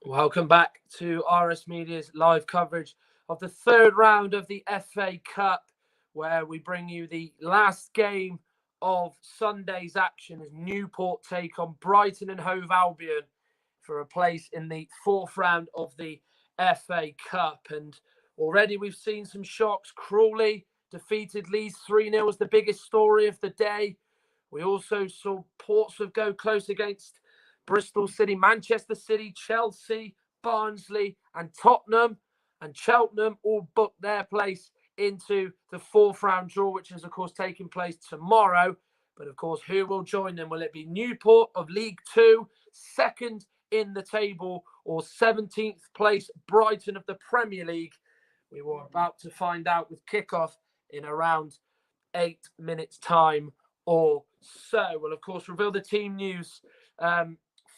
Welcome back to RS Media's live coverage of the third round of the FA Cup, where we bring you the last game of Sunday's action as Newport take on Brighton and Hove Albion for a place in the fourth round of the FA Cup. And already we've seen some shocks. Crawley defeated Leeds 3-0 was the biggest story of the day. We also saw Portsmouth go close against Bristol City, Manchester City, Chelsea, Barnsley and Tottenham and Cheltenham all booked their place into the fourth round draw, which is, of course, taking place tomorrow. But, of course, who will join them? Will it be Newport of League Two, second in the table, or 17th place Brighton of the Premier League? We were about to find out with kickoff in around 8 minutes' time or so. We'll, of course, reveal the team news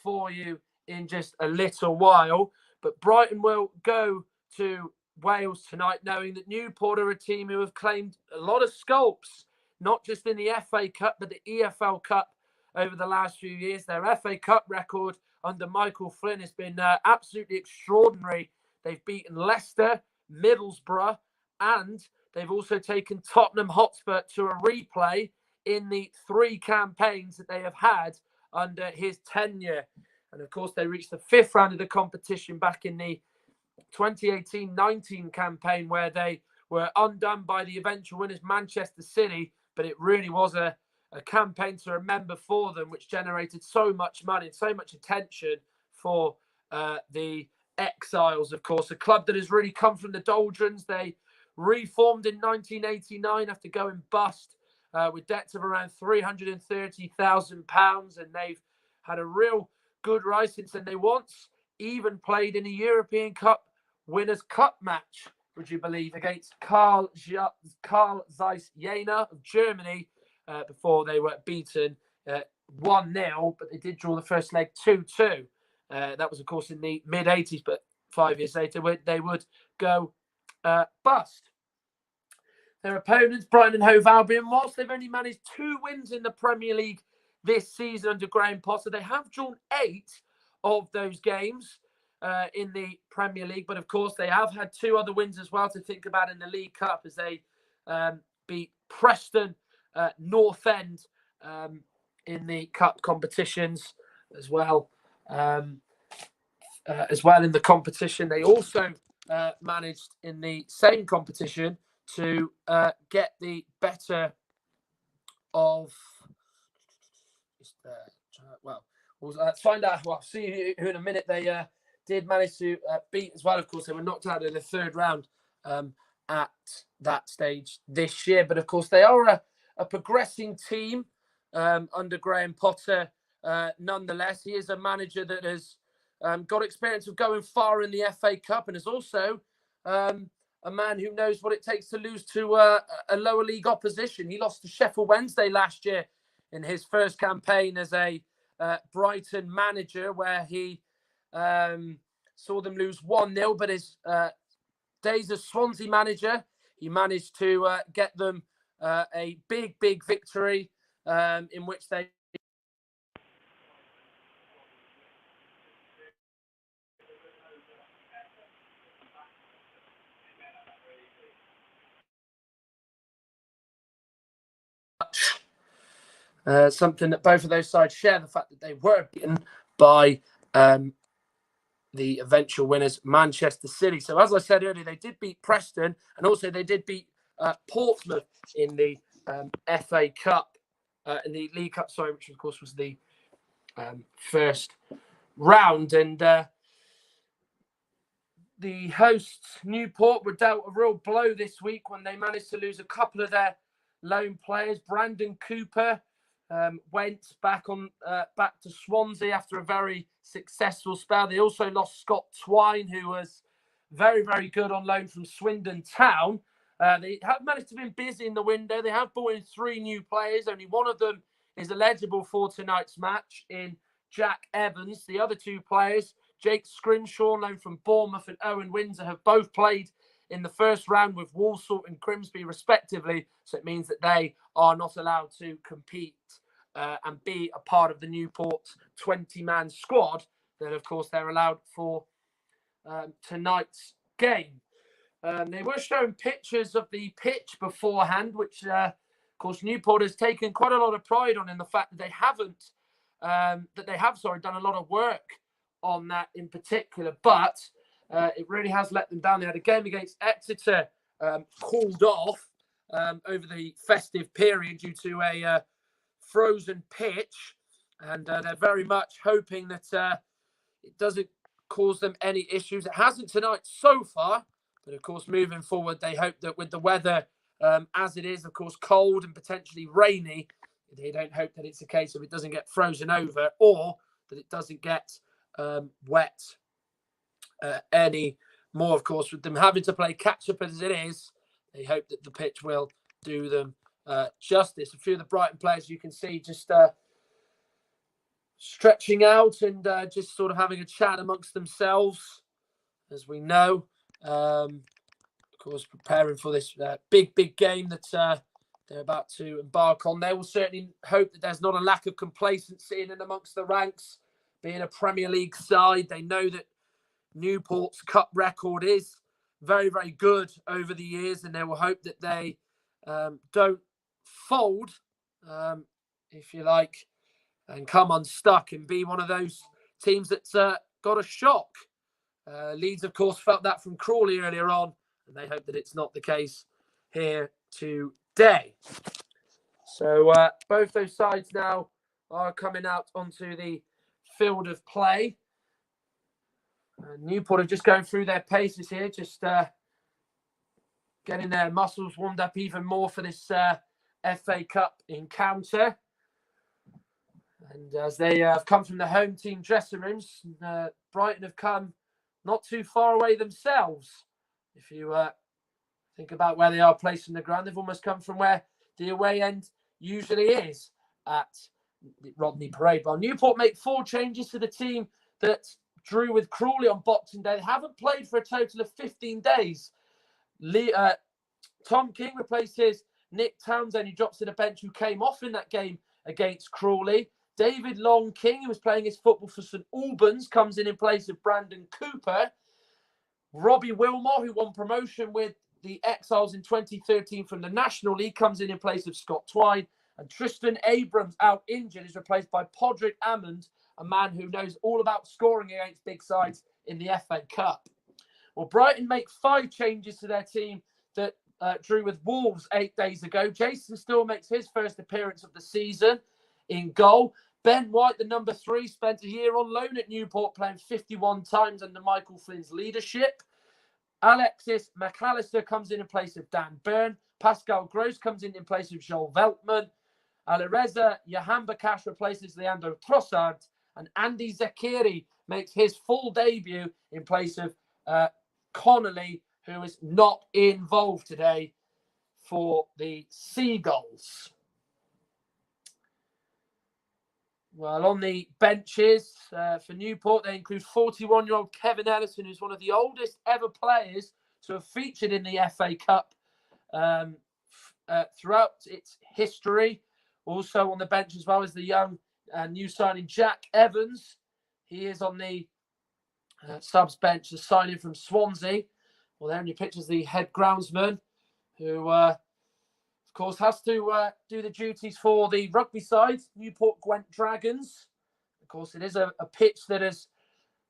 for you in just a little while. But Brighton will go to Wales tonight, knowing that Newport are a team who have claimed a lot of scalps, not just in the FA Cup, but the EFL Cup over the last few years. Their FA Cup record under Michael Flynn has been absolutely extraordinary. They've beaten Leicester, Middlesbrough, and they've also taken Tottenham Hotspur to a replay in the 3 campaigns that they have had under his tenure. And of course, they reached the 5th round of the competition back in the 2018-19 campaign, where they were undone by the eventual winners, Manchester City. But it really was a campaign to remember for them, which generated so much money and so much attention for the Exiles, of course. A club that has really come from the doldrums. They reformed in 1989 after going bust with debts of around £330,000. And they've had a real good rise since then. They once even played in a European Cup Winners' Cup match, would you believe, against Karl Zeiss Jena of Germany before they were beaten 1-0, but they did draw the first leg 2-2. That was, of course, in the mid-80s, but 5 years later, they would go bust. Their opponents, Brighton and Hove Albion, whilst they've only managed 2 wins in the Premier League this season under Graham Potter, they have drawn 8 of those games in the Premier League. But, of course, they have had 2 other wins as well to think about in the League Cup, as they beat Preston North End in the Cup competitions as well. In the competition, they also managed in the same competition to get the better of. Let's find out. Well, see who in a minute. They did manage to beat as well. Of course, they were knocked out in the third round at that stage this year. But of course, they are a progressing team under Graham Potter. Nonetheless, he is a manager that has got experience of going far in the FA Cup, and is also a man who knows what it takes to lose to a lower league opposition. He lost to Sheffield Wednesday last year in his first campaign as a Brighton manager, where he saw them lose 1-0. But his days as Swansea manager, he managed to get them a big victory in which they something that both of those sides share, the fact that they were beaten by the eventual winners, Manchester City. So as I said earlier, they did beat Preston, and also they did beat Portsmouth in the FA Cup, in the League Cup, which of course was the first round. And the hosts, Newport, were dealt a real blow this week when they managed to lose a couple of their loan players. Brandon Cooper went back to Swansea after a very successful spell. They also lost Scott Twine, who was very good on loan from Swindon Town. They have managed to be busy in the window. They have brought in 3 new players. Only one of them is eligible for tonight's match in Jack Evans. The other 2 players, Jake Scrimshaw, loan from Bournemouth, and Owen Windsor, have both played in the first round with Walsall and Grimsby, respectively. So it means that they are not allowed to compete and be a part of the Newport 20-man squad. Then, of course, they're allowed for tonight's game. They were showing pictures of the pitch beforehand, which, of course, Newport has taken quite a lot of pride on in the fact that they have done a lot of work on that in particular. But it really has let them down. They had a game against Exeter called off over the festive period due to a frozen pitch, and they're very much hoping that it doesn't cause them any issues. It hasn't tonight so far. But, of course, moving forward, they hope that with the weather as it is, of course, cold and potentially rainy, they don't hope that it's a case of it doesn't get frozen over or that it doesn't get wet any more. Of course, with them having to play catch-up as it is, they hope that the pitch will do them justice. A few of the Brighton players you can see just stretching out and just sort of having a chat amongst themselves, as we know. Of course, preparing for this big game that they're about to embark on. They will certainly hope that there's not a lack of complacency in and amongst the ranks. Being a Premier League side, they know that Newport's cup record is very, very good over the years, and they will hope that they don't fold, if you like, and come unstuck and be one of those teams that's got a shock. Leeds, of course, felt that from Crawley earlier on, and they hope that it's not the case here today. So both those sides now are coming out onto the field of play. Newport are just going through their paces here, just getting their muscles warmed up even more for this FA Cup encounter. And as they have come from the home team dressing rooms, Brighton have come not too far away themselves. If you think about where they are placed on the ground, they've almost come from where the away end usually is at Rodney Parade. Well, Newport make 4 changes to the team that drew with Crawley on Boxing Day. They haven't played for a total of 15 days. Tom King replaces Nick Townsend, who drops to the bench, who came off in that game against Crawley. David Long King, who was playing his football for St Albans, comes in place of Brandon Cooper. Robbie Wilmore, who won promotion with the Exiles in 2013 from the National League, comes in place of Scott Twine. And Tristan Abrams, out injured, is replaced by Podrick Ammond, a man who knows all about scoring against big sides in the FA Cup. Well, Brighton make 5 changes to their team that drew with Wolves 8 days ago. Jason Still makes his first appearance of the season in goal. Ben White, the number 3, spent a year on loan at Newport, playing 51 times under Michael Flynn's leadership. Alexis McAllister comes in place of Dan Byrne. Pascal Gross comes in place of Joel Veltman. Alireza Yahambakash replaces Leandro Trossard. And Andy Zakiri makes his full debut in place of Connolly, who is not involved today for the Seagulls. Well, on the benches for Newport, they include 41-year-old Kevin Ellison, who's one of the oldest ever players to have featured in the FA Cup throughout its history. Also on the bench as well as the young new signing Jack Evans. He is on the subs bench, a signing from Swansea. Well, there in your pictures, the head groundsman, who, of course, has to do the duties for the rugby side, Newport Gwent Dragons. Of course, it is a pitch that has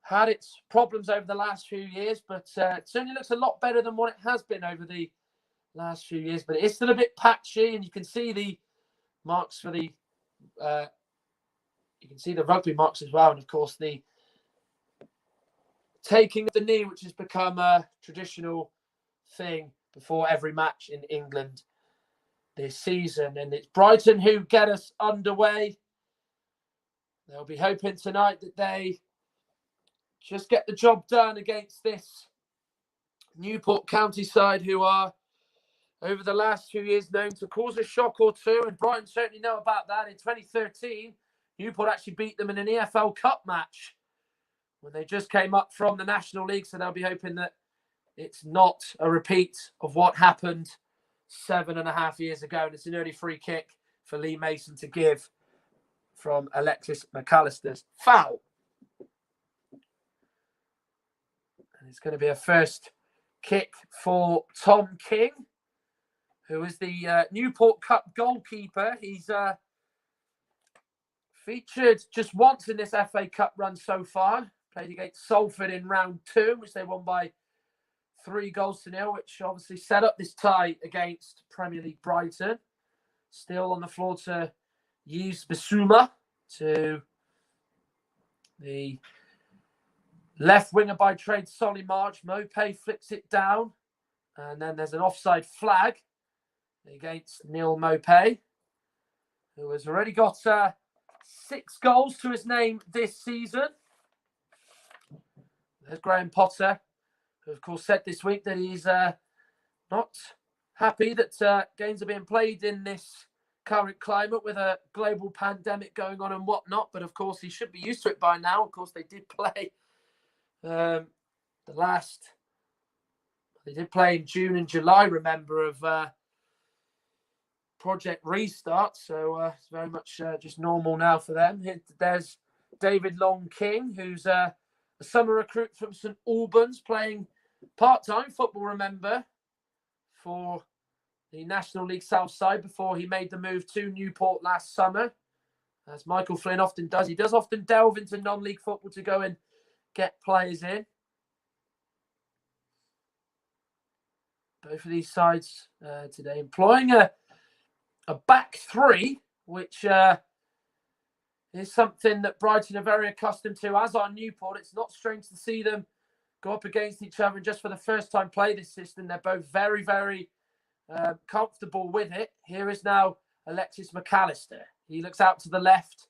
had its problems over the last few years, but it certainly looks a lot better than what it has been over the last few years. But it is still a bit patchy, and you can see the marks for the rugby marks as well, and of course the taking of the knee, which has become a traditional thing before every match in England this season. And it's Brighton who get us underway. They'll be hoping tonight that they just get the job done against this Newport County side, who are over the last few years known to cause a shock or two, and Brighton certainly know about that. In 2013, Newport actually beat them in an EFL Cup match when they just came up from the National League, so they'll be hoping that it's not a repeat of what happened 7.5 years ago. And it's an early free kick for Lee Mason to give from Alexis McAllister's foul. And It's going to be a first kick for Tom King, who is the Newport Cup goalkeeper. He's featured just once in this FA Cup run so far. Played against Salford in round 2, which they won by 3-0, which obviously set up this tie against Premier League Brighton. Still on the floor to use Bissouma to the left winger by trade, Solly March. Mopé flicks it down. And then there's an offside flag against Neil Mopé, who has already got 6 goals to his name this season. There's Graham Potter, who of course said this week that he's not happy that games are being played in this current climate with a global pandemic going on and whatnot. But of course, he should be used to it by now. Of course, they did play they did play in June and July, remember, of Project Restart. So it's very much just normal now for them. There's David Long King, who's a summer recruit from St Albans, playing part-time football, remember, for the National League South side before he made the move to Newport last summer. As Michael Flynn often does. He does often delve into non-league football to go and get players in. Both of these sides today employing a back 3, which is something that Brighton are very accustomed to, as are Newport. It's not strange to see them go up against each other and just for the first time play this system. They're both very, very comfortable with it. Here is now Alexis McAllister. He looks out to the left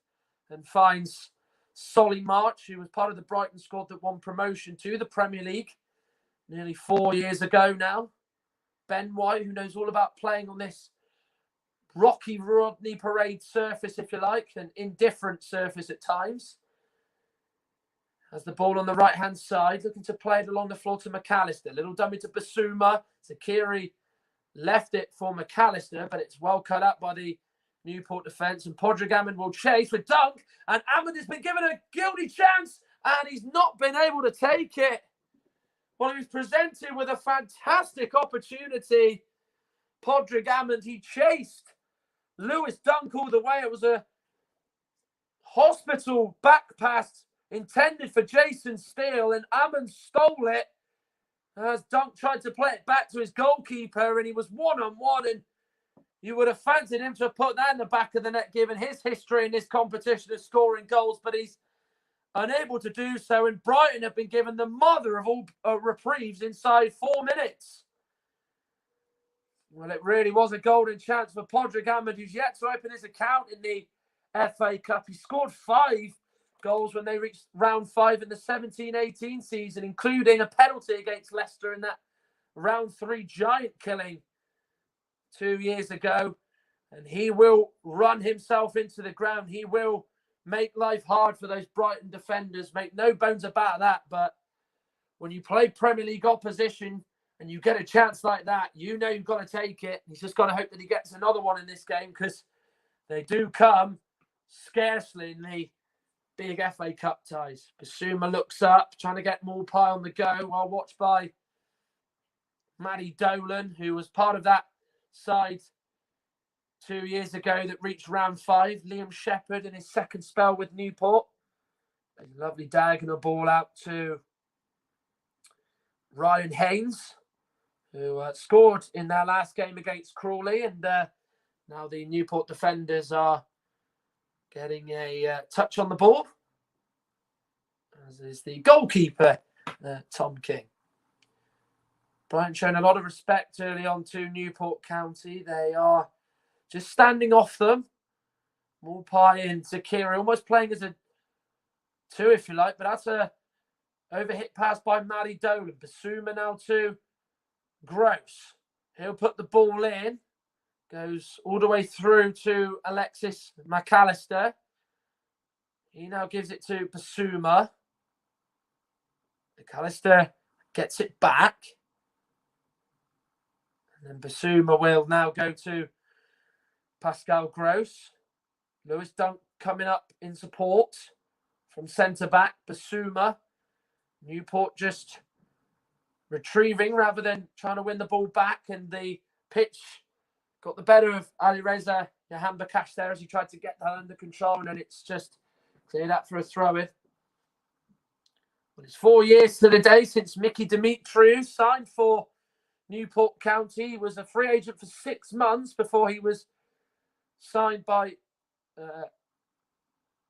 and finds Solly March, who was part of the Brighton squad that won promotion to the Premier League nearly 4 years ago now. Ben White, who knows all about playing on this rocky Rodney Parade surface, if you like, an indifferent surface at times. Has the ball on the right-hand side, looking to play it along the floor to McAllister. Little dummy to Bissouma. Zakiri left it for McAllister, but it's well cut up by the Newport defence. And Podrick Hammond will chase with Dunk. And Hammond has been given a guilty chance, and he's not been able to take it. Well, he was presented with a fantastic opportunity. Podrick Hammond, he chased Lewis Dunk all the way. It was a hospital back pass intended for Jason Steele, and Hammond stole it as Dunk tried to play it back to his goalkeeper, and he was one-on-one, and you would have fancied him to have put that in the back of the net given his history in this competition of scoring goals, but he's unable to do so, and Brighton have been given the mother of all reprieves inside 4 minutes. Well, it really was a golden chance for Podrick Hammond, who's yet to open his account in the FA Cup. He scored 5 goals when they reached round 5 in the 17-18 season, including a penalty against Leicester in that round 3 giant killing 2 years ago. And he will run himself into the ground. He will make life hard for those Brighton defenders. Make no bones about that. But when you play Premier League opposition and you get a chance like that, you know you've got to take it. He's just got to hope that he gets another one in this game, because they do come scarcely in the big FA Cup ties. Bissouma looks up, trying to get Mopé on the go, while watched by Matty Dolan, who was part of that side 2 years ago that reached round 5. Liam Shepherd in his second spell with Newport. A lovely diagonal ball out to Ryan Haynes, who scored in their last game against Crawley. And now the Newport defenders are getting a touch on the ball, as is the goalkeeper, Tom King. Brighton showing a lot of respect early on to Newport County. They are just standing off them. Mopé and Zakiri almost playing as a 2, if you like, but that's a overhit pass by Matty Dolan. Bissouma now to Gross. He'll put the ball in. Goes all the way through to Alexis McAllister. He now gives it to Bissouma. McAllister gets it back. And then Bissouma will now go to Pascal Gross. Lewis Dunk coming up in support from centre-back. Bissouma. Newport just retrieving rather than trying to win the ball back, and the pitch got the better of Alireza Jahanbakhsh there as he tried to get that under control, and then it's just cleared up for a throw-in. Well, it's 4 years to the day since Mickey Dimitriou signed for Newport County. He was a free agent for 6 months before he was signed by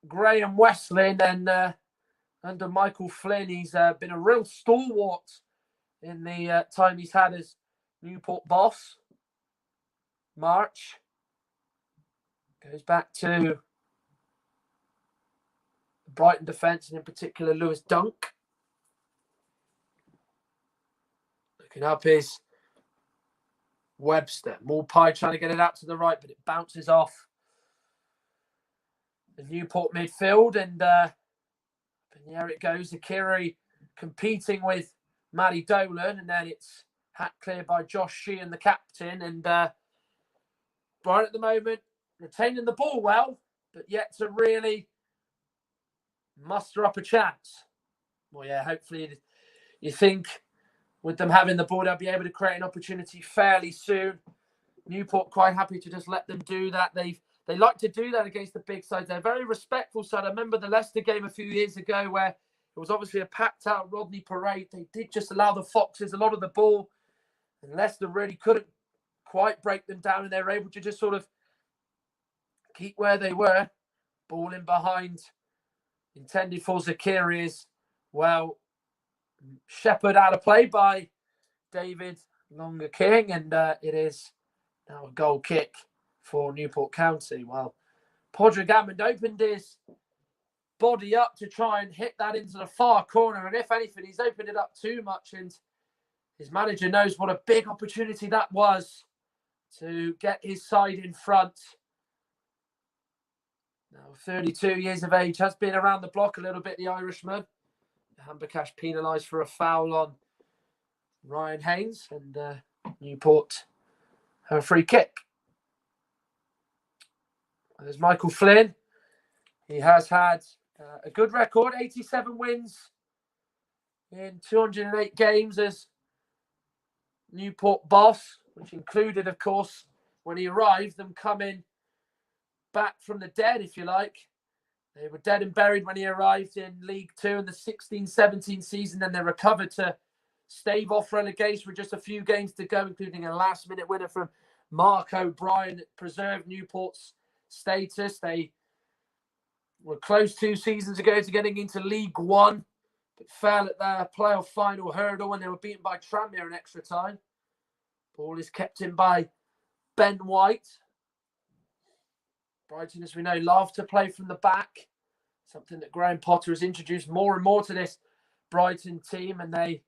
Graham Wesley, and then under Michael Flynn, he's been a real stalwart in the time he's had as Newport boss. March goes back to the Brighton defence, and in particular Lewis Dunk. Looking up is Webster. Morpie trying to get it out to the right, but it bounces off the Newport midfield, and there it goes. Akiri competing with Matty Dolan, and then it's hacked clear by Josh Sheehan, the captain, and Brighton at the moment retaining the ball well, but yet to really muster up a chance. Well, yeah, hopefully you think with them having the ball, they'll be able to create an opportunity fairly soon. Newport quite happy to just let them do that. They like to do that against the big sides. They're a very respectful side. I remember the Leicester game a few years ago where it was obviously a packed out Rodney Parade. They did just allow the Foxes a lot of the ball, and Leicester really couldn't quite break them down, and they were able to just sort of keep where they were. Ball in behind, intended for Zakiri is, well, Shepherd out of play by David Longer King, and it is now a goal kick for Newport County. Well, Podrick Hammond opened his body up to try and hit that into the far corner, and if anything, he's opened it up too much, and his manager knows what a big opportunity that was to get his side in front. Now, 32 years of age, has been around the block a little bit, the Irishman. Jahanbakhsh penalised for a foul on Ryan Haynes, and Newport have a free kick. There's Michael Flynn. He has had a good record, 87 wins in 208 games as Newport boss, which included, of course, when he arrived, them coming back from the dead, if you like. They were dead and buried when he arrived in League Two in the 16-17 season, and they recovered to stave off relegation with just a few games to go, including a last-minute winner from Mark O'Brien that preserved Newport's status. They were close 2 seasons ago to getting into League One, but fell at their playoff final hurdle when they were beaten by Tranmere in extra time. Ball is kept in by Ben White. Brighton, as we know, love to play from the back, something that Graham Potter has introduced more and more to this Brighton team, and they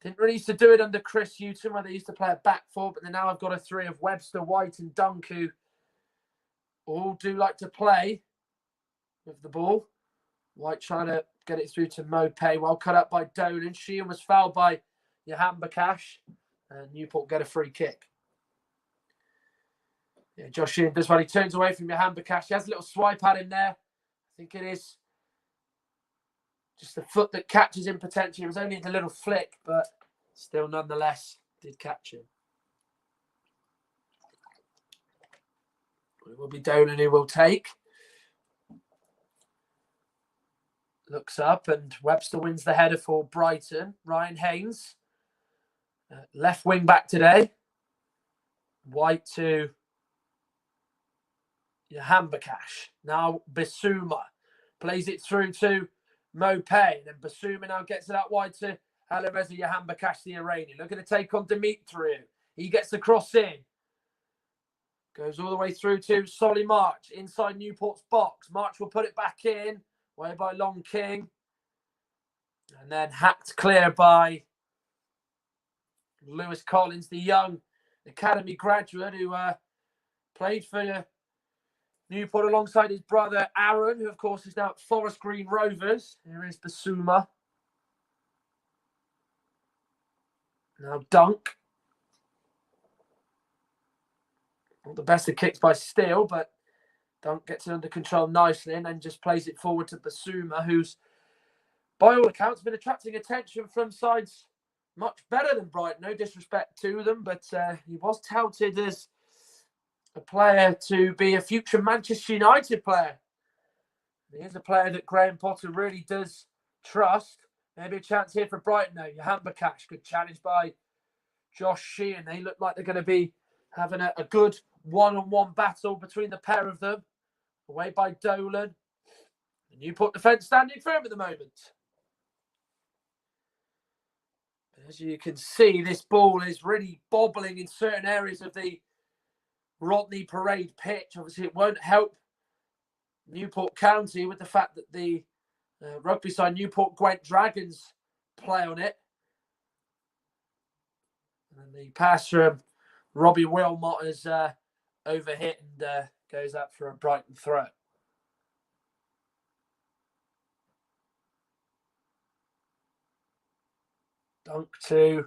didn't really used to do it under Chris Hughton, where they used to play a back four, but they now have got a three of Webster, White and Dunk, who all do like to play with the ball. White trying to get it through to Mopay, well cut up by Dolan. Sheehan was fouled by Jahanbakhsh, and Newport get a free kick. Yeah, Josh Sheehan does well. He turns away from Jahanbakhsh. He has a little swipe at him there. I think it is just the foot that catches him potentially. It was only a little flick, but still nonetheless did catch him. It will be Dolan who will take. Looks up, and Webster wins the header for Brighton. Ryan Haynes, left wing back today. White to Jahanbakhsh. Now Bissouma plays it through to Mopay. Then Bissouma now gets it out wide to Alireza Jahanbakhsh, the Iranian. Looking to take on Dimitriou. He gets the cross in. Goes all the way through to Solly March inside Newport's box. March will put it back in. Way by Long King. And then hacked clear by Lewis Collins, the young academy graduate who played for Newport alongside his brother Aaron, who of course is now at Forest Green Rovers. Here is Bissouma. Now Dunk. Not the best of kicks by Steele, but Dunk gets it under control nicely and then just plays it forward to Bissouma, who's, by all accounts, been attracting attention from sides much better than Brighton. No disrespect to them, but he was touted as a player to be a future Manchester United player. He is a player that Graham Potter really does trust. Maybe a chance here for Brighton now. Yahambakash, good challenge by Josh Sheehan. They look like they're going to be having a good one-on-one battle between the pair of them. Away by Dolan. The Newport defence standing firm at the moment. As you can see, this ball is really bobbling in certain areas of the Rodney Parade pitch. Obviously, it won't help Newport County with the fact that the rugby side Newport Gwent Dragons play on it. And the pass from Robbie Wilmot is overhit and goes up for a Brighton throw. Dunk to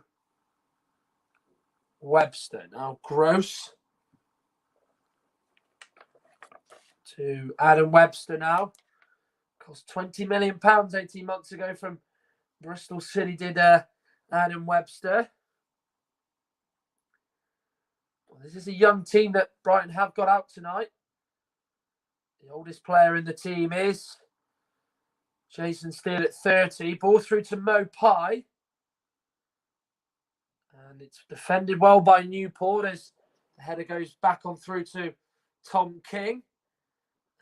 Webster. Now Gross to Adam Webster now. Cost £20 million 18 months ago from Bristol City, did Adam Webster. Well, this is a young team that Brighton have got out tonight. The oldest player in the team is Jason Steele at 30. Ball through to Mopai. And it's defended well by Newport as the header goes back on through to Tom King.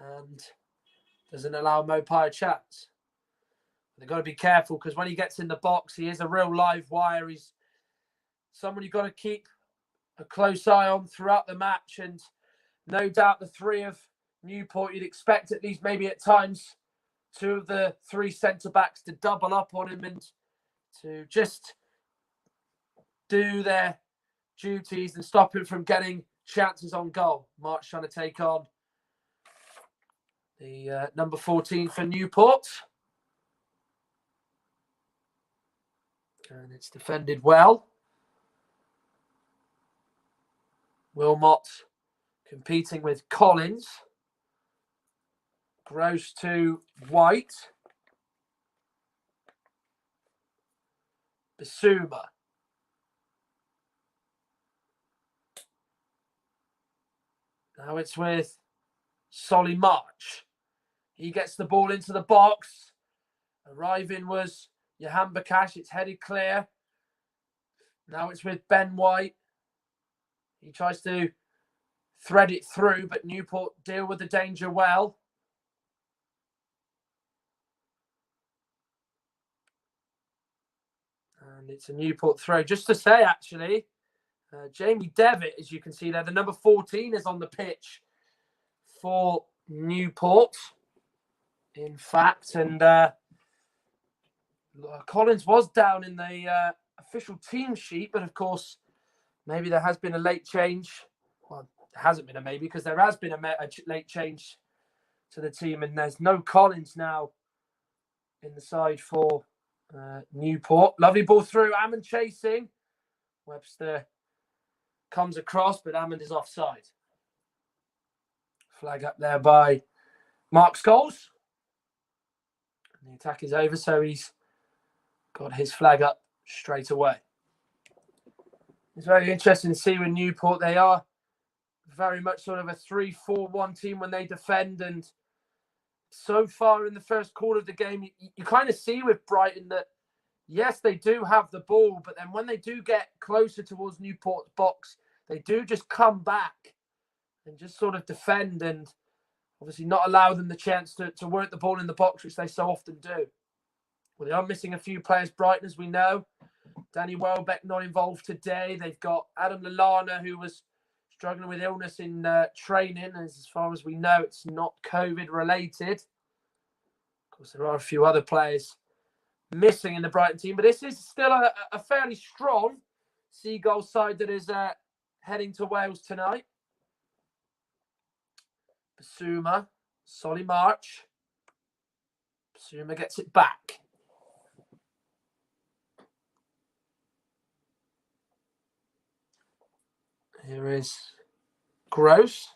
And doesn't allow Mopai a chance. They've got to be careful because when he gets in the box, he is a real live wire. He's someone you've got to keep a close eye on throughout the match. And no doubt the three of Newport, you'd expect at least maybe at times two of the three centre-backs to double up on him and to just do their duties and stop him from getting chances on goal. March trying to take on the number 14 for Newport. And it's defended well. Wilmot competing with Collins. Gross to White. Basuma. Now it's with Solly March. He gets the ball into the box. Arriving was Yahambakash. It's headed clear. Now it's with Ben White. He tries to thread it through, but Newport deal with the danger well. And it's a Newport throw. Just to say, actually, Jamie Devitt, as you can see there, the number 14 is on the pitch for Newport, in fact. And Collins was down in the official team sheet, but of course, maybe there has been a late change. Well, there hasn't been a maybe because there has been a late change to the team, and there's no Collins now in the side for Newport. Lovely ball through. Ammon chasing. Webster comes across, but Ammon is offside. Flag up there by Mark Scholes. And the attack is over, so he's got his flag up straight away. It's very interesting to see with Newport. They are very much sort of a 3-4-1 team when they defend. And so far in the first quarter of the game, you kind of see with Brighton that, yes, they do have the ball, but then when they do get closer towards Newport's box, they do just come back and just sort of defend and obviously not allow them the chance to work the ball in the box, which they so often do. Well, they are missing a few players, Brighton, as we know. Danny Welbeck not involved today. They've got Adam Lallana, who was struggling with illness in training. As far as we know, it's not COVID related. Of course, there are a few other players missing in the Brighton team, but this is still a fairly strong Seagull side that is heading to Wales tonight. Basuma, Solly March. Basuma gets it back. Here is Gross.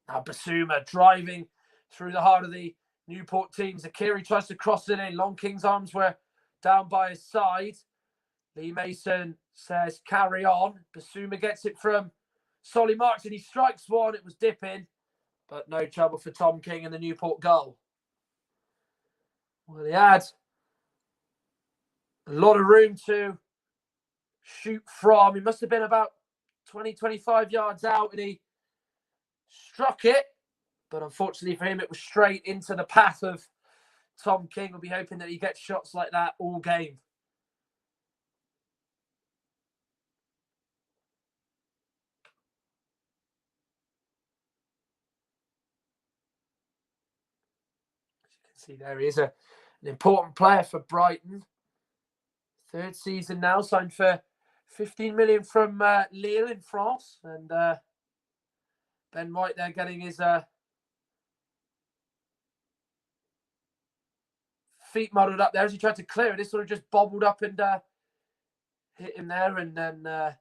Now Basuma driving through the heart of the Newport team. Zakiri tries to cross it in. Long King's arms were down by his side. Lee Mason says, carry on. Basuma gets it from Solly Marks and he strikes one. It was dipping, but no trouble for Tom King and the Newport goal. Well, he had a lot of room to shoot from. He must have been about 20, 25 yards out and he struck it. But unfortunately for him, it was straight into the path of Tom King. We'll be hoping that he gets shots like that all game. As you can see there, he is an important player for Brighton. Third season now, signed for 15 million from Lille in France. And Ben White there getting his feet muddled up there as he tried to clear it. It sort of just bobbled up and hit him there. And then the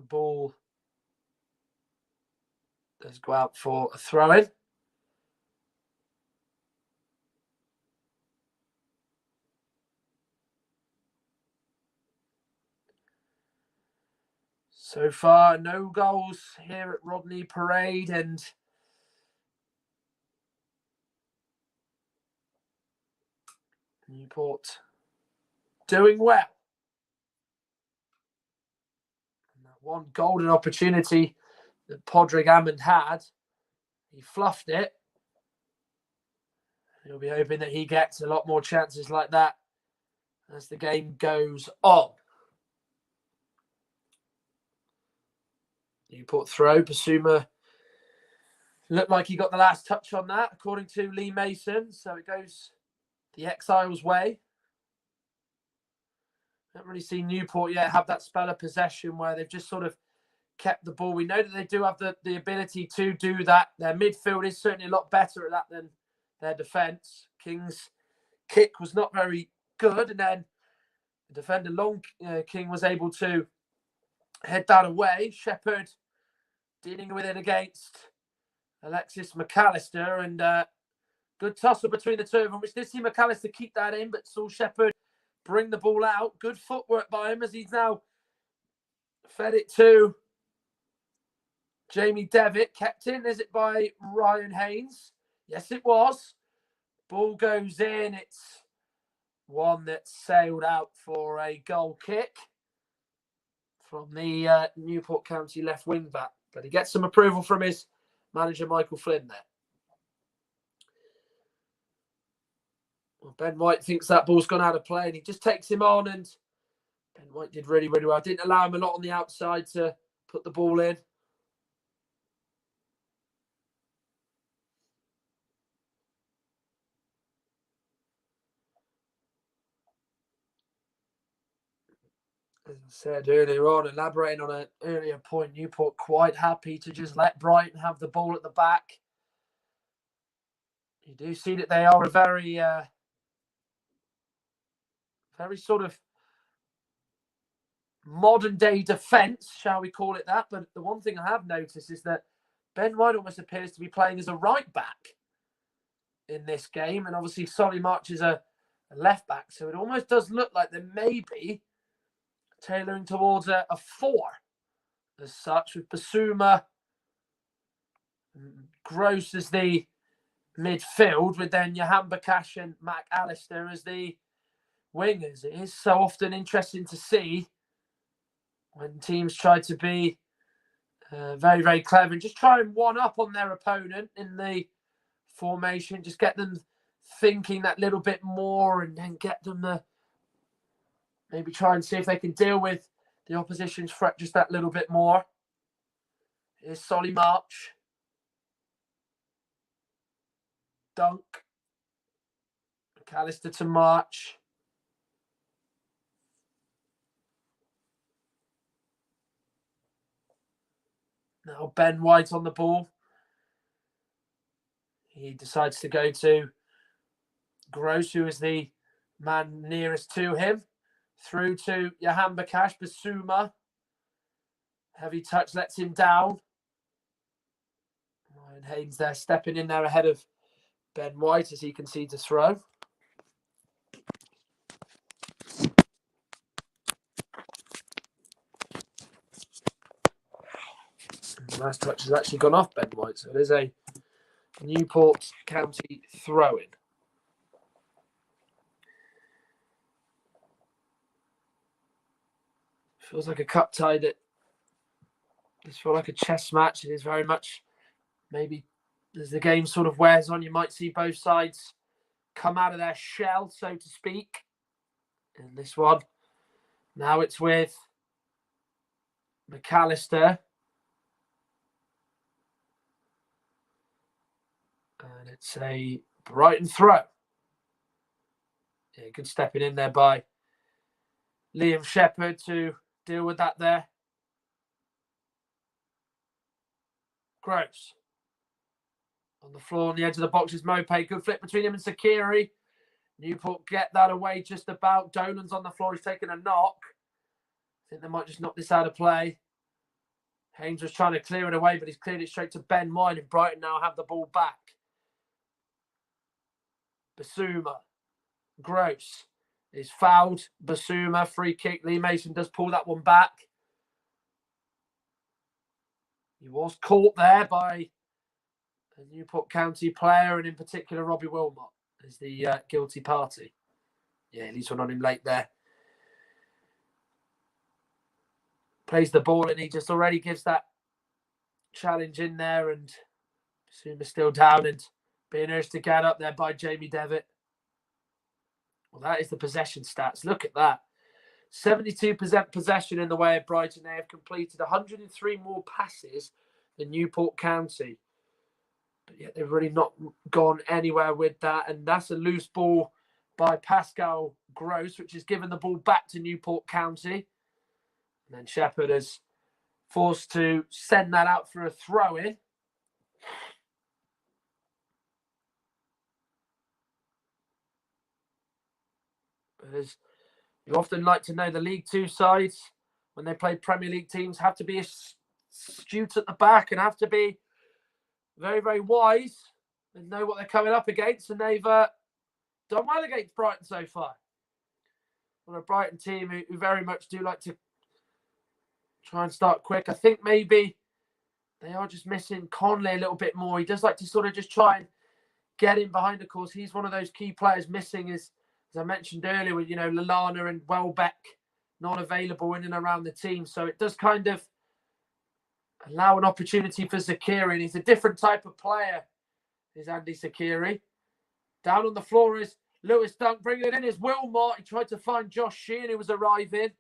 ball does go out for a throw-in. So far, no goals here at Rodney Parade, and Newport doing well. And that one golden opportunity that Podrick Hammond had, he fluffed it. He'll be hoping that he gets a lot more chances like that as the game goes on. Newport throw. Basuma looked like he got the last touch on that, according to Lee Mason. So it goes the Exiles' way. Haven't really seen Newport yet have that spell of possession where they've just sort of kept the ball. We know that they do have the ability to do that. Their midfield is certainly a lot better at that than their defence. King's kick was not very good. And then the defender Long King was able to head that away. Shepherd dealing with it against Alexis McAllister. And good tussle between the two of them, which did see McAllister keep that in, but saw Shepherd bring the ball out. Good footwork by him as he's now fed it to Jamie Devitt. Kept in, is it by Ryan Haynes? Yes, it was. Ball goes in. It's one that sailed out for a goal kick from the Newport County left wing back. But he gets some approval from his manager, Michael Flynn, there. Well, Ben White thinks that ball's gone out of play and he just takes him on, and Ben White did really, really well. Didn't allow him a lot on the outside to put the ball in. As I said earlier on, elaborating on an earlier point, Newport quite happy to just let Brighton have the ball at the back. You do see that they are a very sort of modern day defence, shall we call it that. But the one thing I have noticed is that Ben White almost appears to be playing as a right back in this game. And obviously Solly March is a left back. So it almost does look like they may be tailoring towards a 4 as such, with Basuma, Gross as the midfield, with then Yahamba Cash and McAllister as the wingers. It is so often interesting to see when teams try to be very, very clever and just try and one up on their opponent in the formation, just get them thinking that little bit more and then get them to maybe try and see if they can deal with the opposition's threat just that little bit more. Here's Solly March. Dunk. McAllister to March. Now Ben White on the ball. He decides to go to Gross, who is the man nearest to him. Through to Yahamba Cash. Basuma. Heavy touch lets him down. Ryan Haynes there stepping in there ahead of Ben White as he concedes a throw. The last touch has actually gone off Ben White, so it is a Newport County throw-in. Feels like a cup tie that does feel like a chess match. It is very much, maybe as the game sort of wears on, you might see both sides come out of their shell, so to speak. In this one, now it's with McAllister. And it's a Brighton throw. Yeah, good stepping in there by Liam Shepherd to deal with that there. Gross. On the floor on the edge of the box is Mope. Good flip between him and Sakiri. Newport get that away just about. Dolan's on the floor. He's taking a knock. I think they might just knock this out of play. Haynes was trying to clear it away, but he's cleared it straight to Ben White, and Brighton now have the ball back. Basuma. Gross is fouled. Basuma, free kick. Lee Mason does pull that one back. He was caught there by a Newport County player, and in particular Robbie Wilmot is the guilty party. Yeah, at least one on him late there. Plays the ball, and he just already gives that challenge in there, and Basuma's still down and being urged to get up there by Jamie Devitt. Well, that is the possession stats. Look at that. 72% possession in the way of Brighton. They have completed 103 more passes than Newport County. But yet they've really not gone anywhere with that. And that's a loose ball by Pascal Gross, which has given the ball back to Newport County. And then Shepherd is forced to send that out for a throw-in. But as you often like to know, the League Two sides, when they play Premier League teams, have to be astute at the back and have to be very, very wise and know what they're coming up against. And they've done well against Brighton so far. Well, a Brighton team who very much do like to try and start quick. I think maybe they are just missing Conley a little bit more. He does like to sort of just try and get in behind the course. He's one of those key players missing, as I mentioned earlier, with, Lallana and Welbeck not available in and around the team. So it does kind of allow an opportunity for Zakiri. And he's a different type of player, is Andy Zakiri. Down on the floor is Lewis Dunk. Bringing it in is Wilmot. He tried to find Josh Sheehan, who was arriving.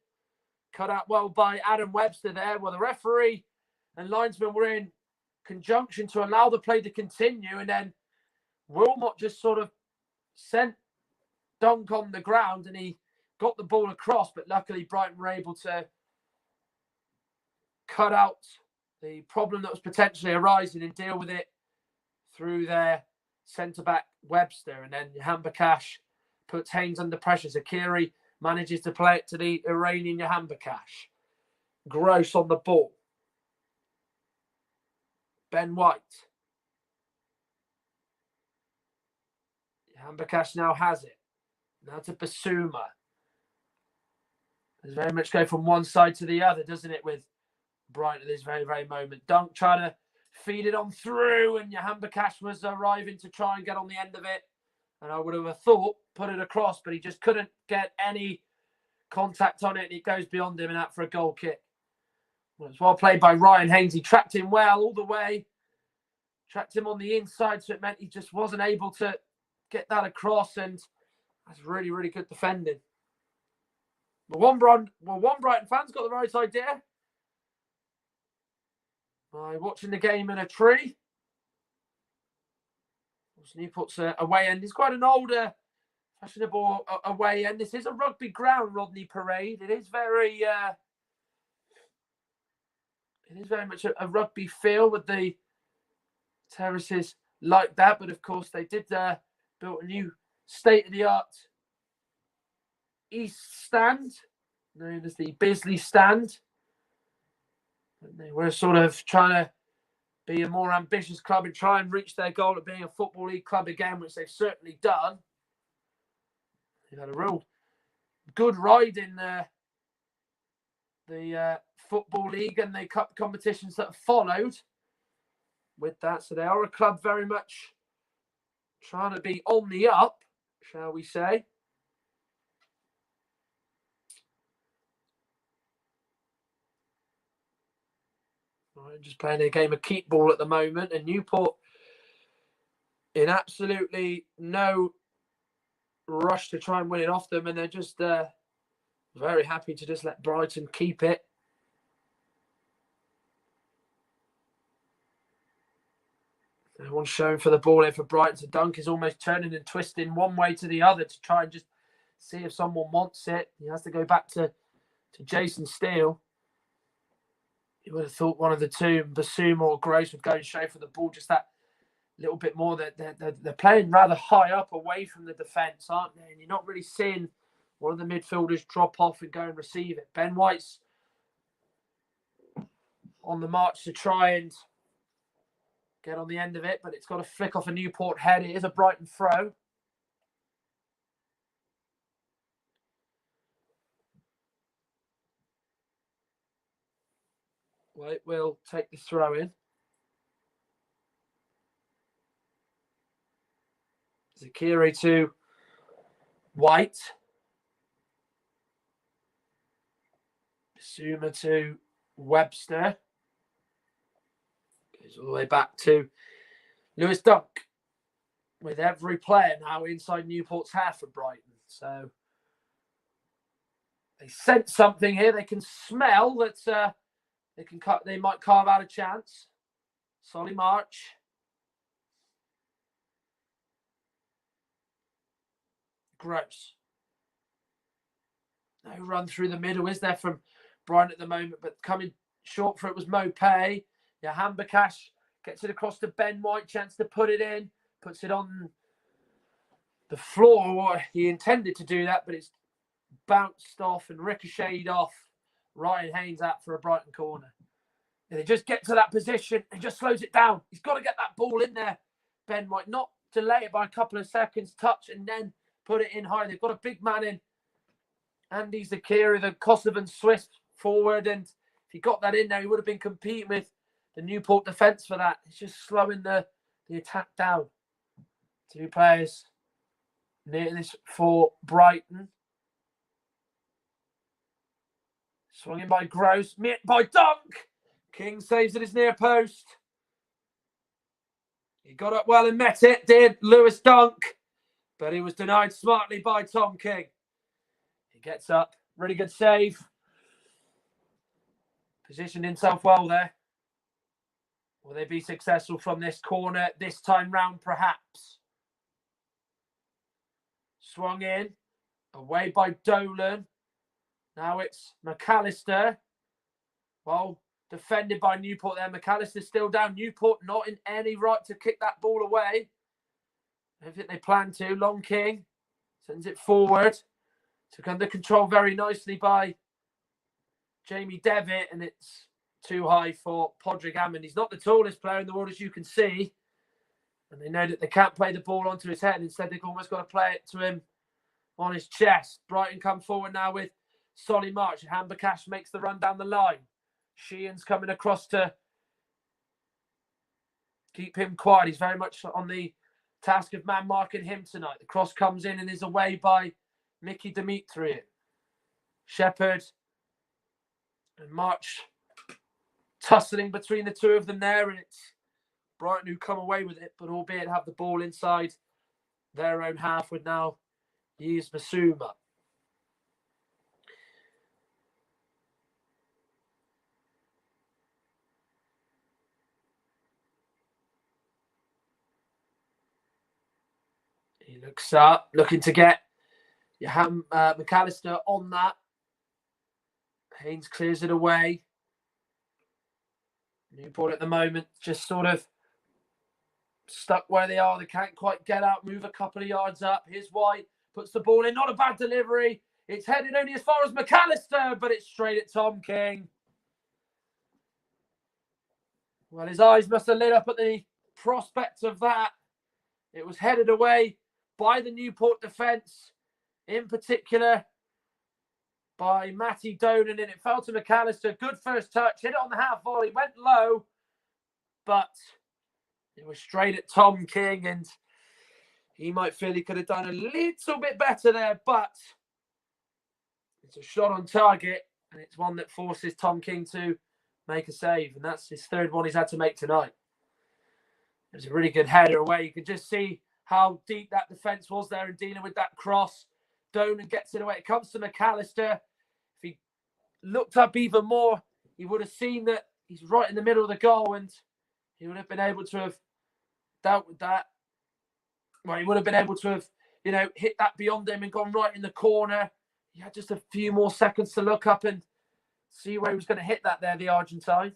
Cut out well by Adam Webster there. Well, the referee and linesman were in conjunction to allow the play to continue. And then Wilmot just sort of sent Dunk on the ground and he got the ball across. But luckily, Brighton were able to cut out the problem that was potentially arising and deal with it through their centre-back Webster. And then Yahambakash puts Haynes under pressure. Zakiri manages to play it to the Iranian Yahambakash. Gross on the ball. Ben White. Yahambakash now has it. Now to Basuma. There's very much go from one side to the other, doesn't it, with Brighton at this very, very moment. Dunk trying to feed it on through, and Yahambakash was arriving to try and get on the end of it. And I would have thought put it across, but he just couldn't get any contact on it. And it goes beyond him and out for a goal kick. Well, it's well played by Ryan Haynes. He tracked him well all the way. Tracked him on the inside, so it meant he just wasn't able to get that across. And that's really, really good defending. But one Brighton fan's got the right idea by watching the game in a tree. Newport's away end. It's quite an older, fashionable away end. This is a rugby ground, Rodney Parade. It is very much a rugby feel with the terraces like that. But of course, they did build a new state-of-the-art East Stand, known as the Bisley Stand. And they were sort of trying to be a more ambitious club and try and reach their goal of being a Football League club again, which they've certainly done. They've had a real good ride in the Football League and the cup competitions that have followed with that. So they are a club very much trying to be on the up, shall we say. Right, just playing a game of keep ball at the moment, and Newport in absolutely no rush to try and win it off them, and they're just very happy to just let Brighton keep it. Everyone's showing for the ball here for Brighton. So Dunk is almost turning and twisting one way to the other to try and just see if someone wants it. He has to go back to Jason Steele. You would have thought one of the two, Basuma or Gross, would go straight for the ball just that little bit more. They're playing rather high up away from the defence, aren't they? And you're not really seeing one of the midfielders drop off and go and receive it. Ben White's on the march to try and get on the end of it, but it's got to flick off a Newport head. It is a Brighton throw. White will take the throw in. Zakiri to White. Basuma to Webster. Goes all the way back to Lewis Dunk. With every player now inside Newport's half for Brighton. So they sense something here. They can smell that they might carve out a chance. Solly March. Gross. No run through the middle, is there, from Brighton at the moment? But coming short for it was Mopay. Yeah, Hambakash gets it across to Ben White. Chance to put it in. Puts it on the floor. He intended to do that, but it's bounced off and ricocheted off Ryan Haynes out for a Brighton corner. And they just get to that position and just slows it down. He's got to get that ball in there. Ben White, not delay it by a couple of seconds, touch and then put it in high. They've got a big man in. Andy Zakiri, the Kosovan Swiss forward. And if he got that in there, he would have been competing with the Newport defence for that. It's just slowing the attack down. Two players near this for Brighton. Swung in by Gross. Met by Dunk. King saves at his near post. He got up well and met it, did Lewis Dunk. But he was denied smartly by Tom King. He gets up. Really good save. Positioned himself well there. Will they be successful from this corner this time round, perhaps? Swung in. Away by Dolan. Now it's McAllister. Well, defended by Newport there. McAllister's still down. Newport not in any right to kick that ball away. I think they plan to. Long King sends it forward. Took under control very nicely by Jamie Devitt, and it's too high for Podrick Hammond. He's not the tallest player in the world, as you can see. And they know that they can't play the ball onto his head. Instead, they've almost got to play it to him on his chest. Brighton come forward now with Solly March. Hambakash makes the run down the line. Sheehan's coming across to keep him quiet. He's very much on the task of man marking him tonight. The cross comes in and is away by Mickey Demetriou. Shepherd and March tussling between the two of them there, and it's Brighton who come away with it, but albeit have the ball inside their own half with now Yves Basuma. He looks up, looking to get McAllister on that. Haynes clears it away. Newport at the moment just sort of stuck where they are. They can't quite get out, move a couple of yards up. Here's White, puts the ball in. Not a bad delivery. It's headed only as far as McAllister, but it's straight at Tom King. Well, his eyes must have lit up at the prospect of that. It was headed away by the Newport defence, in particular by Matty Dolan, and it fell to McAllister. Good first touch, hit it on the half volley, went low, but it was straight at Tom King, and he might feel he could have done a little bit better there, but it's a shot on target, and it's one that forces Tom King to make a save, and that's his third one he's had to make tonight. It was a really good header away. You could just see how deep that defence was there and dealing with that cross. Dolan gets it away. It comes to McAllister. If he looked up even more, he would have seen that he's right in the middle of the goal, and he would have been able to have dealt with that. Well, he would have been able to have, hit that beyond him and gone right in the corner. He had just a few more seconds to look up and see where he was going to hit that there, the Argentine.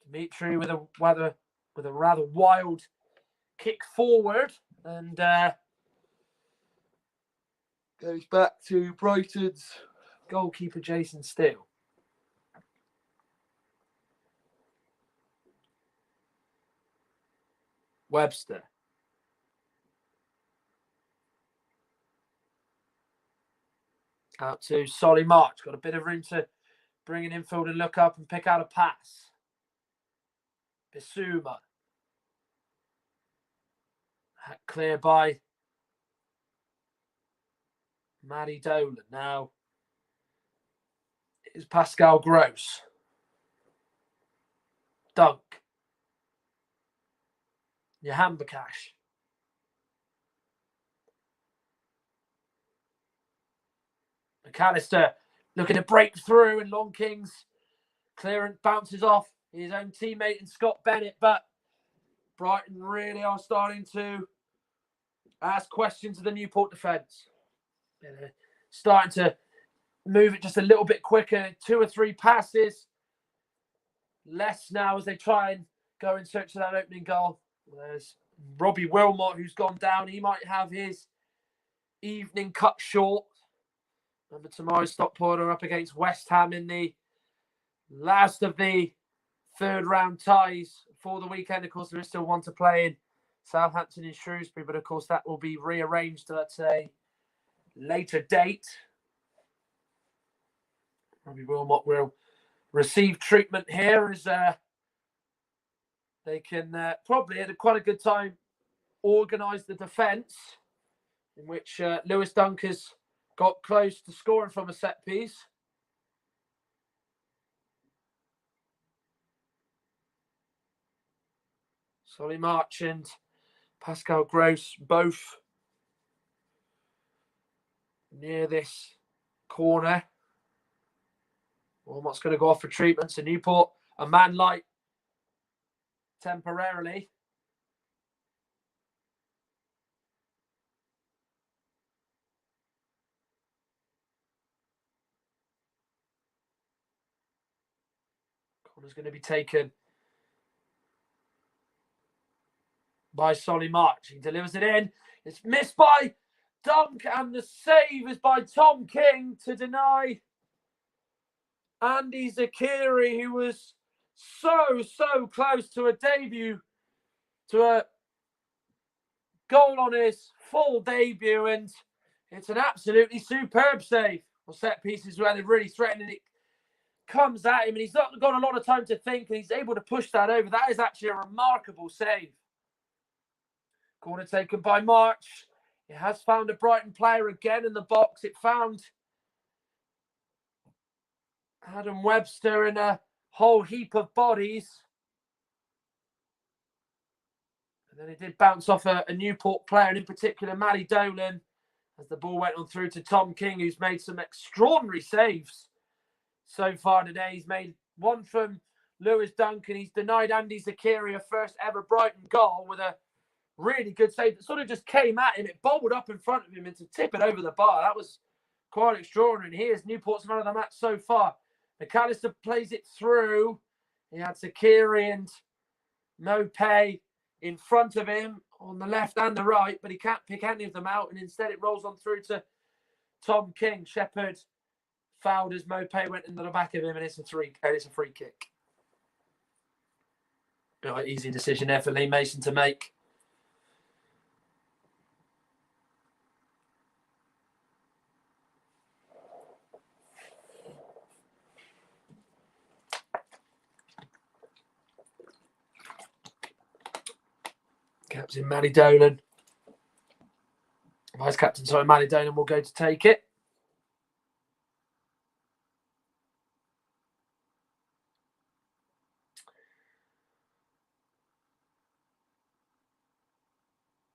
Dimitri with a rather wild kick forward, and goes back to Brighton's goalkeeper, Jason Steele. Webster. Out to Solly March. Got a bit of room to bring an infield and look up and pick out a pass. Bissouma. Clear by Matty Dolan. Now it's Pascal Gross. Dunk. Johan Bakash. McAllister looking to break through, and Long King's clearance bounces off his own teammate and Scott Bennett, but Brighton really are starting to ask questions of the Newport defence. Starting to move it just a little bit quicker, 2 or 3 passes. Less now as they try and go in search of that opening goal. There's Robbie Wilmot, who's gone down. He might have his evening cut short. Remember, tomorrow's Stockport are up against West Ham in the last of the third round ties for the weekend. Of course, there is still one to play in Southampton and Shrewsbury, but of course that will be rearranged at a later date. Robbie Wilmot will receive treatment here as they can probably at quite a good time organise the defence, in which Lewis Dunk has got close to scoring from a set piece. Solly March and Pascal Gross both near this corner. Wilmot's going to go off for treatment. So Newport, a man light temporarily. Corner's going to be taken by Solly March. He delivers it in. It's missed by Dunk, and the save is by Tom King to deny Andy Zakiri, who was so close to a debut, to a goal on his full debut, and it's an absolutely superb save. Well, set pieces where they're really threatening it. Comes at him, and he's not got a lot of time to think, and he's able to push that over. That is actually a remarkable save. Corner taken by March. It has found a Brighton player again in the box. It found Adam Webster in a whole heap of bodies. And then it did bounce off a Newport player, and in particular, Matty Dolan, as the ball went on through to Tom King, who's made some extraordinary saves so far today. He's made one from Lewis Duncan. He's denied Andy Zakiri a first ever Brighton goal with a really good save that sort of just came at him. It bobbled up in front of him, and to tip it over the bar, that was quite extraordinary. Here's Newport's man of the match so far. McAllister plays it through. He had Zakiri and Mopay in front of him on the left and the right, but he can't pick any of them out, and instead it rolls on through to Tom King. Shepherd fouled as Mopay went into the back of him, and it's a free kick. Easy decision there for Lee Mason to make. Captain Matty Dolan. Vice captain, sorry, Matty Dolan will go to take it.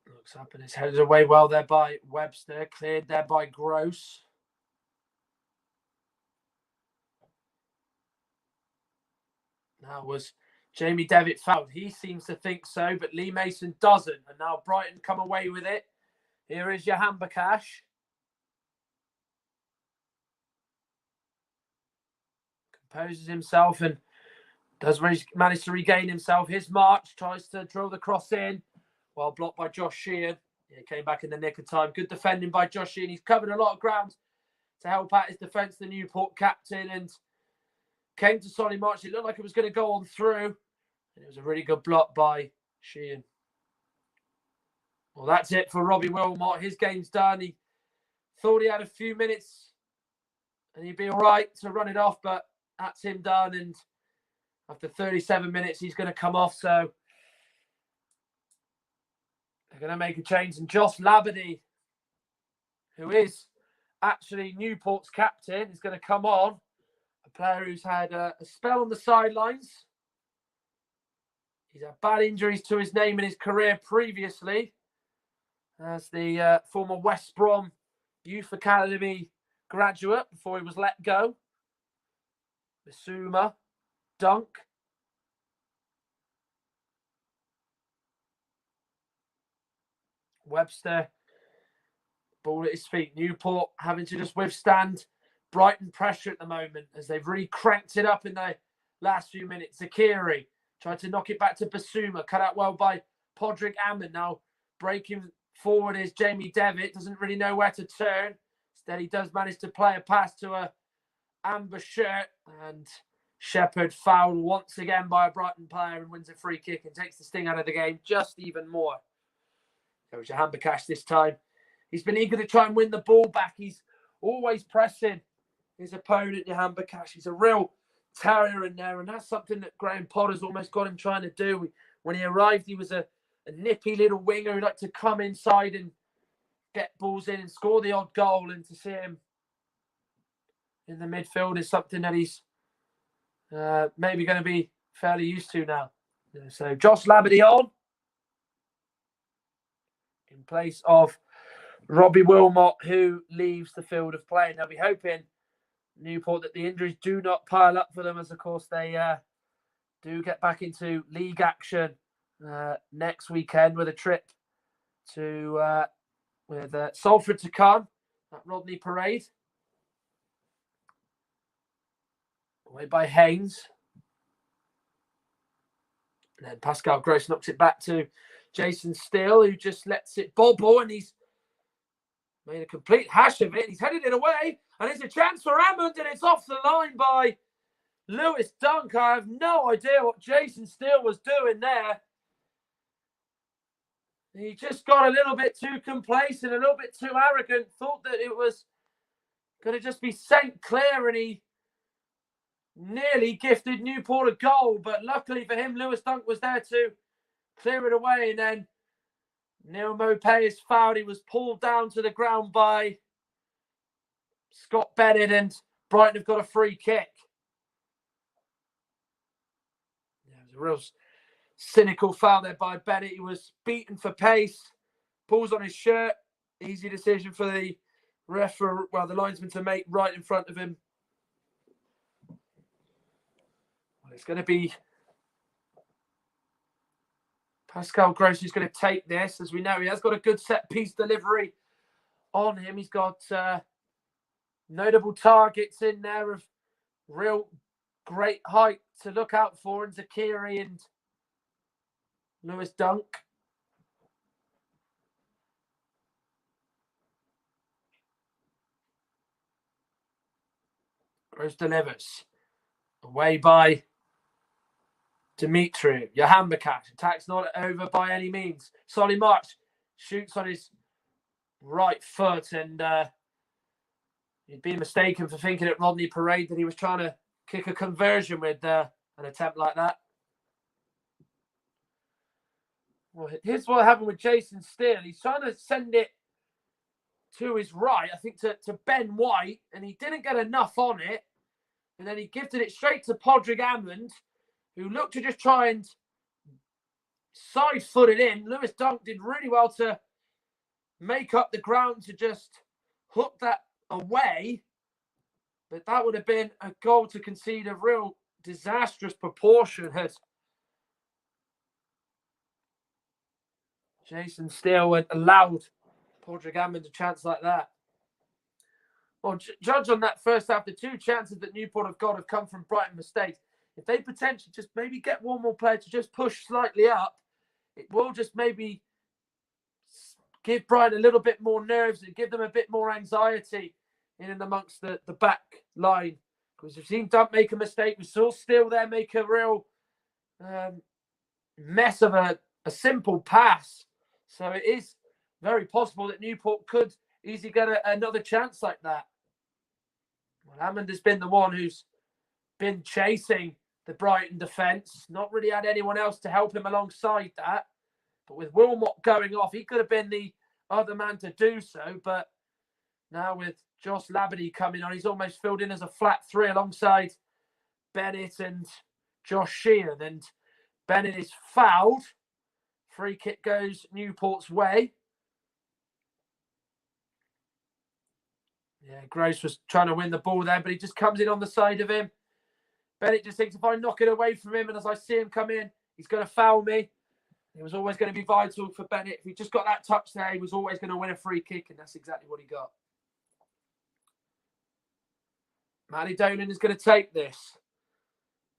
Looks up and it's headed away well there by Webster. Cleared there by Gross. Now was Jamie Devitt fouled? He seems to think so, but Lee Mason doesn't. And now Brighton come away with it. Here is Jahan Bakash. Composes himself and does manage to regain himself. His march tries to drill the cross in, while blocked by Josh Sheehan. He came back in the nick of time. Good defending by Josh Sheehan. He's covered a lot of ground to help out his defence, the Newport captain, and came to Sonny March. It looked like it was going to go on through, and it was a really good block by Sheehan. Well, that's it for Robbie Wilmot. His game's done. He thought he had a few minutes and he'd be all right to run it off, but that's him done. And after 37 minutes, he's going to come off. So they're going to make a change. And Josh Labadie, who is actually Newport's captain, is going to come on. A player who's had a spell on the sidelines. He's had bad injuries to his name in his career previously, as the former West Brom Youth Academy graduate before he was let go. Bissouma, Dunk. Webster, ball at his feet. Newport having to just withstand Brighton pressure at the moment as they've really cranked it up in the last few minutes. Zakiri tried to knock it back to Bissouma, cut out well by Podrick Ammon. Now breaking forward is Jamie Devitt, doesn't really know where to turn. Instead, he does manage to play a pass to a amber shirt, and Shepherd fouled once again by a Brighton player and wins a free kick and takes the sting out of the game just even more. Goes Jahan Bakash this time. He's been eager to try and win the ball back. He's always pressing his opponent, Jahan Bakash. He's a real terrier in there, and that's something that Graham Potter's almost got him trying to do. When he arrived, he was a nippy little winger who liked to come inside and get balls in and score the odd goal, and to see him in the midfield is something that he's maybe going to be fairly used to now. So Josh Labadie on in place of Robbie Wilmot, who leaves the field of play. They'll be hoping, Newport, that the injuries do not pile up for them, as of course they do get back into league action next weekend with a trip to with Salford to come at Rodney Parade. Away by Haynes. And then Pascal Gross knocks it back to Jason Steele, who just lets it bobble, and he's made a complete hash of it. He's headed it away, and it's a chance for Hammond, and it's off the line by Lewis Dunk. I have no idea what Jason Steele was doing there. He just got a little bit too complacent, a little bit too arrogant, thought that it was going to just be sent clear, and he nearly gifted Newport a goal. But luckily for him, Lewis Dunk was there to clear it away, and then Neil Maupay is fouled. He was pulled down to the ground by Scott Bennett, and Brighton have got a free kick. Yeah, it was a real cynical foul there by Bennett. He was beaten for pace, pulls on his shirt. Easy decision for the the linesman to make right in front of him. Well, it's going to be Pascal Gross who's going to take this. As we know, he has got a good set-piece delivery on him. He's got notable targets in there of real great height to look out for, and Zakiri and Lewis Dunk. Gross delivers. Away by Dimitri, Yahambakash. Attack's not over by any means. Solly March shoots on his right foot, and he'd been mistaken for thinking at Rodney Parade that he was trying to kick a conversion with an attempt like that. Well, here's what happened with Jason Steele. He's trying to send it to his right, I think to Ben White, and he didn't get enough on it. And then he gifted it straight to Podrick Hammond, who looked to just try and side foot it in. Lewis Dunk did really well to make up the ground to just hook that away. But that would have been a goal to concede of real disastrous proportion had Jason Steele had allowed Podrick Hammond a chance like that. Well, judge on that first half, the two chances that Newport have got have come from Brighton mistakes. If they potentially just maybe get one more player to just push slightly up, it will just maybe give Brighton a little bit more nerves and give them a bit more anxiety in and amongst the back line. Because we've seen Dunk make a mistake. We saw Steele there make a real mess of a simple pass. So it is very possible that Newport could easily get another chance like that. Well, Hammond has been the one who's been chasing the Brighton defence. Not really had anyone else to help him alongside that. But with Wilmot going off, he could have been the other man to do so. But now with Josh Labadie coming on, he's almost filled in as a flat three alongside Bennett and Josh Sheehan. And Bennett is fouled. Free kick goes Newport's way. Yeah, Gross was trying to win the ball there, but he just comes in on the side of him. Bennett just thinks if I knock it away from him and as I see him come in, he's going to foul me. It was always going to be vital for Bennett. If he just got that touch there, he was always going to win a free kick, and that's exactly what he got. Matty Dolan is going to take this.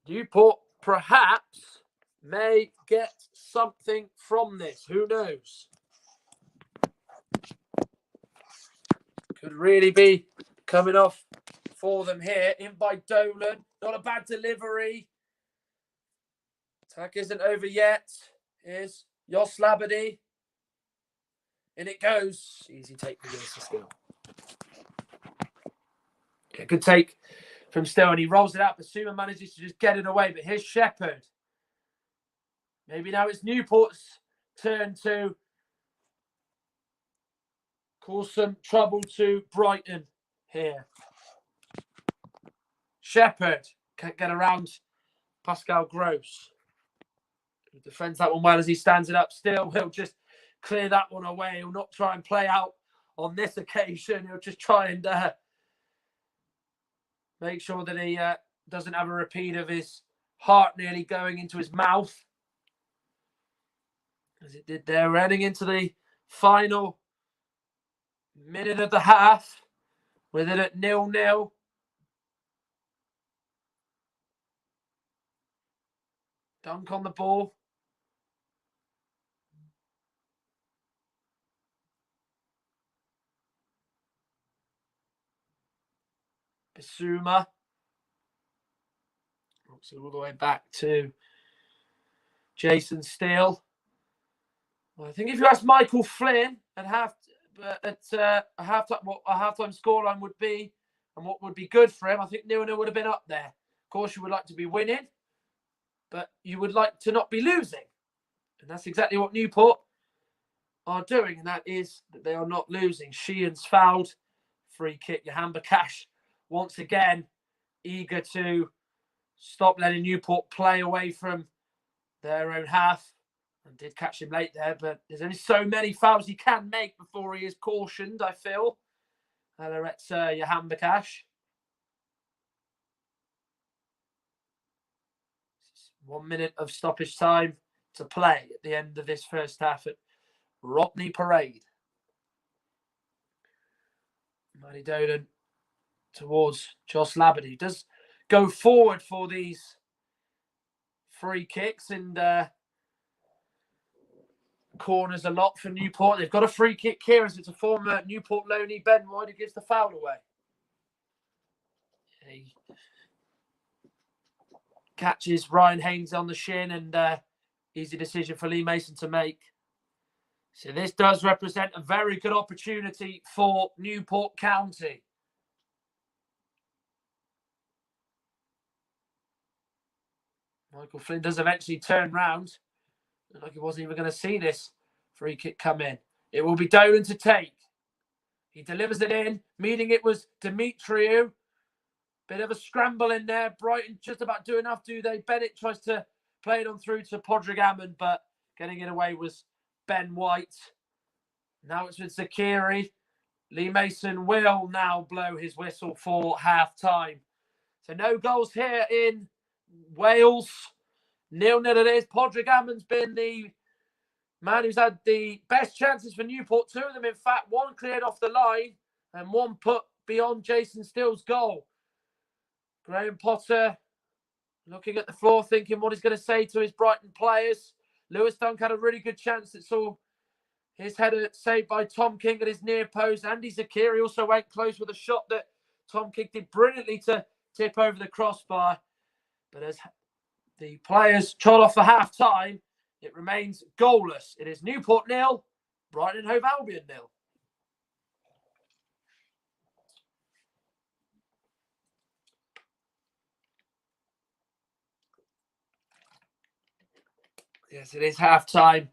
Newport perhaps may get something from this. Who knows? Could really be coming off for them here. In by Dolan. Not a bad delivery. Attack isn't over yet. Here's Jos Labadie. In it goes. Easy take for Steele. Yeah, good take from Steele. And he rolls it out. Basuma manages to just get it away. But here's Shepherd. Maybe now it's Newport's turn to cause some trouble to Brighton here. Shepherd can't get around Pascal Gross. He defends that one well as he stands it up. Still, he'll just clear that one away. He'll not try and play out on this occasion. He'll just try and make sure that he doesn't have a repeat of his heart nearly going into his mouth. As it did there, heading into the final minute of the half, with it at 0-0. Dunk on the ball. Basuma. All the way back to Jason Steele. Well, I think if you ask Michael Flynn at a halftime scoreline would be and what would be good for him, I think 0-0 would have been up there. Of course, you would like to be winning, but you would like to not be losing. And that's exactly what Newport are doing, and that is that they are not losing. Sheehan's fouled. Free kick. Yahambakash once again eager to stop letting Newport play away from their own half. And did catch him late there, but there's only so many fouls he can make before he is cautioned, I feel. That's Yahambakash. 1 minute of stoppage time to play at the end of this first half at Rodney Parade. Matty Dolan towards Jos Labadie. Does go forward for these free kicks and corners a lot for Newport. They've got a free kick here as it's a former Newport loanee, Ben White, who gives the foul away. He catches Ryan Haynes on the shin, and easy decision for Lee Mason to make. So this does represent a very good opportunity for Newport County. Michael Flynn does eventually turn round. Looked like he wasn't even going to see this free kick come in. It will be Dolan to take. He delivers it in. Meeting it was Demetriou. Bit of a scramble in there. Brighton just about do enough, do they? Bennett tries to play it on through to Podrick Hammond, but getting it away was Ben White. Now it's with Zakiri. Lee Mason will now blow his whistle for half-time. So no goals here in Wales. 0-0 it is. Podrick Hammond's been the man who's had the best chances for Newport. Two of them, in fact, one cleared off the line and one put beyond Jason Still's goal. Graham Potter looking at the floor, thinking what he's going to say to his Brighton players. Lewis Dunk had a really good chance that saw his header saved by Tom King at his near post. Andy Zakiri also went close with a shot that Tom King did brilliantly to tip over the crossbar. But as the players trot off for half-time, it remains goalless. It is Newport 0, Brighton Hove Albion 0. Yes, it is half-time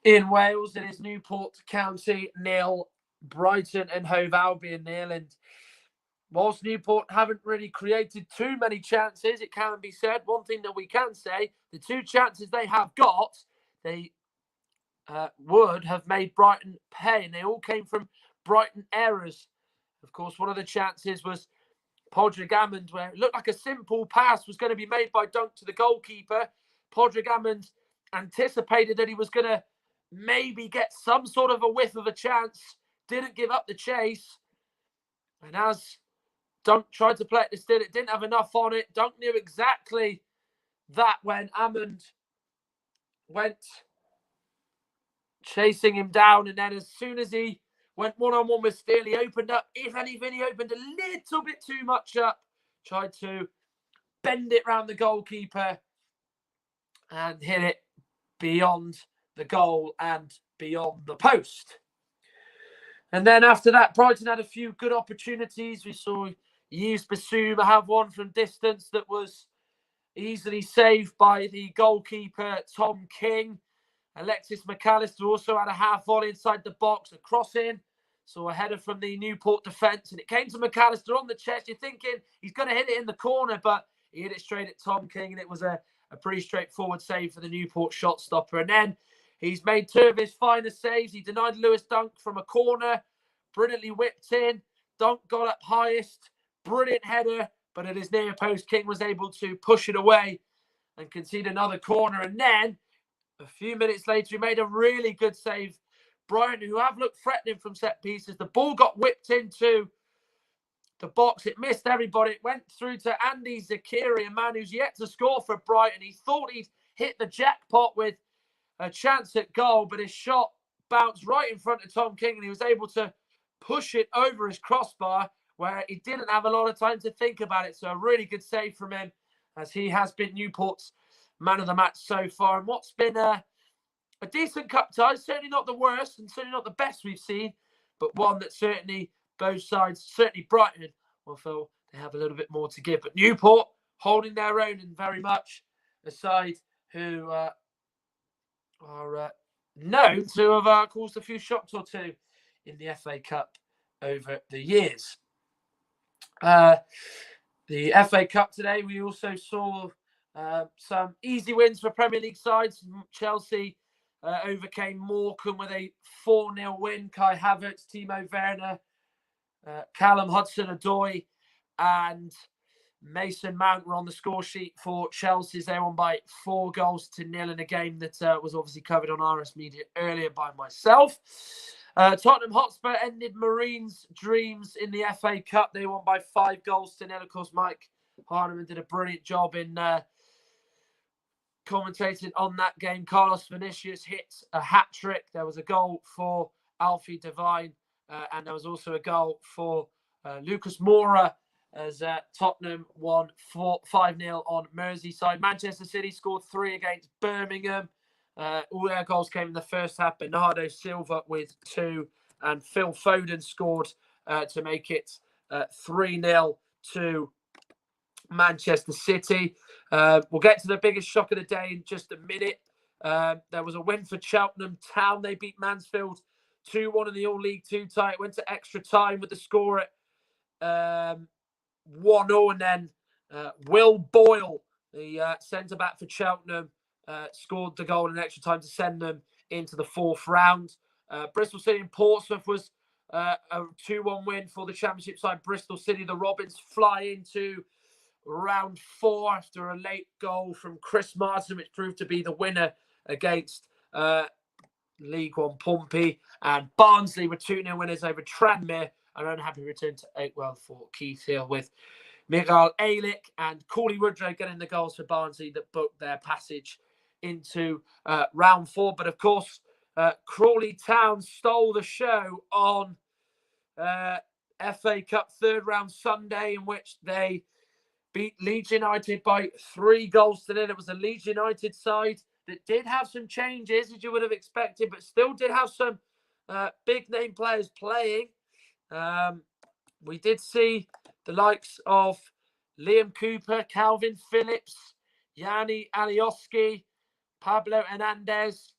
in Wales. It is Newport County 0, Brighton and Hove Albion 0. And whilst Newport haven't really created too many chances, it can be said, one thing that we can say, the two chances they have got, they would have made Brighton pay, and they all came from Brighton errors. Of course, one of the chances was Podrick Hammond, where it looked like a simple pass was going to be made by Dunk to the goalkeeper. Podrick Hammond anticipated that he was going to maybe get some sort of a whiff of a chance, didn't give up the chase, and as Dunk tried to play it to Still, it didn't have enough on it. Dunk knew exactly that when Hammond went chasing him down, and then as soon as he went one-on-one with Steele, he opened up. If anything, he opened a little bit too much up. Tried to bend it round the goalkeeper and hit it beyond the goal and beyond the post. And then after that, Brighton had a few good opportunities. We saw Yves Bissouma have one from distance that was easily saved by the goalkeeper, Tom King. Alexis McAllister also had a half volley inside the box, a cross in. So a header from the Newport defence, and it came to McAllister on the chest. You're thinking he's going to hit it in the corner, but he hit it straight at Tom King, and it was a pretty straightforward save for the Newport shot stopper. And then he's made two of his finest saves. He denied Lewis Dunk from a corner, brilliantly whipped in. Dunk got up highest, brilliant header, but at his near post, King was able to push it away and concede another corner. And then a few minutes later, he made a really good save. Brighton, who have looked threatening from set pieces, the ball got whipped into the box. It missed everybody. It went through to Andy Zakiri, a man who's yet to score for Brighton. He thought he'd hit the jackpot with a chance at goal, but his shot bounced right in front of Tom King, and he was able to push it over his crossbar, where he didn't have a lot of time to think about it. So a really good save from him, as he has been Newport's man of the match so far. And what's been a decent cup tie, certainly not the worst and certainly not the best we've seen, but one that certainly both sides, certainly Brighton, will feel they have a little bit more to give. But Newport holding their own, and very much a side who are known to have caused a few shocks or two in the FA Cup over the years. The FA Cup today, we also saw some easy wins for Premier League sides. Chelsea overcame Morecambe with a 4-0 win. Kai Havertz, Timo Werner, Callum Hudson-Odoi and Mason Mount were on the score sheet for Chelsea. They won by 4-0 in a game that was obviously covered on RS Media earlier by myself. Tottenham Hotspur ended Marines' dreams in the FA Cup. They won by 5-0. Of course, Mike Hardiman did a brilliant job in commentating on that game. Carlos Vinicius hit a hat-trick. There was a goal for Alfie Devine, and there was also a goal for Lucas Moura as Tottenham won 5-0 on Merseyside. Manchester City scored 3 against Birmingham. All their goals came in the first half. Bernardo Silva with 2, and Phil Foden scored to make it 3-0 to Manchester City. We'll get to the biggest shock of the day in just a minute. There was a win for Cheltenham Town. They beat Mansfield 2-1 in the All League 2 tie. It went to extra time with the score at 1-0, and then Will Boyle, the centre-back for Cheltenham, scored the goal in extra time to send them into the 4th round. Bristol City and Portsmouth was a 2-1 win for the Championship side. Bristol City, the Robins fly into round 4 after a late goal from Chris Martin, which proved to be the winner against League One Pompey. And Barnsley were 2-0 winners over Tranmere. An unhappy return to Oakwell for Keith Hill, with Miguel Alick and Corley Woodrow getting the goals for Barnsley that booked their passage into round 4. But of course, Crawley Town stole the show on FA Cup 3rd round Sunday, in which they beat Leeds United by 3 goals to 0. It was a Leeds United side that did have some changes, as you would have expected, but still did have some big name players playing. We did see the likes of Liam Cooper, Calvin Phillips, Yanni Alioski, Pablo Hernandez,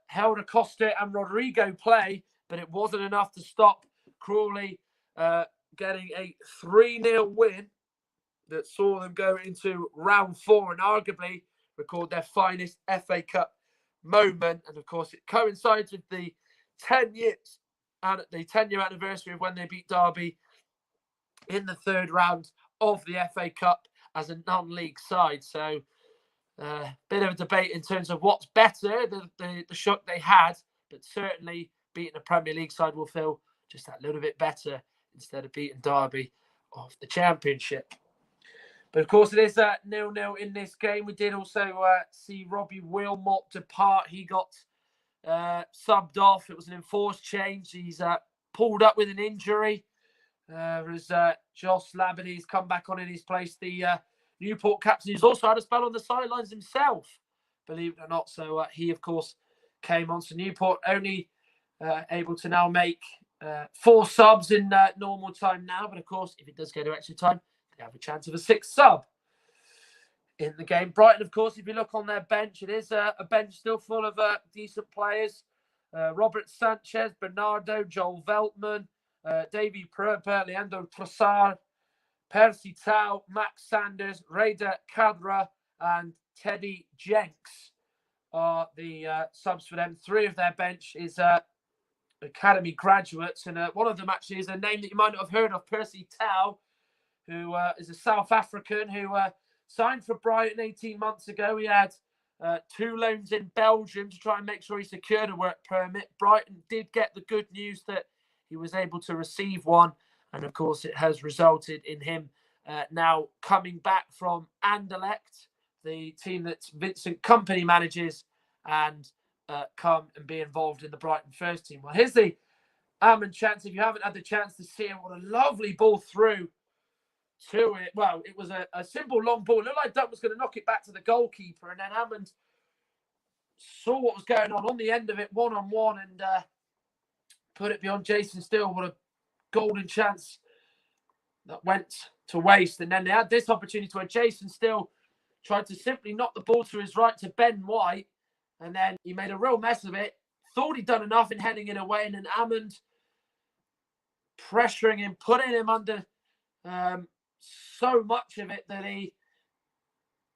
Helder Costa and Rodrigo play, but it wasn't enough to stop Crawley getting a 3-0 win that saw them go into round 4 and arguably record their finest FA Cup moment. And of course, it coincides with the 10 years and the 10-year anniversary of when they beat Derby in the 3rd round of the FA Cup as a non-league side. So bit of a debate in terms of what's better, the shock they had, but certainly beating a Premier League side will feel just that little bit better instead of beating Derby of the Championship. But of course, it is 0-0 in this game. We did also see Robbie Wilmot depart. He got subbed off. It was an enforced change. He's pulled up with an injury. As Josh Labadie's come back on in his place, the Newport captain, who's also had a spell on the sidelines himself, believe it or not. So he, of course, came on. So Newport only able to now make 4 subs in normal time now. But of course, if it does go to extra time, they have a chance of a 6th sub in the game. Brighton, of course, if you look on their bench, it is a bench still full of decent players. Robert Sanchez, Bernardo, Joel Veltman, Davy Pröper, Leandro Trossard, Percy Tau, Max Sanders, Raider Cadra, and Teddy Jenks are the subs for them. 3 of their bench is academy graduates, and one of them actually is a name that you might not have heard of, Percy Tau, who is a South African who signed for Brighton 18 months ago. He had 2 loans in Belgium to try and make sure he secured a work permit. Brighton did get the good news that he was able to receive one. And of course, it has resulted in him now coming back from Anderlecht, the team that Vincent Kompany manages, and come and be involved in the Brighton first team. Well, here's the Amon chance. If you haven't had the chance to see it, what a lovely ball through to it. Well, it was a simple long ball. It looked like Duck was going to knock it back to the goalkeeper, and then Hammond saw what was going on the end of it, one-on-one, and put it beyond Jason Steele. What a golden chance that went to waste. And then they had this opportunity where Jason Steele tried to simply knock the ball to his right to Ben White, and then he made a real mess of it. Thought he'd done enough in heading it away, and then Hammond pressuring him, putting him under so much of it that he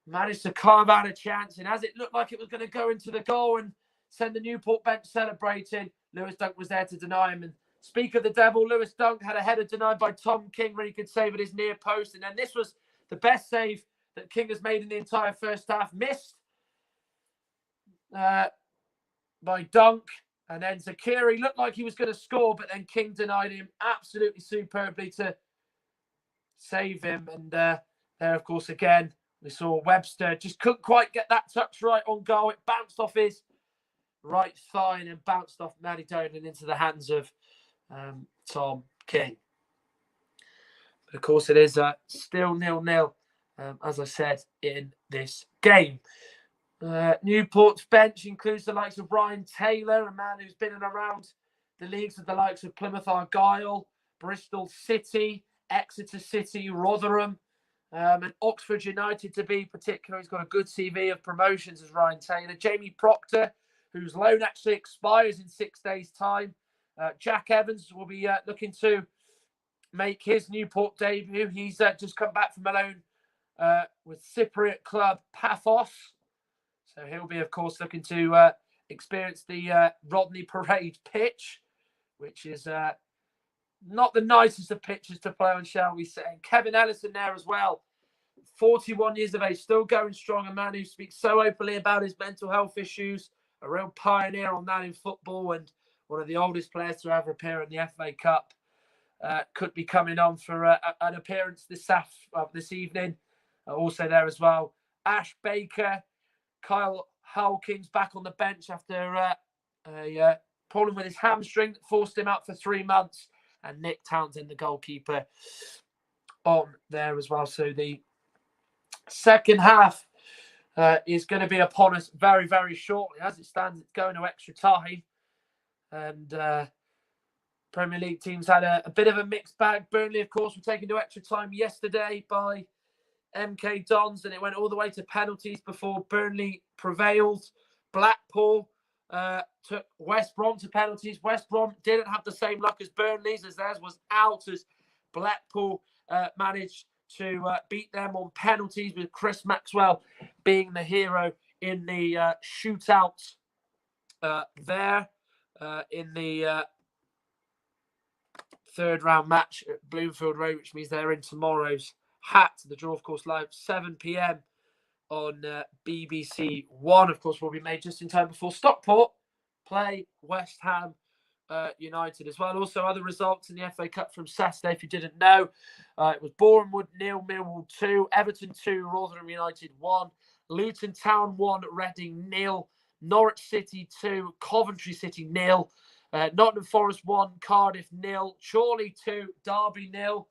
managed to carve out a chance. And as it looked like it was going to go into the goal and send the Newport bench celebrating, Lewis Dunk was there to deny him. And speak of the devil, Lewis Dunk had a header denied by Tom King where he could save at his near post. And then this was the best save that King has made in the entire first half. Missed by Dunk. And then Zakiri looked like he was going to score, but then King denied him absolutely superbly to save him. And there, of course, again, we saw Webster just couldn't quite get that touch right on goal. It bounced off his right thigh and then bounced off Matty Dolan into the hands of Tom King. Of course, it is still 0-0, as I said, in this game. Newport's bench includes the likes of Ryan Taylor, a man who's been in and around the leagues with the likes of Plymouth Argyle, Bristol City, Exeter City, Rotherham, and Oxford United to be particular. He's got a good CV of promotions as Ryan Taylor. Jamie Proctor, whose loan actually expires in 6 days' time. Jack Evans will be looking to make his Newport debut. He's just come back from a loan with Cypriot club Paphos. So he'll be, of course, looking to experience the Rodney Parade pitch, which is not the nicest of pitches to play on, shall we say. And Kevin Ellison there as well, 41 years of age, still going strong, a man who speaks so openly about his mental health issues, a real pioneer on that in football, and one of the oldest players to ever appear in the FA Cup. Could be coming on for an appearance this evening. Also there as well, Ash Baker, Kyle Hulkins back on the bench after a problem with his hamstring that forced him out for 3 months, and Nick Townsend, the goalkeeper, on there as well. So the second half is going to be upon us very, very shortly. As it stands, it's going to extra time. And Premier League teams had a bit of a mixed bag. Burnley, of course, were taken to extra time yesterday by MK Dons, and it went all the way to penalties before Burnley prevailed. Blackpool took West Brom to penalties. West Brom didn't have the same luck as Burnley's, as theirs was out, as Blackpool managed to beat them on penalties, with Chris Maxwell being the hero in the shootout there in the third round match at Bloomfield Road, which means they're in tomorrow's hat. The draw, of course, live 7 p.m. on BBC One. Of course, will be made just in time before Stockport play West Ham United as well. Also, other results in the FA Cup from Saturday, if you didn't know, it was Bournemouth 0, Millwall 2, Everton 2, Rotherham United 1, Luton Town 1, Reading 0, Norwich City 2, Coventry City 0, Nottingham Forest 1, Cardiff 0, Chorley 2, Derby 0.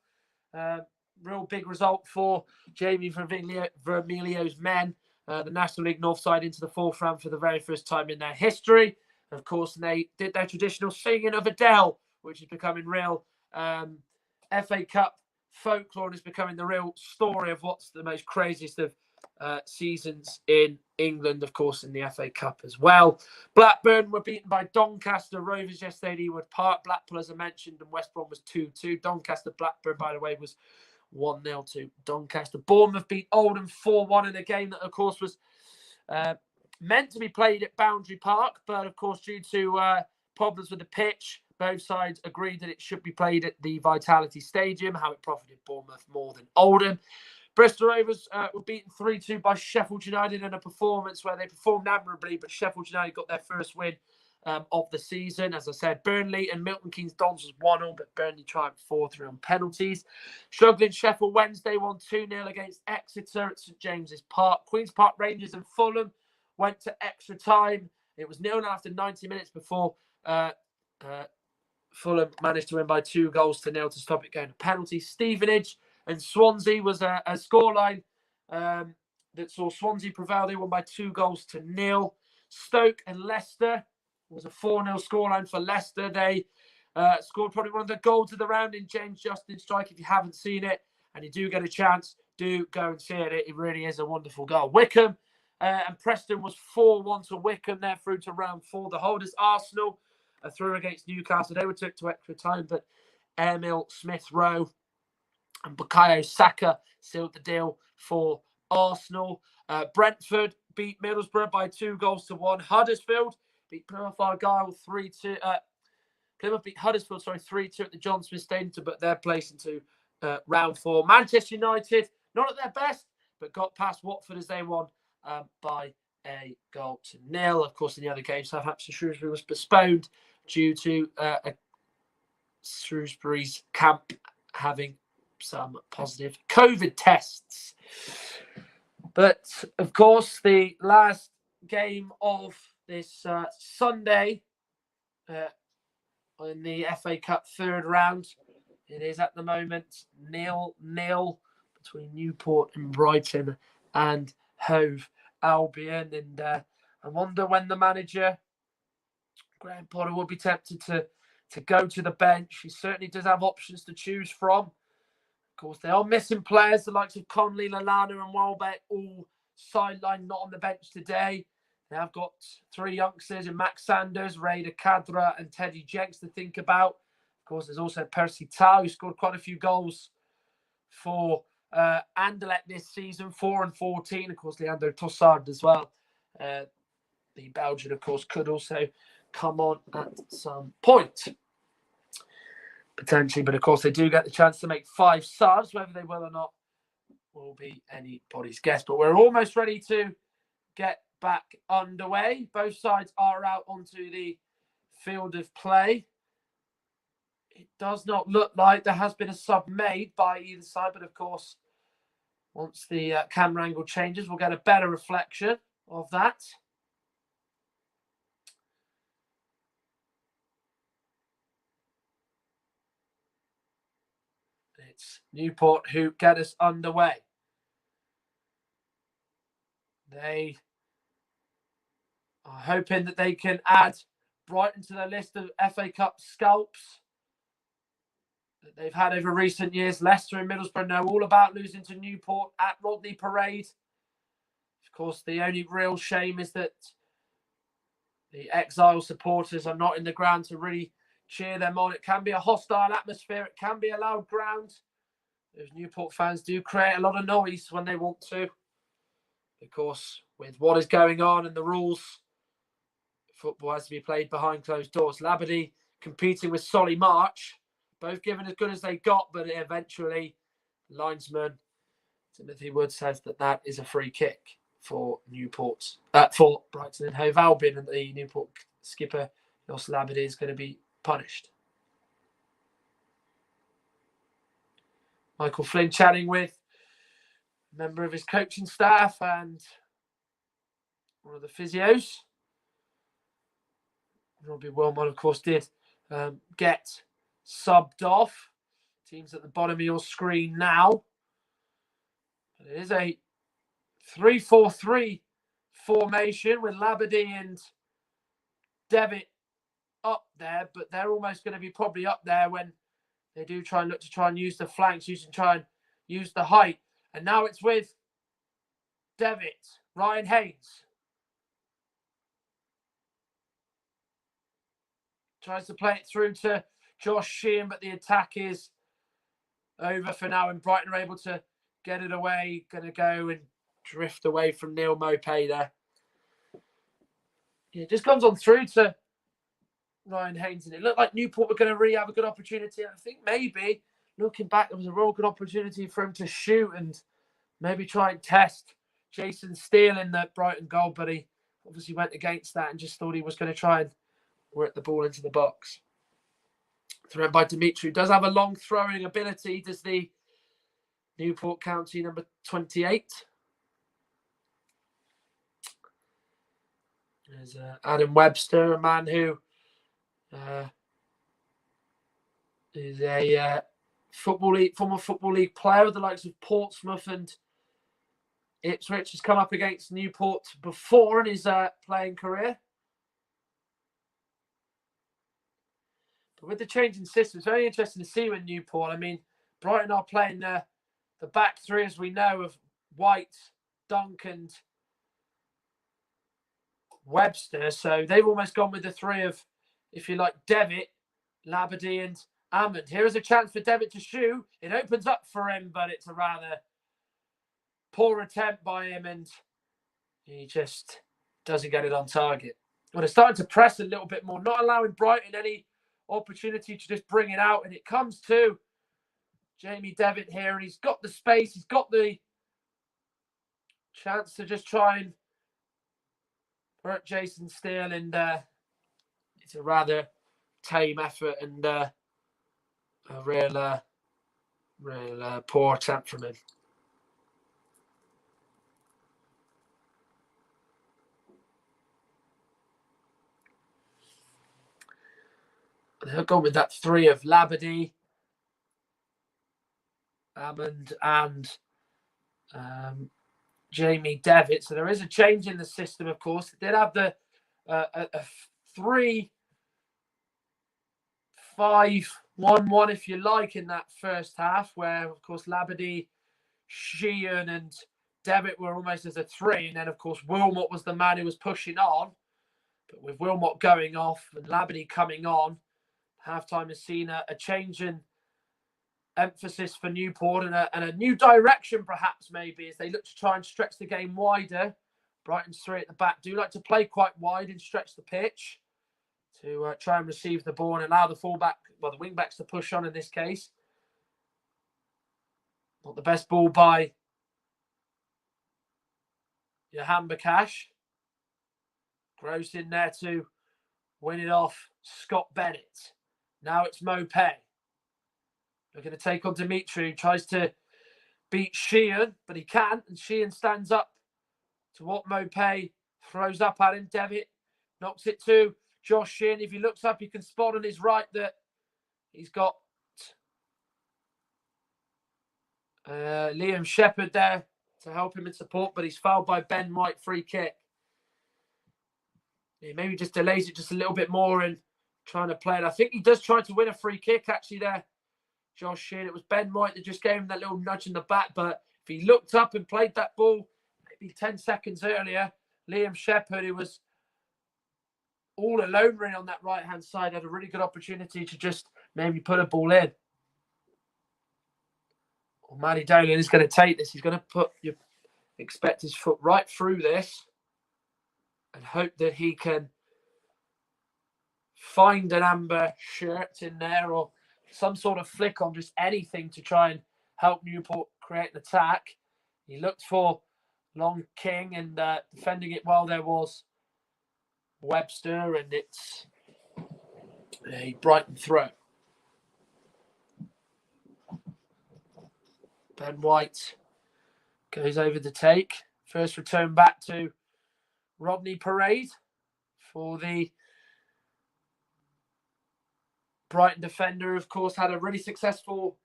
Real big result for Jamie Vermilio's men. The National League North side into the fourth round for the very first time in their history. Of course, they did their traditional singing of Adele, which is becoming real FA Cup folklore, and is becoming the real story of what's the most craziest of seasons in England, of course, in the FA Cup as well. Blackburn were beaten by Doncaster Rovers yesterday at Ewood Park. Blackpool, as I mentioned, and West Brom was 2-2. Doncaster Blackburn, by the way, was 1-0 to Doncaster. Bournemouth beat Oldham 4-1 in a game that, of course, was meant to be played at Boundary Park, but, of course, due to problems with the pitch, both sides agreed that it should be played at the Vitality Stadium, how it profited Bournemouth more than Oldham. Bristol Rovers were beaten 3-2 by Sheffield United in a performance where they performed admirably, but Sheffield United got their first win of the season. As I said, Burnley and Milton Keynes Dons was 1-0, but Burnley triumphed 4-3 on penalties. Struggling Sheffield Wednesday won 2-0 against Exeter at St James's Park. Queen's Park Rangers and Fulham went to extra time. It was 0-0 after 90 minutes before Fulham managed to win by 2-0 to stop it going to penalties. Stevenage and Swansea was a scoreline that saw Swansea prevail. They won by 2-0. Stoke and Leicester was a 4-0 scoreline for Leicester. They scored probably one of the goals of the round in James Justin's strike. If you haven't seen it and you do get a chance, do go and see it. It really is a wonderful goal. Wickham and Preston was 4-1 to Wickham. They're through to round 4. The holders, Arsenal, are through against Newcastle. They were took to extra time, but Emil Smith-Rowe and Bukayo Saka sealed the deal for Arsenal. Brentford beat Middlesbrough by 2-1. Huddersfield beat Plymouth Argyle 3-2. Plymouth beat Huddersfield 3-2 at the John Smith Stadium to put their place into round 4. Manchester United, not at their best, but got past Watford as they won by 1-0. Of course, in the other game, Southampton Shrewsbury was postponed due to Shrewsbury's camp having some positive COVID tests. But, of course, the last game of this Sunday in the FA Cup third round It is at the moment 0-0 between Newport and Brighton and Hove Albion. And I wonder when the manager, Graham Potter, will be tempted to go to the bench. He certainly does have options to choose from. Of course, they are missing players, the likes of Conley, Lallana and Welbeck, all sidelined, not on the bench today. They have got 3 youngsters in Max Sanders, Raider Cadra and Teddy Jenks to think about. Of course, there's also Percy Tau, who scored quite a few goals for Anderlecht this season, 4 and 14. Of course, Leandro Trossard as well. The Belgian, of course, could also come on at some point, potentially. But, of course, they do get the chance to make 5 subs. Whether they will or not will be anybody's guess. But we're almost ready to get back underway. Both sides are out onto the field of play. It does not look like there has been a sub made by either side, but of course, once the camera angle changes, we'll get a better reflection of that. It's Newport who get us underway. They are hoping that they can add Brighton to the list of FA Cup scalps that they've had over recent years. Leicester and Middlesbrough know all about losing to Newport at Rodney Parade. Of course, the only real shame is that the Exile supporters are not in the ground to really cheer them on. It can be a hostile atmosphere. It can be a loud ground. Those Newport fans do create a lot of noise when they want to. Of course, with what is going on and the rules, football has to be played behind closed doors. Labadie competing with Solly March, both given as good as they got, but eventually, linesman Timothy Wood says that is a free kick for Newport, for Brighton and Hove Albion, and the Newport skipper Jos Labadie is going to be punished. Michael Flynn chatting with a member of his coaching staff and one of the physios. Robbie Wilmot, of course, did get subbed off. Team's at the bottom of your screen now. But it is a 3-4-3 formation with Labadie and Devitt up there, but they're almost going to be probably up there when they do try and use the flanks, try and use the height. And now it's with Devitt, Ryan Haynes. Tries to play it through to Josh Sheehan, but the attack is over for now, and Brighton are able to get it away. Going to go and drift away from Neil Mopay there. It just comes on through to Ryan Haynes, and it looked like Newport were going to really have a good opportunity. I think maybe, looking back, there was a real good opportunity for him to shoot and maybe try and test Jason Steele in the Brighton goal, but he obviously went against that and just thought he was going to try and work the ball into the box. Thrown by Dimitri, who does have a long throwing ability, does the Newport County number 28. There's Adam Webster, a man who is a former Football League player with the likes of Portsmouth and Ipswich. Has come up against Newport before in his playing career. But with the change in system, it's very interesting to see with Newport. I mean, Brighton are playing the back three, as we know, of White, Dunk and Webster. So they've almost gone with the three of, if you like, Devitt, Labadie and Hammond. Here is a chance for Devitt to shoot. It opens up for him, but it's a rather poor attempt by him, and he just doesn't get it on target. Well, they're starting to press a little bit more, not allowing Brighton any opportunity to just bring it out, and it comes to Jamie Devitt here, and he's got the space, he's got the chance to just try and hurt Jason Steele, and it's a rather tame effort and a real poor attempt from him. They've gone with that three of Labadie, Hammond and Jamie Devitt. So there is a change in the system, of course. It did have the a 3-5-1-1, if you like, in that first half, where, of course, Labadie, Sheehan and Devitt were almost as a 3. And then, of course, Wilmot was the man who was pushing on. But with Wilmot going off and Labadie coming on, halftime has seen a change in emphasis for Newport and a new direction, perhaps, maybe, as they look to try and stretch the game wider. Brighton's 3 at the back do like to play quite wide and stretch the pitch to try and receive the ball and allow the the wing-backs to push on in this case. Not the best ball by Johan Bakash. Gross in there to win it off Scott Bennett. Now it's Mopé. Looking to take on Dimitri, who tries to beat Sheehan, but he can't. And Sheehan stands up to what Mopé throws up at him. Devitt knocks it to Josh Sheehan. If he looks up, you can spot on his right that he's got Liam Shepherd there to help him in support, but he's fouled by Ben White. Free kick. He maybe just delays it just a little bit more in trying to play it. I think he does try to win a free kick, actually, there, Josh Sheehan. It was Ben White that just gave him that little nudge in the back, but if he looked up and played that ball maybe 10 seconds earlier, Liam Shepherd, who was all alone really on that right-hand side, had a really good opportunity to just maybe put a ball in. Well, Matty Dolan is going to take this. He's going to expect his foot right through this and hope that he can find an amber shirt in there or some sort of flick on, just anything to try and help Newport create an attack. He looked for Long King and defending it well there was Webster, and it's a Brighton throw. Ben White goes over the take. First return back to Rodney Parade for the Brighton defender. Of course, had a really successful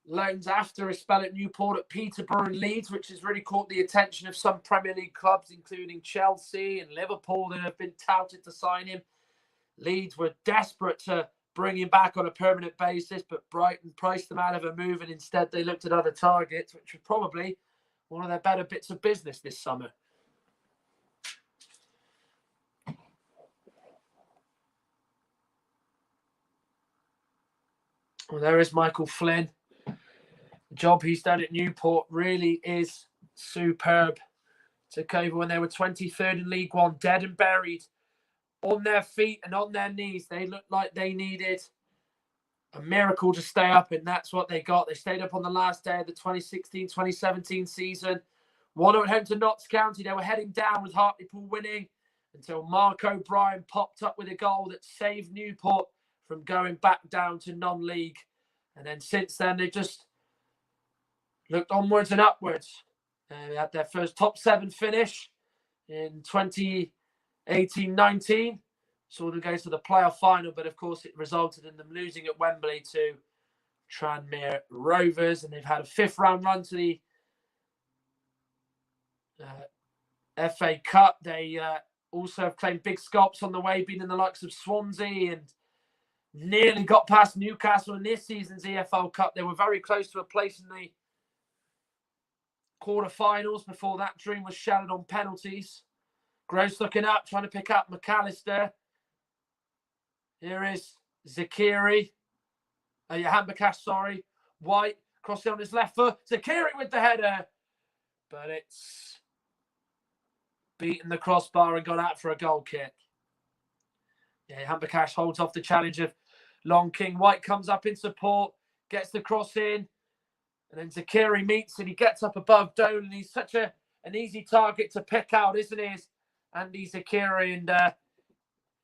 loans after a spell at Newport, at Peterborough and Leeds, which has really caught the attention of some Premier League clubs, including Chelsea and Liverpool, that have been touted to sign him. Leeds were desperate to bring him back on a permanent basis, but Brighton priced them out of a move, and instead they looked at other targets, which was probably one of their better bits of business this summer. Well, there is Michael Flynn. The job he's done at Newport really is superb. Took over when they were 23rd in League One, dead and buried, on their feet and on their knees. They looked like they needed a miracle to stay up, and that's what they got. They stayed up on the last day of the 2016-2017 season. Won at home to Notts County. They were heading down with Hartlepool winning until Mark O'Brien popped up with a goal that saved Newport from going back down to non-league. And then since then, they just looked onwards and upwards. They had their first top 7 finish in 2018-19. Saw them go to the playoff final, but of course it resulted in them losing at Wembley to Tranmere Rovers. And they've had a 5th round run to the FA Cup. They also have claimed big scalps on the way, beating the likes of Swansea, and nearly got past Newcastle in this season's EFL Cup. They were very close to a place in the quarterfinals before that dream was shattered on penalties. Gross looking up, trying to pick up McAllister. Here is Zakiri. Johan Bakash, sorry. White crossing on his left foot. Zakiri with the header. But it's beaten the crossbar and got out for a goal kick. Yeah, Johan Bakash holds off the challenge of Long King. White comes up in support, gets the cross in. And then Zakiri meets and he gets up above Dolan. He's such an easy target to pick out, isn't he? Andy Zakiri, and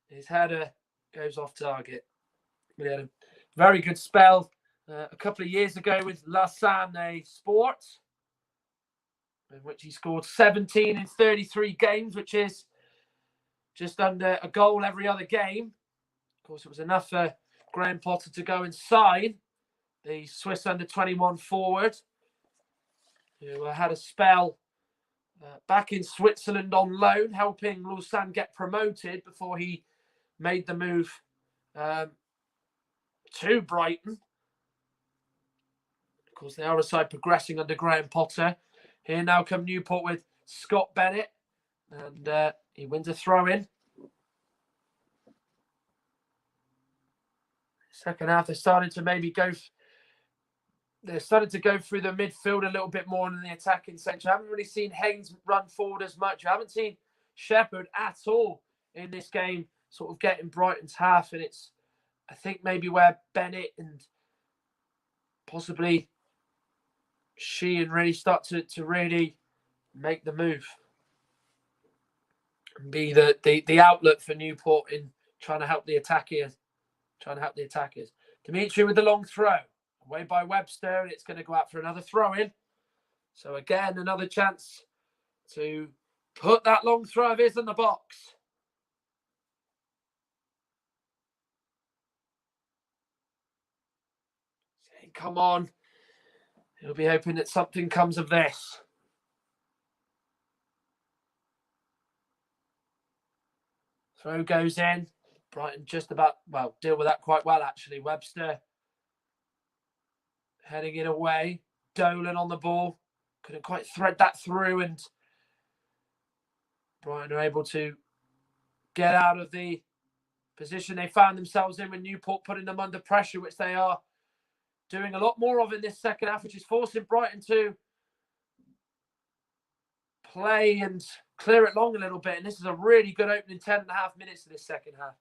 his header goes off target. We had a very good spell a couple of years ago with Lausanne Sports, in which he scored 17 in 33 games, which is just under a goal every other game. Of course, it was enough for Graham Potter to go and sign the Swiss under-21 forward, who had a spell back in Switzerland on loan, helping Lausanne get promoted before he made the move to Brighton. Of course, they are a side progressing under Graham Potter. Here now come Newport with Scott Bennett, and he wins a throw-in. Second half, they're starting to maybe go. They're starting to go through the midfield a little bit more in the attacking section. I haven't really seen Haynes run forward as much. I haven't seen Shepherd at all in this game, sort of getting Brighton's half. And it's, I think, maybe where Bennett and possibly Sheehan really start to really make the move and be the outlet for Newport in trying to help the attackers. Dimitri with the long throw. Away by Webster, and it's going to go out for another throw-in. So again, another chance to put that long throw of his in the box. Saying, come on. He'll be hoping that something comes of this. Throw goes in. Brighton just about, well, deal with that quite well, actually. Webster heading it away. Dolan on the ball. Couldn't quite thread that through, and Brighton are able to get out of the position they found themselves in when Newport putting them under pressure, which they are doing a lot more of in this second half, which is forcing Brighton to play and clear it long a little bit. And this is a really good opening 10.5 minutes of this second half.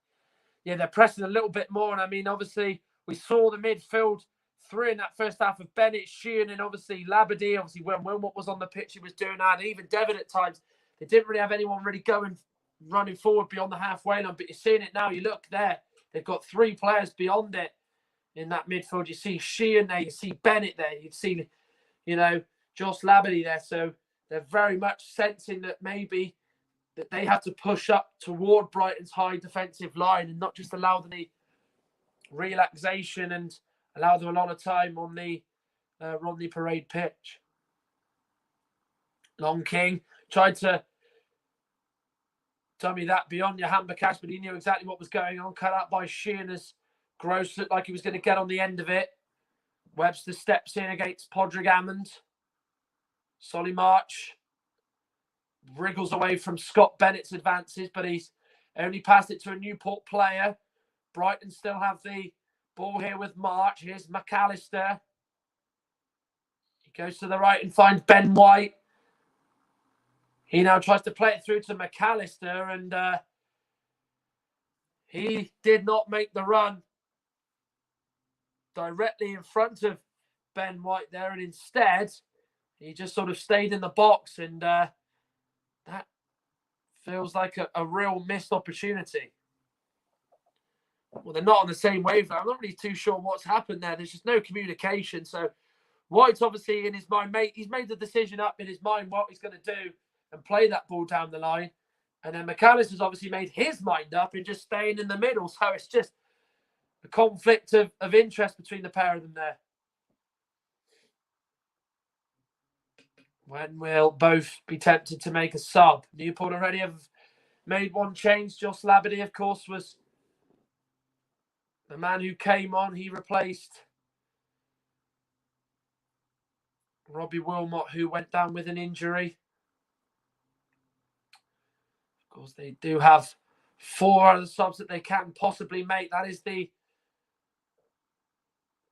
Yeah, they're pressing a little bit more. And I mean, obviously, we saw the midfield three in that first half of Bennett, Sheehan, and obviously Labadie. Obviously, when Wilmot was on the pitch, he was doing that. And even Devon at times, they didn't really have anyone really running forward beyond the halfway line. But you're seeing it now. You look there. They've got three players beyond it in that midfield. You see Sheehan there. You see Bennett there. You see, Josh Labadie there. So they're very much sensing that maybe that they have to push up toward Brighton's high defensive line and not just allow them the relaxation and allow them a lot of time on the Rodney Parade pitch. Long King tried to dummy that beyond Johan Bakash, but he knew exactly what was going on. Cut out by Sheehan as Gross looked like he was going to get on the end of it. Webster steps in against Podrick Hammond. Solly March wriggles away from Scott Bennett's advances, but he's only passed it to a Newport player. Brighton still have the ball here with March. Here's McAllister. He goes to the right and finds Ben White. He now tries to play it through to McAllister, and he did not make the run directly in front of Ben White there, and instead he just sort of stayed in the box, and that feels like a real missed opportunity. Well, they're not on the same wavelength. I'm not really too sure what's happened there. There's just no communication. So White's obviously in his mind, he's made the decision up in his mind what he's going to do and play that ball down the line. And then McAllister's obviously made his mind up and just staying in the middle. So it's just a conflict of interest between the pair of them there. When will both be tempted to make a sub? Newport already have made one change. Josh Labadie, of course, was the man who came on. He replaced Robbie Wilmot, who went down with an injury. Of course, they do have 4 other subs that they can possibly make. That is the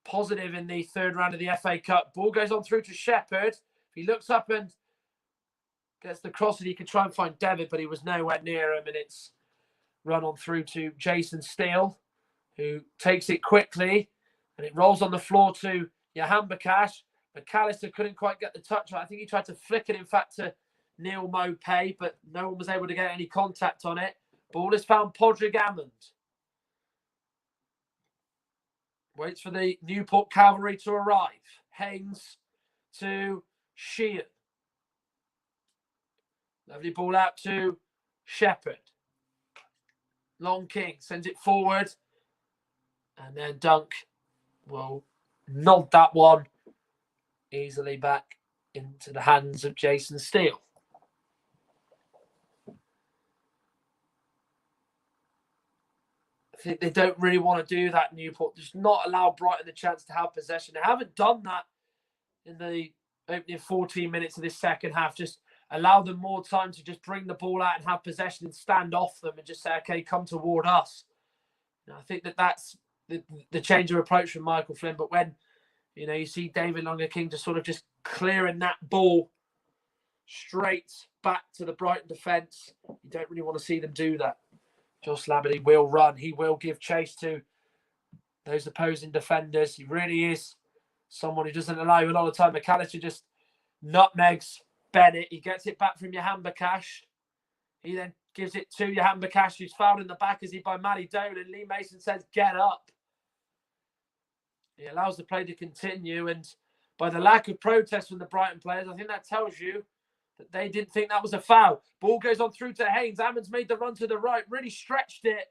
positive in the third round of the FA Cup. Ball goes on through to Shepherd. He looks up and gets the cross, and he could try and find Devitt, but he was nowhere near him, and it's run on through to Jason Steele, who takes it quickly, and it rolls on the floor to Johan Bakash. McAllister couldn't quite get the touch. I think he tried to flick it, in fact, to Neil Mopay, but no one was able to get any contact on it. Ball is found Podrick Hammond. Waits for the Newport cavalry to arrive. Haynes to Sheehan. Lovely ball out to Shepherd. Long King sends it forward. And then Dunk will nod that one easily back into the hands of Jason Steele. I think they don't really want to do that, Newport. Just not allow Brighton the chance to have possession. They haven't done that in the opening 14 minutes of this second half. Just allow them more time to just bring the ball out and have possession and stand off them and just say, okay, come toward us. And I think that's the change of approach from Michael Flynn. But when, you see David Longer-King just sort of just clearing that ball straight back to the Brighton defence, you don't really want to see them do that. Josh Labadie will run. He will give chase to those opposing defenders. He really is someone who doesn't allow you a lot of time. McAllister just nutmegs Bennett. He gets it back from Johan Bakash. He then gives it to Johan Bakash, who's fouled in the back as he by Matty Dolan. Lee Mason says, get up. He allows the play to continue. And by the lack of protest from the Brighton players, I think that tells you that they didn't think that was a foul. Ball goes on through to Haynes. Ammons made the run to the right, really stretched it.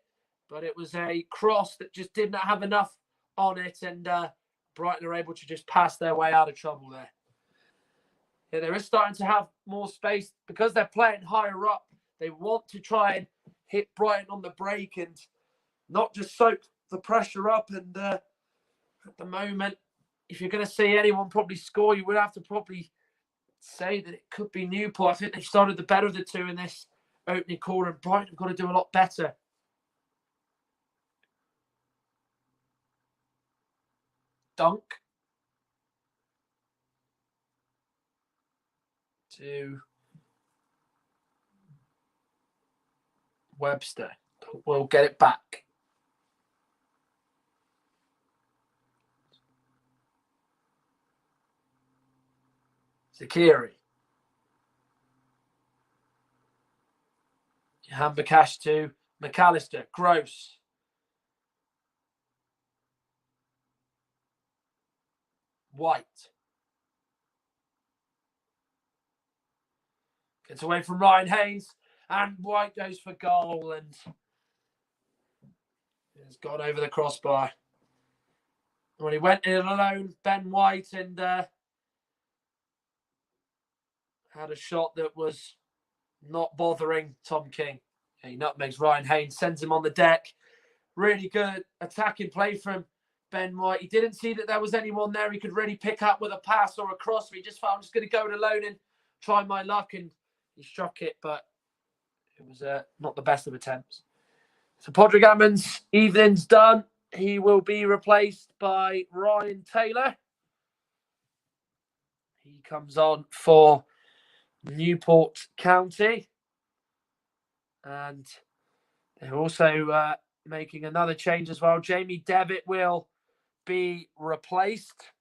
But it was a cross that just did not have enough on it. And Brighton are able to just pass their way out of trouble there. Yeah, they are starting to have more space because they're playing higher up. They want to try and hit Brighton on the break and not just soak the pressure up. And at the moment, if you're going to see anyone probably score, you would have to probably say that it could be Newport. I think they've started the better of the two in this opening quarter, and Brighton have got to do a lot better. Dunk to Webster. We'll get it back. Zakiri. Johan Bakash to McAllister. Gross. White. Gets away from Ryan Haynes. And White goes for goal. And has gone over the crossbar. When he went in alone, Ben White, and had a shot that was not bothering Tom King. He nutmegs Ryan Haynes, sends him on the deck. Really good attacking play from Ben White. He didn't see that there was anyone there he could really pick up with a pass or a cross. He just thought, I'm just going to go it alone and try my luck. And he struck it, but it was not the best of attempts. So Padraig Ammons' evening's done. He will be replaced by Ryan Taylor. He comes on for Newport County. And they're also making another change as well. Jamie Devitt will be replaced.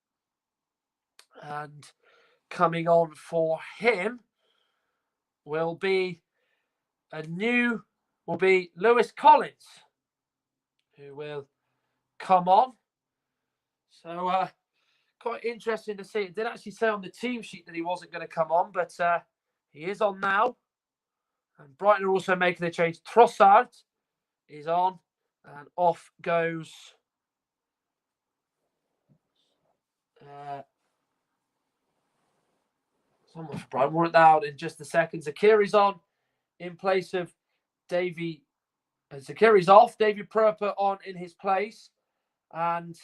And coming on for him will be Lewis Collins, who will come on. So quite interesting to see. It did actually say on the team sheet that he wasn't going to come on, but he is on now. And Brighton are also making a change. Trossard is on, and off goes someone for Brighton. We'll work that out in just a second. Zakiri's on in place of Davy. Zakiri's off. Davy Pröper on in his place. And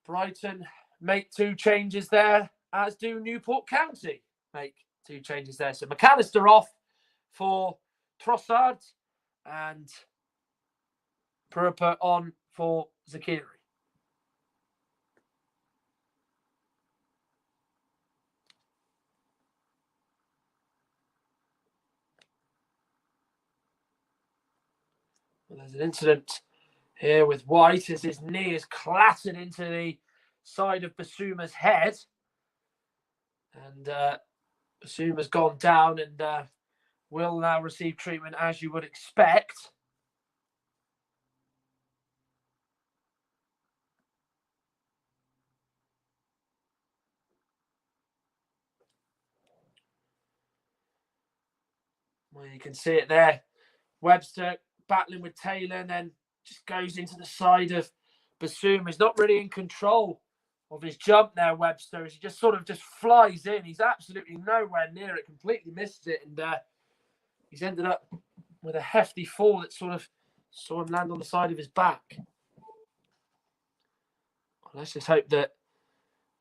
Brighton make two changes there, as do Newport County make two changes there. So McAllister off for Trossard and Pröper on for Zakiri. Well, there's an incident here with White as his knee is clattered into the side of Basuma's head. And Basuma's gone down and will now receive treatment as you would expect. Well, you can see it there. Webster battling with Taylor and then just goes into the side of Basuma is not really in control of his jump there, Webster, as he just sort of just flies in. He's absolutely nowhere near it, completely misses it, and he's ended up with a hefty fall that sort of saw him land on the side of his back. Well, let's just hope that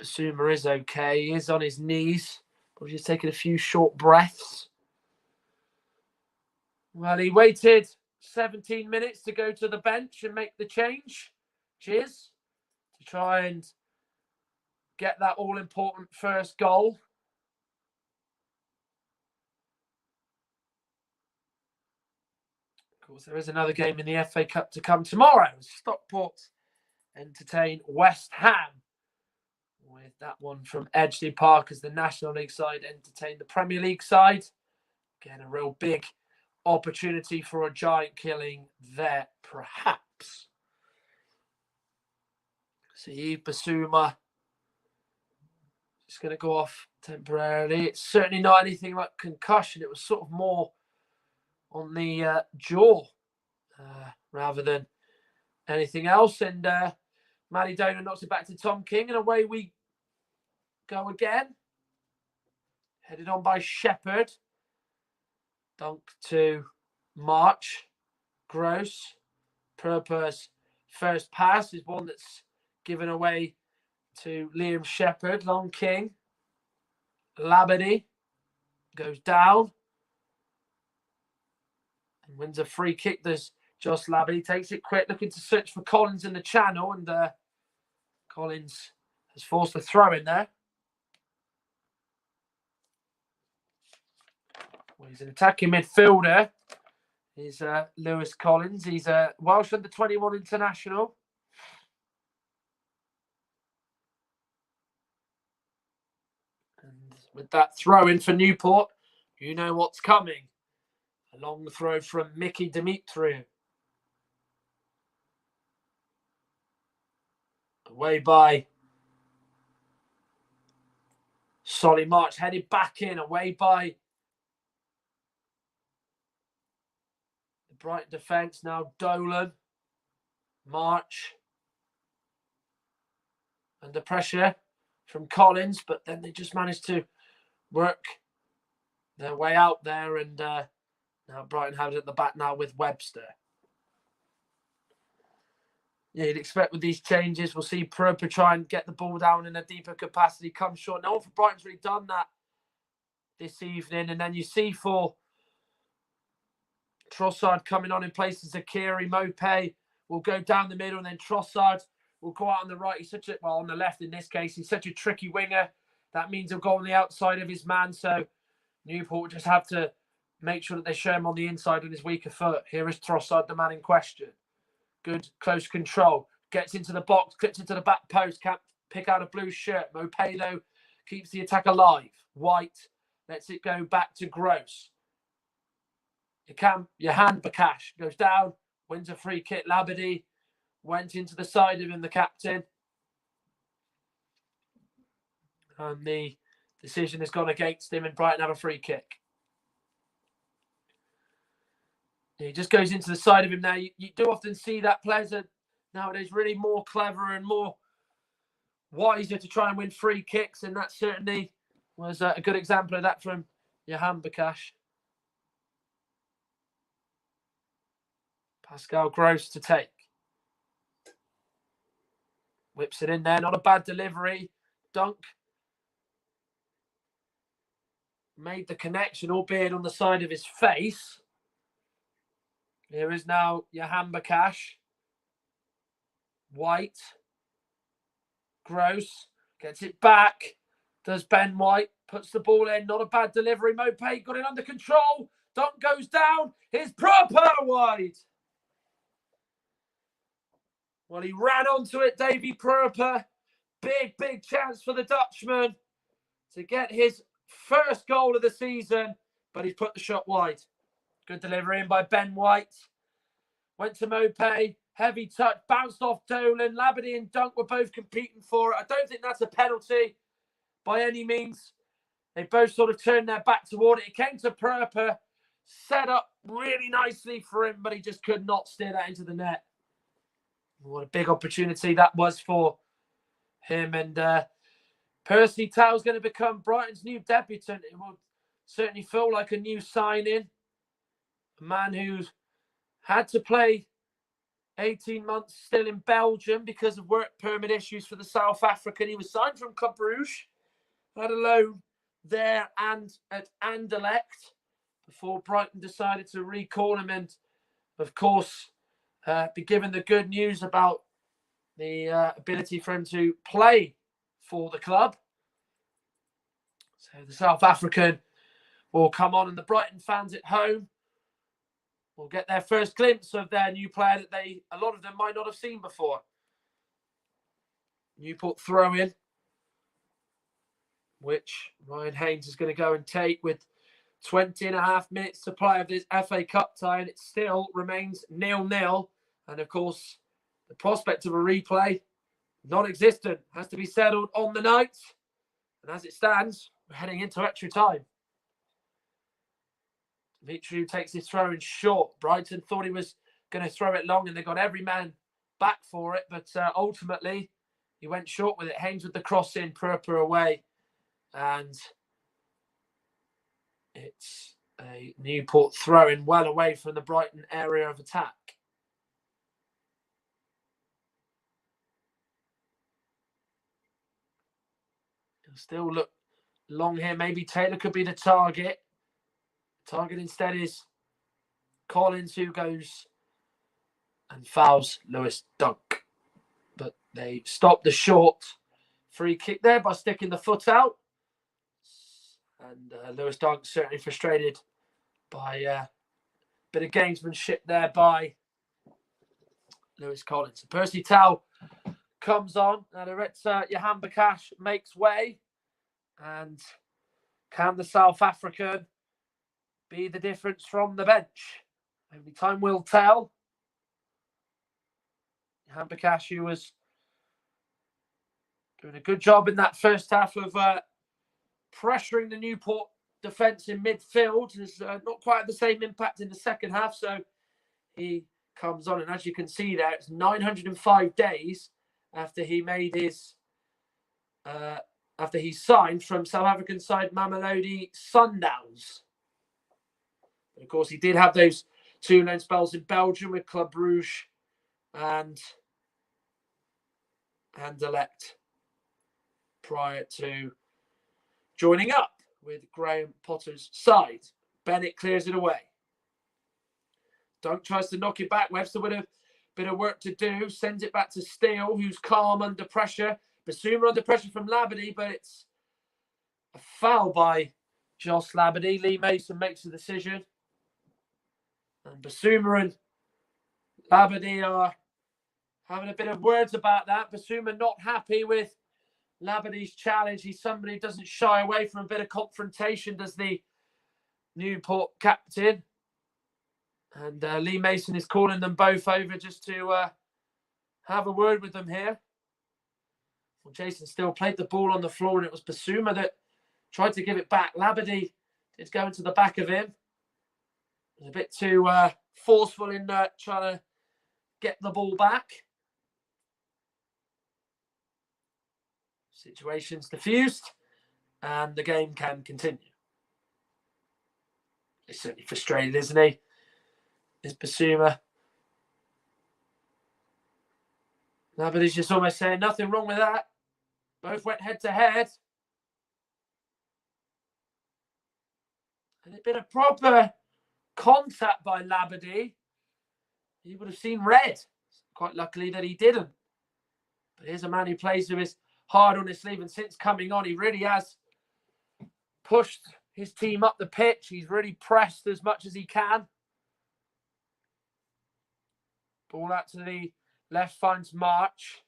Basuma is okay. He is on his knees, but just taking a few short breaths. Well, he waited 17 minutes to go to the bench and make the change. Cheers. To try and get that all-important first goal. Of course, there is another game in the FA Cup to come tomorrow. Stockport entertain West Ham, with that one from Edgeley Park as the National League side entertain the Premier League side. Again, a real big opportunity for a giant killing there, perhaps. See, Basuma just going to go off temporarily. It's certainly not anything like concussion. It was sort of more on the jaw rather than anything else. And Matty Donor knocks it back to Tom King, and away we go again. Headed on by Shepherd. Dunk to March. Gross. Purpose first pass is one that's given away to Liam Shepherd. Long King. Labadie goes down and wins a free kick. There's Josh Labadie, takes it quick, looking to search for Collins in the channel, and Collins has forced a throw in there. Well, he's an attacking midfielder. He's Lewis Collins. He's a Welsh under-21 international. And with that throw in for Newport, you know what's coming. A long throw from Mickey Dimitriou. Away by Solly March, headed back in, away by the Brighton defence. Now Dolan, March, under pressure from Collins, but then they just managed to work their way out there, and now Brighton have it at the back now with Webster. Yeah, you'd expect with these changes, we'll see Proper try and get the ball down in a deeper capacity, come short. No one for Brighton's really done that this evening. And then you see for Trossard coming on in place of Zakiri, Mopé will go down the middle, and then Trossard will go out on the right. He's such a, well, on the left in this case, he's such a tricky winger. That means he'll go on the outside of his man. So Newport will just have to make sure that they show him on the inside on his weaker foot. Here is Trossard, the man in question. Good close control. Gets into the box, clips into the back post. Can't pick out a blue shirt. Mopé, though, keeps the attack alive. White lets it go back to Gross. Johan Bakash goes down, wins a free kick. Labadie went into the side of him, the captain. And the decision has gone against him, and Brighton have a free kick. He just goes into the side of him now. You do often see that players are nowadays really more clever and more wiser to try and win free kicks, and that certainly was a good example of that from Johan Bakash. Pascal Gross to take. Whips it in there. Not a bad delivery. Dunk made the connection, albeit on the side of his face. Here is now Johan Bakash. White. Gross. Gets it back. Does Ben White. Puts the ball in. Not a bad delivery. Mopé got it under control. Dunk goes down. Here's Proper wide. Well, he ran onto it, Davy Proper. Big chance for the Dutchman to get his first goal of the season, but he's put the shot wide. Good delivery in by Ben White. Went to Mopé. Heavy touch. Bounced off Dolan. Labadie and Dunk were both competing for it. I don't think that's a penalty by any means. They both sort of turned their back toward it. It came to Proper. Set up really nicely for him, but he just could not steer that into the net. What a big opportunity that was for him. And Percy Tau's going to become Brighton's new debutant. It will certainly feel like a new signing. A man who's had to play 18 months still in Belgium because of work permit issues for the South African. He was signed from Club Brugge, had a loan there and at Anderlecht before Brighton decided to recall him and, of course, be given the good news about the ability for him to play for the club. So the South African will come on, and the Brighton fans at home will get their first glimpse of their new player that a lot of them might not have seen before. Newport throw-in, which Ryan Haynes is going to go and take with 20.5 minutes to play of this FA Cup tie, and it still remains 0-0. And of course, the prospect of a replay, non-existent, has to be settled on the night. And as it stands, we're heading into extra time. Dimitri takes his throw in short. Brighton thought he was going to throw it long, and they got every man back for it. But ultimately, he went short with it. Haynes with the cross in, Purper away. And it's a Newport throw-in well away from the Brighton area of attack. It'll still look long here. Maybe Taylor could be the target. Target instead is Collins, who goes and fouls Lewis Dunk. But they stop the short free kick there by sticking the foot out. And Lewis Dunk certainly frustrated by a bit of gamesmanship there by Lewis Collins. So Percy Tau comes on. And Aretsa Johan Bakash makes way. And can the South African be the difference from the bench? Only time will tell. Johan Bakash, who was doing a good job in that first half of pressuring the Newport defence in midfield, has not quite had the same impact in the second half. So he comes on, and as you can see there, it's 905 days after he made his after he signed from South African side Mamelodi Sundowns. But of course, he did have those 2 loan spells in Belgium with Club Brugge and Anderlecht prior to joining up with Graham Potter's side. Bennett clears it away. Dunk tries to knock it back. Webster with a bit of work to do. Sends it back to Steele, who's calm under pressure. Basuma under pressure from Labadie, but it's a foul by Josh Labadie. Lee Mason makes the decision. And Basuma and Labadie are having a bit of words about that. Basuma not happy with Labadie's challenge. He's somebody who doesn't shy away from a bit of confrontation, does the Newport captain. And Lee Mason is calling them both over just to have a word with them here. Well, Jason Steele played the ball on the floor, and it was Basuma that tried to give it back. Labadie is going to the back of him. It was a bit too forceful in trying to get the ball back. Situation's diffused, and the game can continue. He's certainly frustrated, isn't he? Is Basuma. Labadie's just almost saying nothing wrong with that. Both went head to head. And it'd been a proper contact by Labadie. He would have seen red. Quite luckily that he didn't. But here's a man who plays with his heart on his sleeve, and since coming on, he really has pushed his team up the pitch. He's really pressed as much as he can. Ball out to the left, finds March.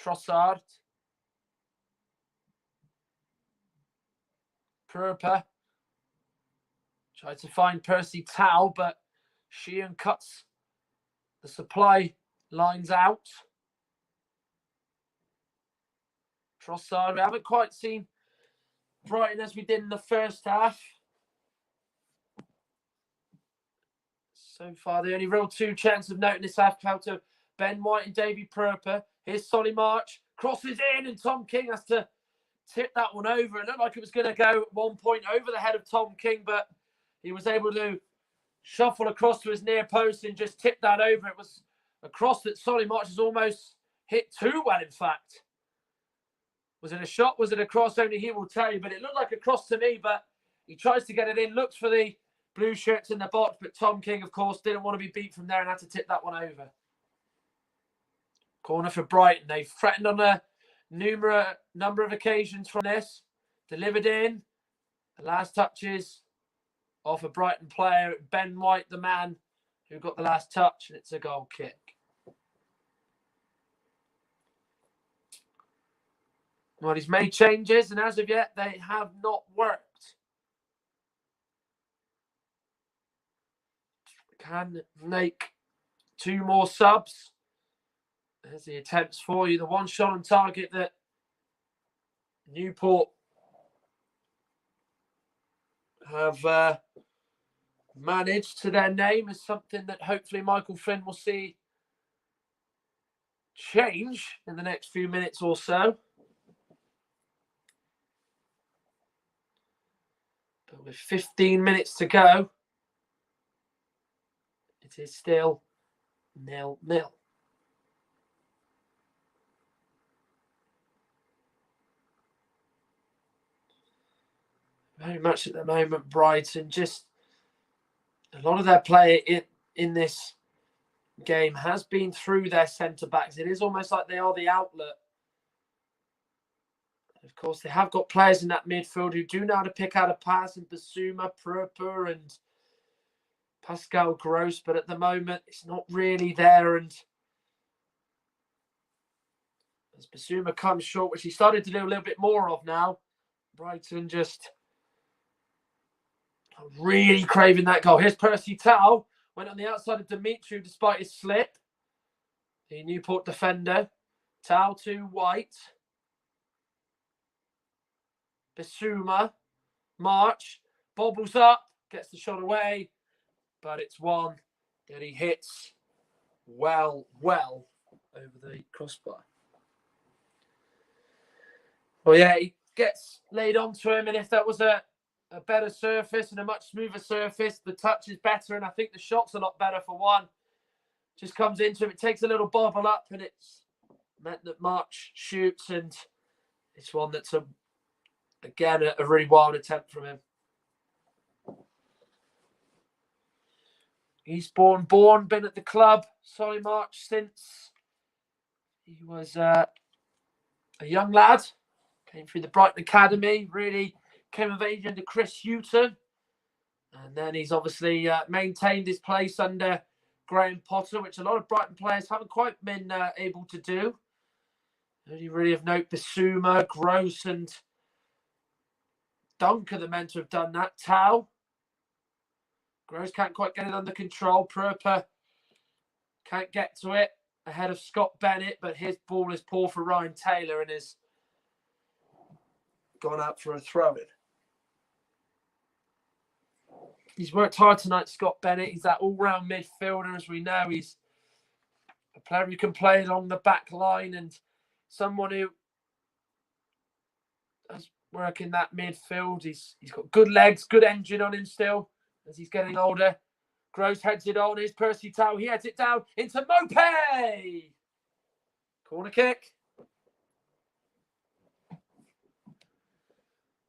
Trossard. Purper. Tried to find Percy Tau, but Sheehan cuts the supply lines out. Trossard. We haven't quite seen Brighton as we did in the first half. So far, the only real two chances of note in this half count to Ben White and Davy Pröper. Here's Solly March. Crosses in, and Tom King has to tip that one over. It looked like it was going to go at one point over the head of Tom King, but he was able to shuffle across to his near post and just tip that over. It was a cross that Solly March has almost hit too well, in fact. Was it a shot? Was it a cross? Only he will tell you, but it looked like a cross to me, but he tries to get it in, looks for the blue shirts in the box, but Tom King, of course, didn't want to be beat from there and had to tip that one over. Corner for Brighton. They threatened on a number of occasions from this. Delivered in. The last touches off a Brighton player. Ben White, the man who got the last touch, and it's a goal kick. Well, he's made changes, and as of yet, they have not worked. Can make two more subs. There's the attempts for you. The one shot on target that Newport have managed to their name is something that hopefully Michael Flynn will see change in the next few minutes or so. But with 15 minutes to go, it is still 0-0. Very much at the moment, Brighton, just a lot of their play in this game has been through their centre-backs. It is almost like they are the outlet. Of course, they have got players in that midfield who do know how to pick out a pass, and Basuma, Pröper and Pascal Gross, but at the moment, it's not really there. And as Basuma comes short, which he started to do a little bit more of now, Brighton just really craving that goal. Here's Percy Tau. Went on the outside of Dimitri despite his slip. The Newport defender. Tau to White. Basuma. March. Bobbles up. Gets the shot away. But it's one that he hits well over the crossbar. Well, yeah, he gets laid onto him. And if that was a better surface and a much smoother surface, the touch is better, and I think the shot's a lot better for one. Just comes into him, it takes a little bobble up, and it's meant that March shoots, and it's one that's again a really wild attempt from him. He's born, been at the club, Solly March, since he was a young lad. Came through the Brighton Academy, really came of age under Chris Hughton. And then he's obviously maintained his place under Graham Potter, which a lot of Brighton players haven't quite been able to do. Only really of note, Basuma, Gross and Dunk are the men to have done that. Tau. Gross can't quite get it under control. Pröper can't get to it ahead of Scott Bennett, but his ball is poor for Ryan Taylor and is gone out for a throw-in. He's worked hard tonight, Scott Bennett. He's that all-round midfielder, as we know. He's a player who can play along the back line and someone who does work in that midfield. He's got good legs, good engine on him still as he's getting older. Gross heads it on. Here's Percy Tau. He heads it down into Mopé. Corner kick.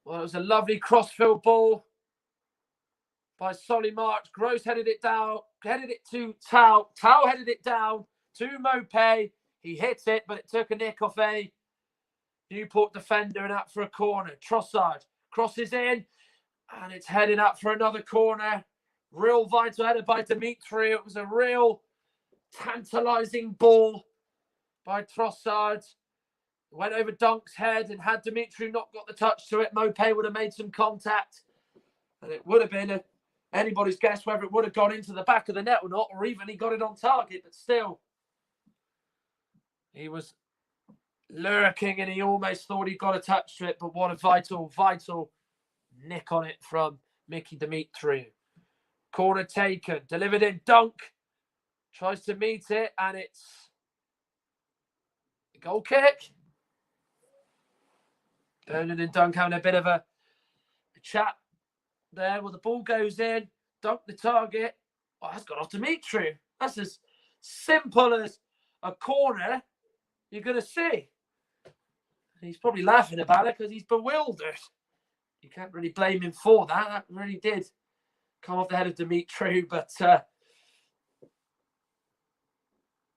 Well, it was a lovely cross-field ball by Solly March. Gross headed it to Tau. Tau headed it down to Mopé. He hits it, but it took a nick off a Newport defender and out for a corner. Trossard crosses in, and it's heading up for another corner. Real vital header by Dimitri. It was a real tantalising ball by Trossard. Went over Dunk's head, and had Dimitri not got the touch to it, Mopé would have made some contact. And it would have been anybody's guess whether it would have gone into the back of the net or not, or even he got it on target. But still, he was lurking, and he almost thought he got a touch to it. But what a vital nick on it from Mickey Dimitri. Corner taken. Delivered in. Dunk. Tries to meet it, and it's a goal kick. Bernard and Dunk having a bit of a chat there. Well, the ball goes in. Dunk the target. Oh, that's gone off Dimitri. That's as simple as a corner you're going to see. He's probably laughing about it because he's bewildered. You can't really blame him for that. That really did come off the head of Dimitri, but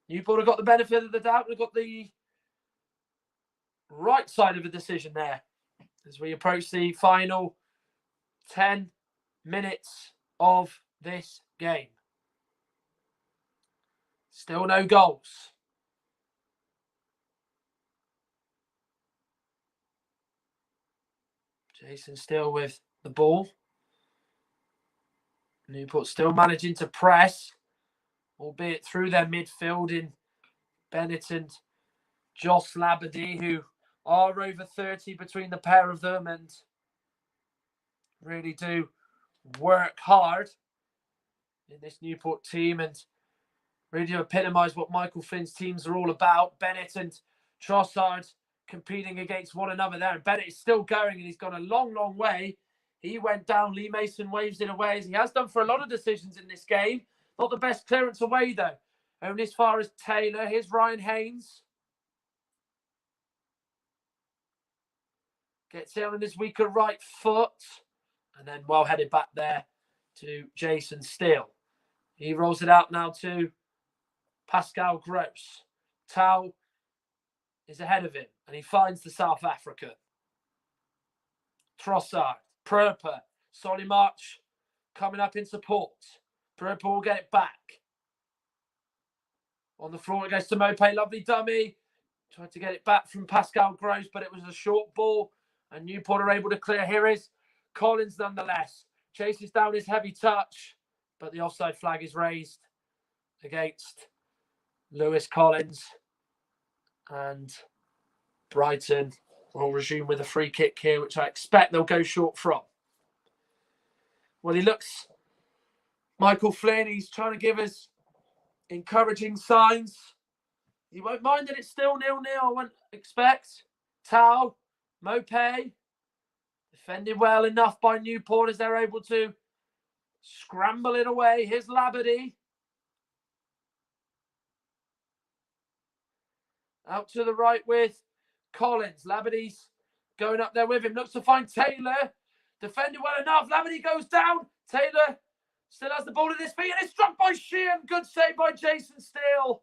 Newport have got the benefit of the doubt. We've got the right side of the decision there as we approach the final 10 minutes of this game. Still no goals. Jason still with the ball. Newport still managing to press, albeit through their midfield in Bennett and Joss Labadie, who are over 30 between the pair of them and really do work hard in this Newport team and really do epitomise what Michael Flynn's teams are all about. Bennett and Trossard competing against one another there. And Bennett is still going and he's gone a long, long way. He went down. Lee Mason waves it away as he has done for a lot of decisions in this game. Not the best clearance away, though. Only as far as Taylor. Here's Ryan Haynes. Gets in on his weaker right foot. And then well headed back there to Jason Steele. He rolls it out now to Pascal Gross. Tau is ahead of him. And he finds the South African. Trossard. Pröper. Solly March coming up in support. Pröper will get it back. On the floor it goes to Mope. Lovely dummy. Tried to get it back from Pascal Gross, but it was a short ball. And Newport are able to clear. Here is Collins nonetheless. Chases down his heavy touch. But the offside flag is raised against Lewis Collins. And Brighton will resume with a free kick here, which I expect they'll go short from. Well, he looks, Michael Flynn, he's trying to give us encouraging signs. He won't mind that it's still 0-0, I wouldn't expect. Tau, Mope, defended well enough by Newport as they're able to scramble it away. Here's Labadie. Out to the right with Collins. Labadie's going up there with him. Looks to find Taylor. Defended well enough. Labadie goes down. Taylor still has the ball at his feet. And it's struck by Sheehan. Good save by Jason Steele.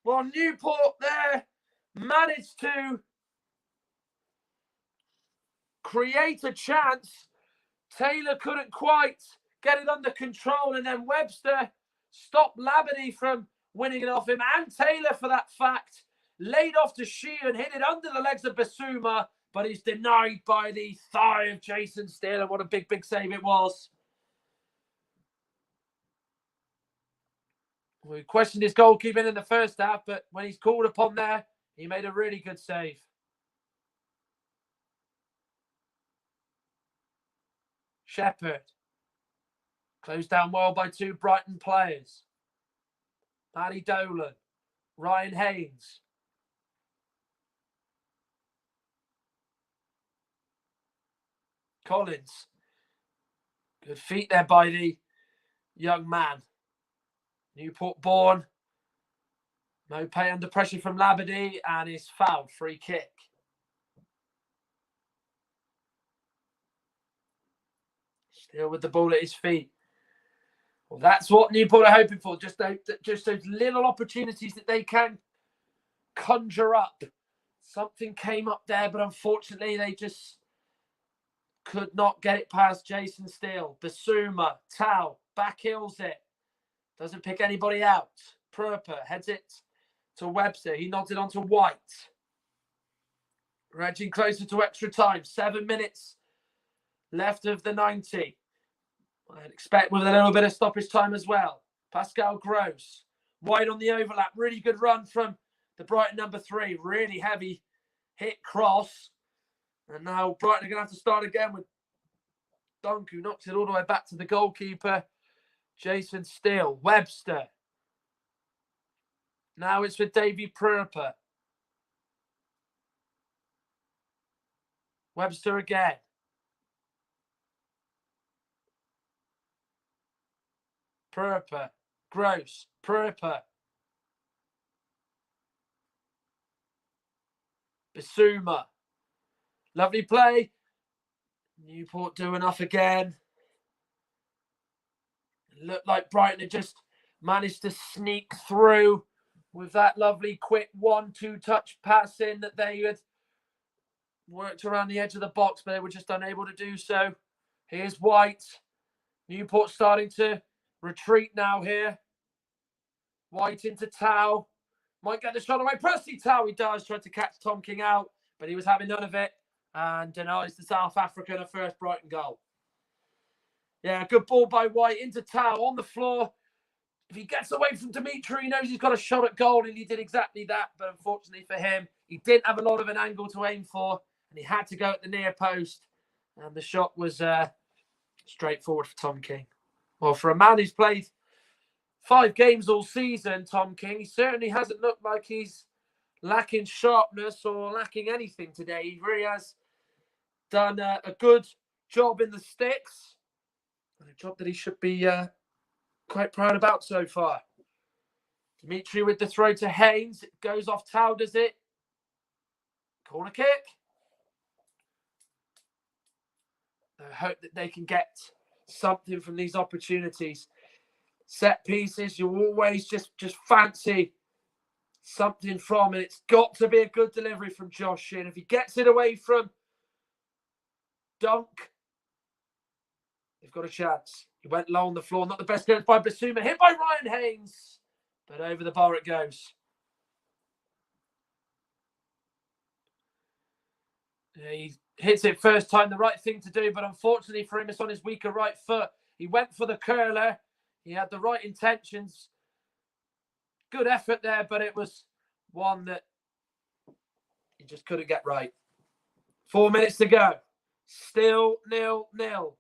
Well, Newport there managed to create a chance. Taylor couldn't quite get it under control. And then Webster stopped Labadie from winning it off him. And Taylor, for that fact, laid off to Sheehan, hit it under the legs of Basuma, but he's denied by the thigh of Jason Steele. And what a big, big save it was. We questioned his goalkeeping in the first half, but when he's called upon there, he made a really good save. Shepherd. Closed down well by two Brighton players. Paddy Dolan. Ryan Haynes. Collins. Good feet there by the young man. Newport born. Mope under pressure from Labadie and is fouled. Free kick. Still with the ball at his feet. Well, that's what Newport are hoping for. Just those little opportunities that they can conjure up. Something came up there, but unfortunately they just could not get it past Jason Steele. Basuma, Tau, back heels it. Doesn't pick anybody out. Pröper heads it to Webster. He nods it on to White. We're edging closer to extra time. 7 minutes left of the 90. I'd expect with a little bit of stoppage time as well. Pascal Gross. White on the overlap. Really good run from the Brighton number 3. Really heavy hit cross. And now Brighton are going to have to start again with Duncan knocks it all the way back to the goalkeeper. Jason Steele. Webster. Now it's with Davy Pröper. Webster again. Pröper. Gross. Pröper. Bissouma. Lovely play. Newport do enough again. It looked like Brighton had just managed to sneak through with that lovely quick 1-2 touch pass in that they had worked around the edge of the box, but they were just unable to do so. Here's White. Newport starting to retreat now here. White into Tau. Might get the shot away. Percy Tau, he does. Tried to catch Tom King out, but he was having none of it. And denies the South African a first Brighton goal. Yeah, good ball by White into Tau on the floor. If he gets away from Dimitri, he knows he's got a shot at goal, and he did exactly that. But unfortunately for him, he didn't have a lot of an angle to aim for, and he had to go at the near post. And the shot was straightforward for Tom King. Well, for a man who's played 5 games all season, Tom King, he certainly hasn't looked like he's lacking sharpness or lacking anything today. He really has done a good job in the sticks, and a job that he should be quite proud about so far. Dimitri with the throw to Haynes. It goes off Tau, does it? Corner kick. I hope that they can get something from these opportunities. Set pieces, you always just fancy something from, and it's got to be a good delivery from Josh Shin. If he gets it away from Dunk, they've got a chance. He went low on the floor. Not the best clearance by Bissouma. Hit by Ryan Haynes. But over the bar it goes. Yeah, he hits it first time, the right thing to do. But unfortunately for him, it's on his weaker right foot. He went for the curler. He had the right intentions. Good effort there, but it was one that he just couldn't get right. 4 minutes to go. Still 0-0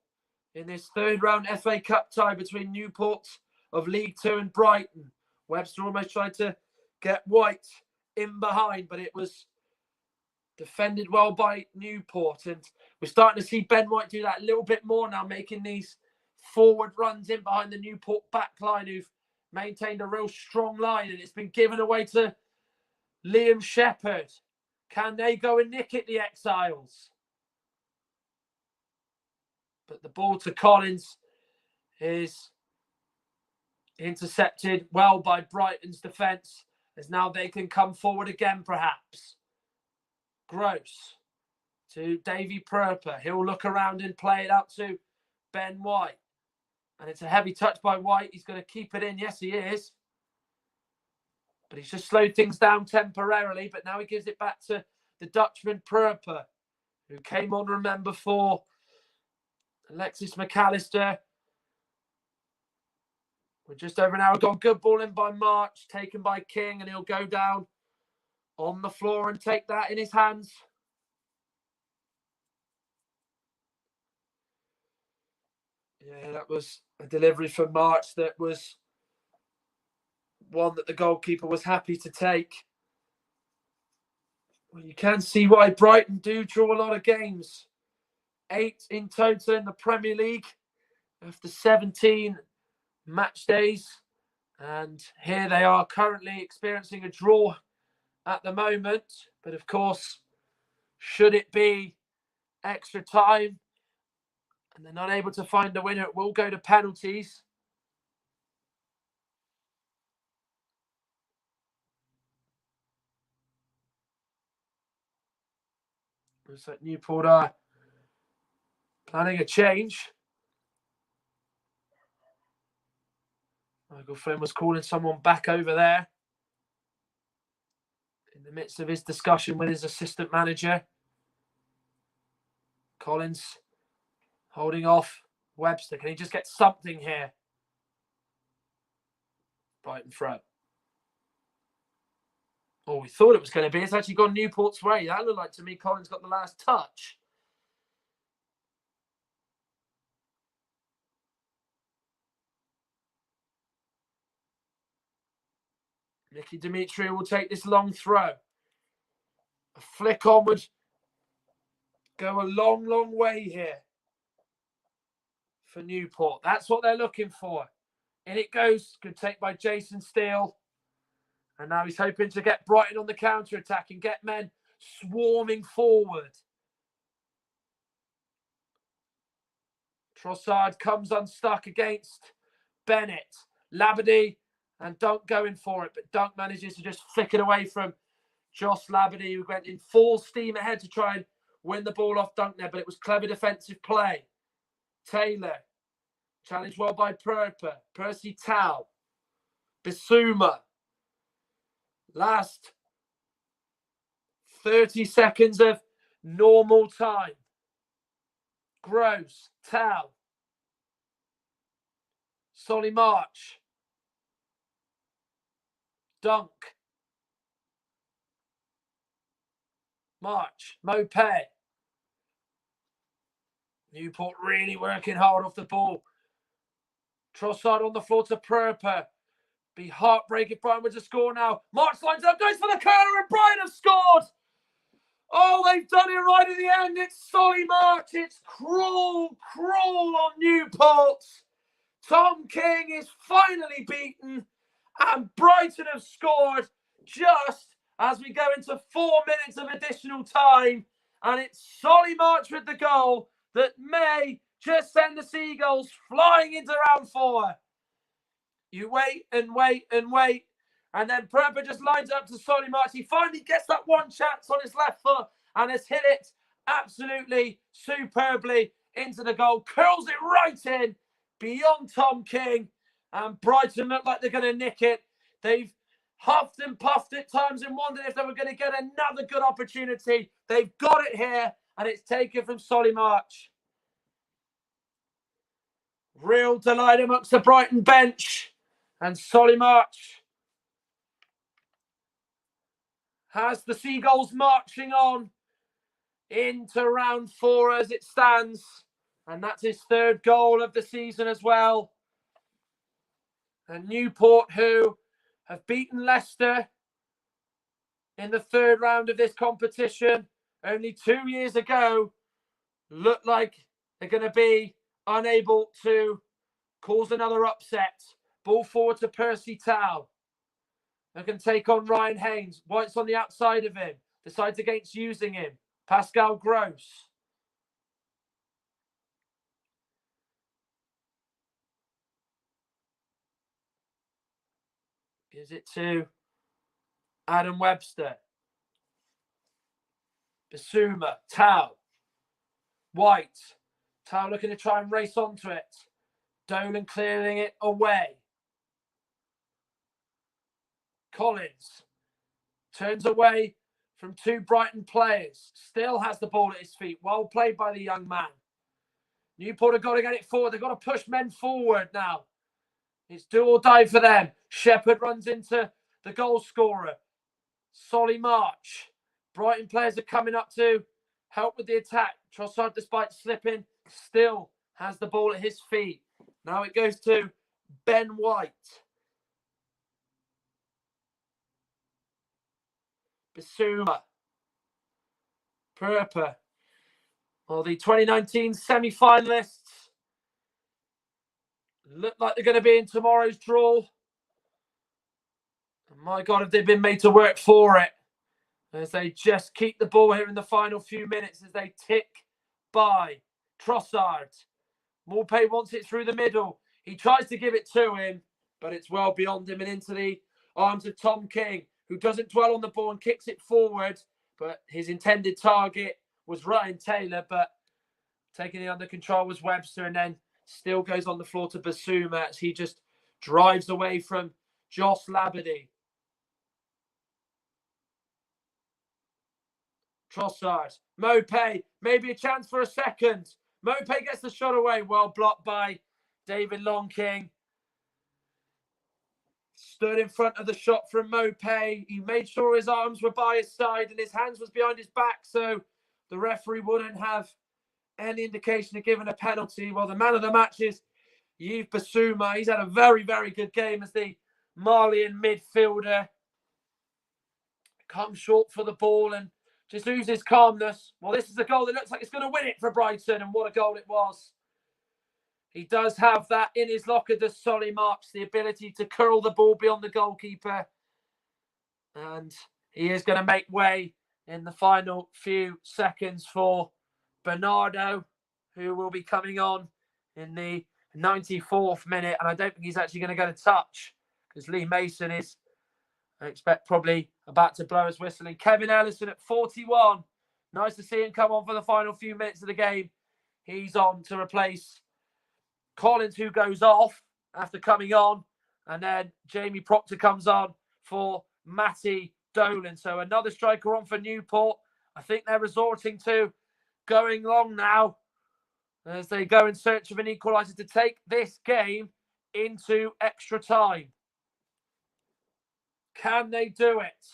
in this third round FA Cup tie between Newport of League Two and Brighton. Webster almost tried to get White in behind, but it was defended well by Newport. And we're starting to see Ben White do that a little bit more now, making these forward runs in behind the Newport back line, who've maintained a real strong line, and it's been given away to Liam Shepherd. Can they go and nick it, the Exiles? But the ball to Collins is intercepted well by Brighton's defence, as now they can come forward again, perhaps. Gross to Davy Pröper. He'll look around and play it out to Ben White. And it's a heavy touch by White. He's going to keep it in. Yes, he is. But he's just slowed things down temporarily. But now he gives it back to the Dutchman Pröper, who came on, remember, for Alexis McAllister. We're just over an hour gone. Good ball in by March, taken by King, and he'll go down on the floor and take that in his hands. Yeah, that was a delivery from March that was one that the goalkeeper was happy to take. Well, you can see why Brighton do draw a lot of games. 8 in total in the Premier League after 17 match days. And here they are currently experiencing a draw at the moment. But of course, should it be extra time and they're not able to find a winner, it will go to penalties. Looks like Newport are planning a change. Michael Flynn was calling someone back over there in the midst of his discussion with his assistant manager. Collins holding off Webster. Can he just get something here? Brighton throw. Oh, we thought it was going to be. It's actually gone Newport's way. That looked like to me Collins got the last touch. Nicky Demetriou will take this long throw. A flick onwards. Go a long, long way here for Newport. That's what they're looking for. In it goes. Good take by Jason Steele. And now he's hoping to get Brighton on the counter-attack and get men swarming forward. Trossard comes unstuck against Bennett. Labadie and Dunk going for it, but Dunk manages to just flick it away from Josh Labadie, who went in full steam ahead to try and win the ball off Dunk there, but it was clever defensive play. Taylor, challenged well by Percy Tau. Bissouma. Last 30 seconds of normal time. Gross, Tau. Solly March. Dunk. March. Mopé. Newport really working hard off the ball. Trossard on the floor to Pröper. Be heartbreaking if Brighton were to score now. March lines up, goes for the corner, and Brighton have scored. Oh, they've done it right at the end. It's Solly March. It's cruel on Newport. Tom King is finally beaten, and Brighton have scored just as we go into 4 minutes of additional time. And it's Solly March with the goal that may just send the Seagulls flying into round 4. You wait and wait and wait. And then Pröper just lines up to Solly March. He finally gets that one chance on his left foot and has hit it absolutely superbly into the goal. Curls it right in beyond Tom King. And Brighton look like they're going to nick it. They've huffed and puffed at times and wondered if they were going to get another good opportunity. They've got it here, and it's taken from Solly March. Real delight amongst the Brighton bench. And Solly March has the Seagulls marching on into round 4 as it stands. And that's his 3rd goal of the season as well. And Newport, who have beaten Leicester in the 3rd round of this competition only 2 years ago, look like they're going to be unable to cause another upset. Ball forward to Percy Tau. They can take on Ryan Haynes. White's on the outside of him. Decides against using him. Pascal Gross. Gives it to Adam Webster. Bissouma. Tau. White. Tau looking to try and race onto it. Dolan clearing it away. Collins turns away from 2 Brighton players. Still has the ball at his feet. Well played by the young man. Newport have got to get it forward. They've got to push men forward now. It's do or die for them. Shepherd runs into the goal scorer. Solly March. Brighton players are coming up to help with the attack. Trossard, despite slipping, still has the ball at his feet. Now it goes to Ben White. Bissouma. Pröper. Well, the 2019 semi-finalists look like they're going to be in tomorrow's draw. And my God, have they been made to work for it. As they just keep the ball here in the final few minutes as they tick by. Trossard. Maupay wants it through the middle. He tries to give it to him, but it's well beyond him and into the arms of Tom King, who doesn't dwell on the ball and kicks it forward. But his intended target was Ryan Taylor, but taking it under control was Webster, and then still goes on the floor to Bissouma as he just drives away from Josh Labadie. Trossard. Maupay. Maybe a chance for a second. Maupay gets the shot away. Well blocked by David Longking. Stood in front of the shot from Maupay. He made sure his arms were by his side and his hands was behind his back, so the referee wouldn't have any indication of giving a penalty. Well, the man of the match is Yves Bissouma. He's had a very, very good game as the Malian midfielder. comes short for the ball and just loses calmness. Well, this is a goal that looks like it's going to win it for Brighton, and what a goal it was. He does have that in his locker, does Solly March, the ability to curl the ball beyond the goalkeeper. And he is going to make way in the final few seconds for Bernardo, who will be coming on in the 94th minute. And I don't think he's actually going to get a touch because Lee Mason is, I expect, probably about to blow his whistle. And Kevin Ellison at 41. Nice to see him come on for the final few minutes of the game. He's on to replace Collins, who goes off after coming on. And then Jamie Proctor comes on for Matty Dolan. So another striker on for Newport. I think they're resorting to going long now as they go in search of an equaliser to take this game into extra time. Can they do it?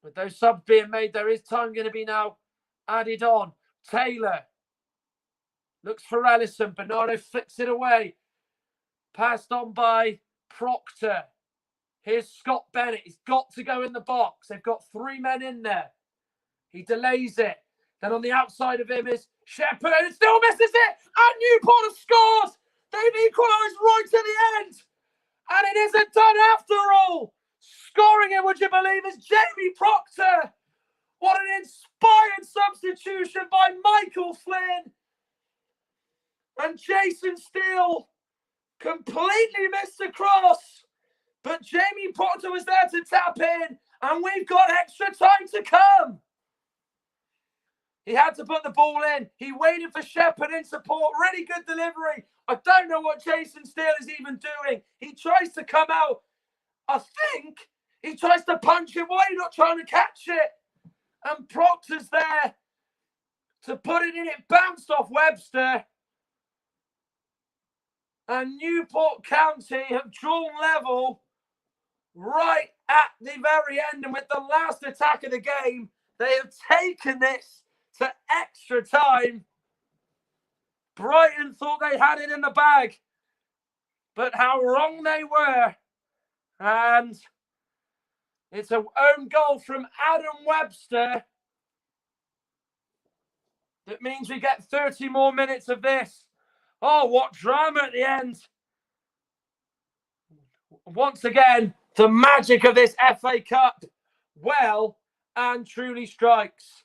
With those subs being made, there is time going to be now added on. Taylor looks for Ellison. Bernardo flicks it away. Passed on by Proctor. Here's Scott Bennett. He's got to go in the box. They've got 3 men in there. He delays it. Then on the outside of him is Shepherd. And still misses it. And Newport have scored. They've equalised right to the end. And it isn't done after all. Scoring it, would you believe, is Jamie Proctor. What an inspired substitution by Michael Flynn. And Jason Steele completely missed the cross. But Jamie Proctor was there to tap in. And we've got extra time to come. He had to put the ball in. He waited for Shepherd in support. Really good delivery. I don't know what Jason Steele is even doing. He tries to come out. I think he tries to punch him. Why are you not trying to catch it? And Proctor's there to put it in. It bounced off Webster. And Newport County have drawn level right at the very end. And with the last attack of the game, they have taken this to extra time. Brighton thought they had it in the bag, but how wrong they were. And it's an own goal from Adam Webster. That means we get 30 more minutes of this. Oh, what drama at the end. Once again, the magic of this FA Cup well and truly strikes.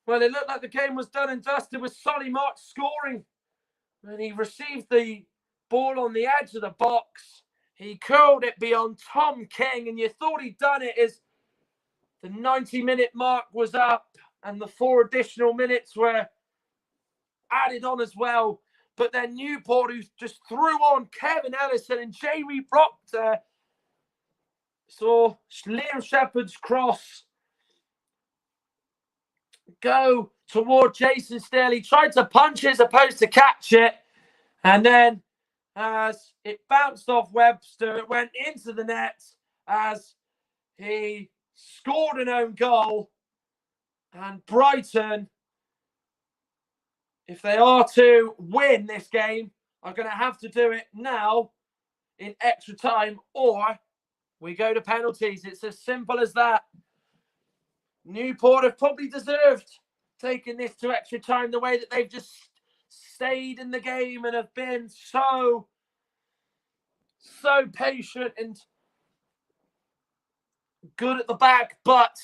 Well, it looked like the game was done and dusted with Solly March scoring. And he received the ball on the edge of the box. He curled it beyond Tom King, and you thought he'd done it as the 90-minute mark was up and the 4 additional minutes were added on as well. But then Newport, who just threw on Kevin Ellison and Jamie Proctor, saw Liam Shepherd's cross go toward Jason Steele. He tried to punch it as opposed to catch it. And then as it bounced off Webster, it went into the net as he scored an own goal. And Brighton, if they are to win this game, are going to have to do it now in extra time, or we go to penalties. It's as simple as that. Newport have probably deserved taking this to extra time the way that they've just stayed in the game and have been so patient and good at the back, but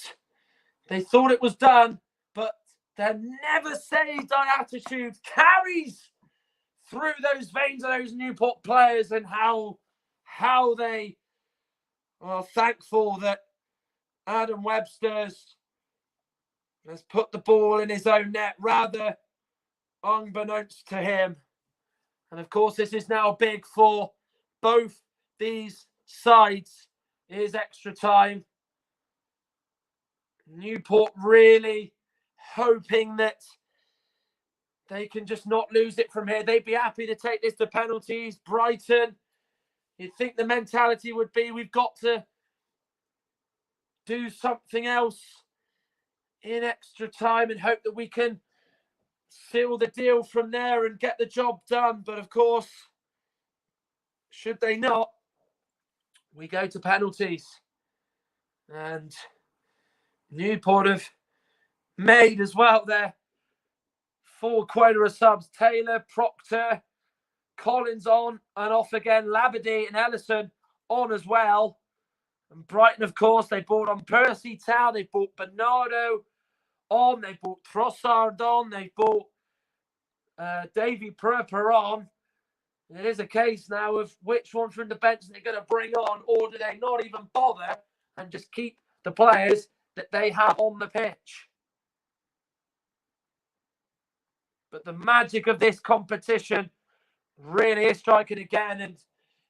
they thought it was done. But their never say die attitude carries through those veins of those Newport players, and how they are thankful that Adam Webster's has put the ball in his own net, rather unbeknownst to him. And of course, this is now big for both these sides. It is extra time. Newport really hoping that they can just not lose it from here. They'd be happy to take this to penalties. Brighton, you'd think the mentality would be, we've got to do something else in extra time and hope that we can seal the deal from there and get the job done. But of course, should they not, we go to penalties. And Newport have made as well their 4 Quaidra subs. Taylor, Proctor, Collins on and off again. Labadie and Ellison on as well. And Brighton, of course, they brought on Percy Tau. They brought Bernardo on. They brought Trossard on. They brought Davy Prper on. It is a case now of which one from the bench they're going to bring on, or do they not even bother and just keep the players that they have on the pitch? But the magic of this competition really is striking again, and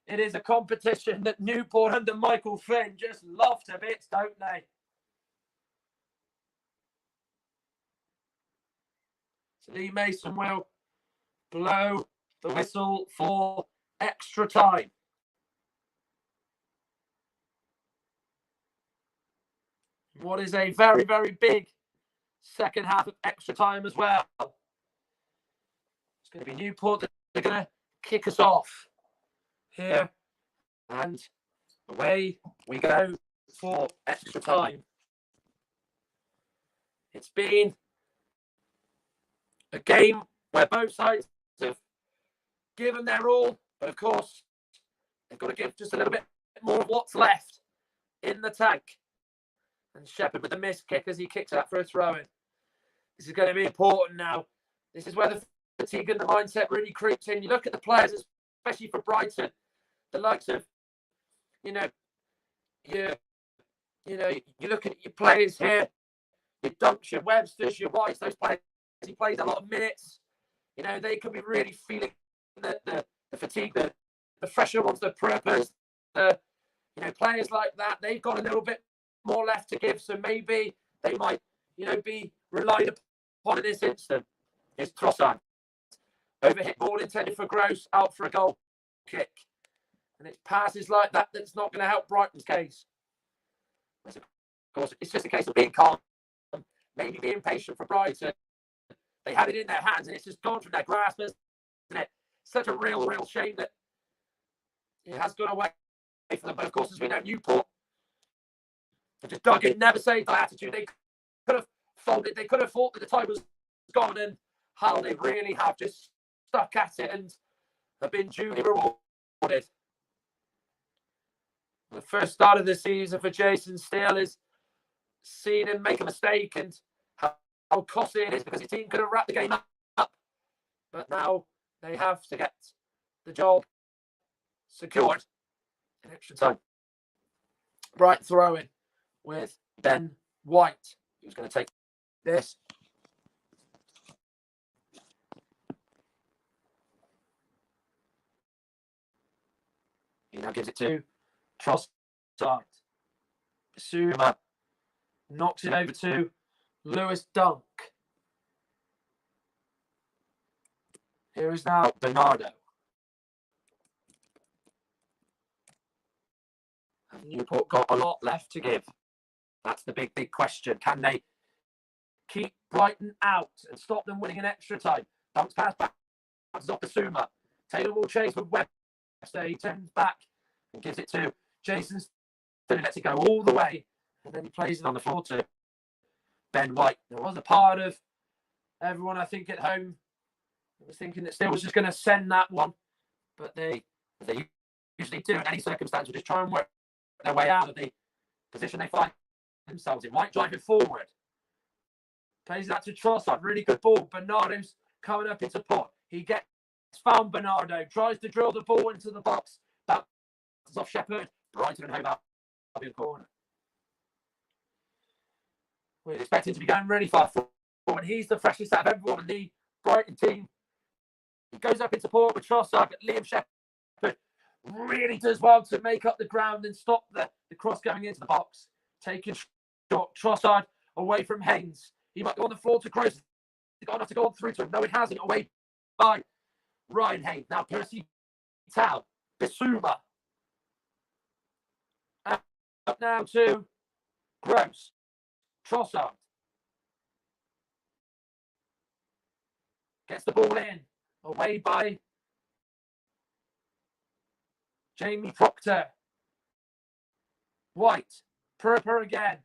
it is a competition that Newport under Michael Flynn just love to bits, don't they? So Lee Mason will blow the whistle for extra time. What is a very, very big second half of extra time as well. It's going to be Newport that they're going to kick us off here. And away we go for extra time. It's been a game where both sides have given their all, but of course, they've got to give just a little bit more of what's left in the tank. And Shepherd with the missed kick as he kicks out for a throw-in. This is going to be important now. This is where the fatigue and the mindset really creeps in. You look at the players, especially for Brighton, the likes of, you look at your players here, your Dunks, your Websters, your Whites, those players, he plays a lot of minutes. You know, they could be really feeling the fatigue, the fresher ones, the preppers, players like that. They've got a little bit more left to give, so maybe they might, be relied upon in this instant. Here's Trossard. Overhit ball intended for Gross, out for a goal kick. And it's passes like that that's not going to help Brighton's case. Of course, it's just a case of being calm, maybe being patient for Brighton. They had it in their hands and it's just gone from their grasp, isn't it? Such a real shame that it has gone away for them. But of course, as we know, Newport have just dug in, never saved their attitude. They could have folded. They could have thought that the time was gone, and how they really have just stuck at it and have been duly rewarded. The first start of the season for Jason Steele is seeing him make a mistake and how costly it is because his team could have wrapped the game up. But now they have to get the job secured in extra time. Bright throw-in with Ben White, who's going to take this. He now gives it to Trossard. Basuma knocks it over to Lewis Dunk. Here is now Bernardo. Have Newport got a lot left to give? That's the big question. Can they keep Brighton out and stop them winning in extra time? Dunk's pass back. That's off Basuma. Taylor will chase with Webster. He turns back and gives it to Jason. Then he lets it go all the way. And then he plays it on the floor to Ben White. There was a part of everyone, I think, at home that was thinking that Steele was just going to send that one. But they usually do in any circumstance, will just try and work their way out of the position they find themselves in. White driving forward. Plays that to Trossard. Really good ball. Bernardo's coming up into pot. He gets found Bernardo. Tries to drill the ball into the box. That's off Shepherd. Brighton and Hove Albion corner. We're expecting to be going really far forward. He's the freshest out of everyone in the Brighton team. He goes up into port with Trossard, but Liam Shepherd really does well to make up the ground and stop the cross going into the box. Taking shot. Trossard away from Haynes. He might go on the floor to Gross. He's got enough to go on through to him. No, he hasn't. Away by Ryan Haynes. Now Percy Tau. Basuma. Up now to Gross. Trossard. Gets the ball in. Away by Jamie Proctor. White. Pröper again.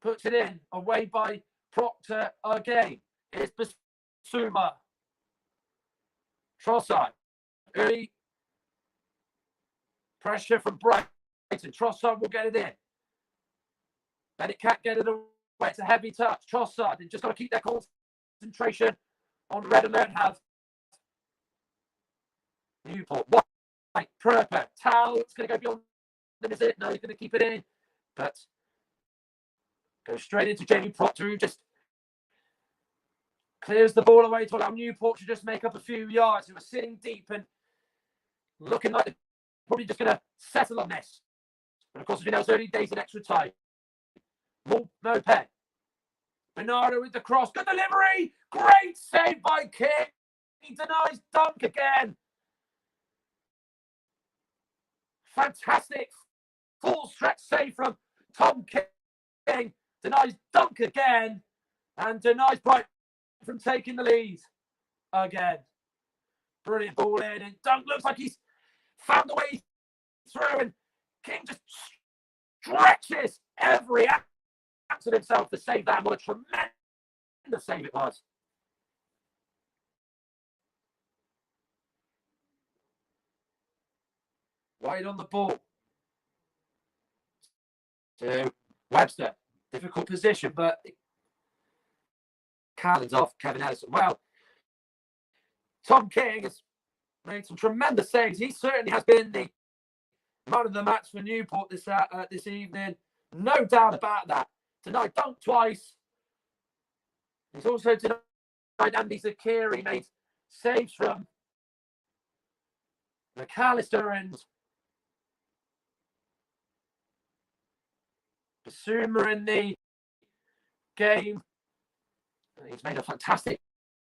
Puts it in. Away by Proctor again. It's Basuma. Trossard. Early pressure from Brighton. Trossard will get it in. Then it can't get it away. It's a heavy touch. Trossard. They've just got to keep their concentration on red alert. Have Newport. White. Pröper. Tal. It's going to go beyond them, is it? No, he's going to keep it in. But goes straight into Jamie Proctor, who just clears the ball away to allow Newport to just make up a few yards. Who were sitting deep and looking like they're probably just going to settle on this. But of course, as we know, it's early days in extra time. Mopé. Bernardo with the cross. Good delivery. Great save by King. He denies dunk again. Fantastic full stretch save from Tom King. Denies dunk again. And denies Brighton from taking the lead again. Brilliant ball in. And Dunk looks like he's found the way through. And King just stretches every act of himself to save that. What a tremendous save it was. Wide on the ball. To Webster. Difficult position, but Callan's off. Kevin Ellison. Well, Tom King has made some tremendous saves. He certainly has been the man of the match for Newport this evening. No doubt about that. Tonight, dunk twice. He's also tonight Andy Zakiri made saves from McAllister and Basuma in the game. He's made a fantastic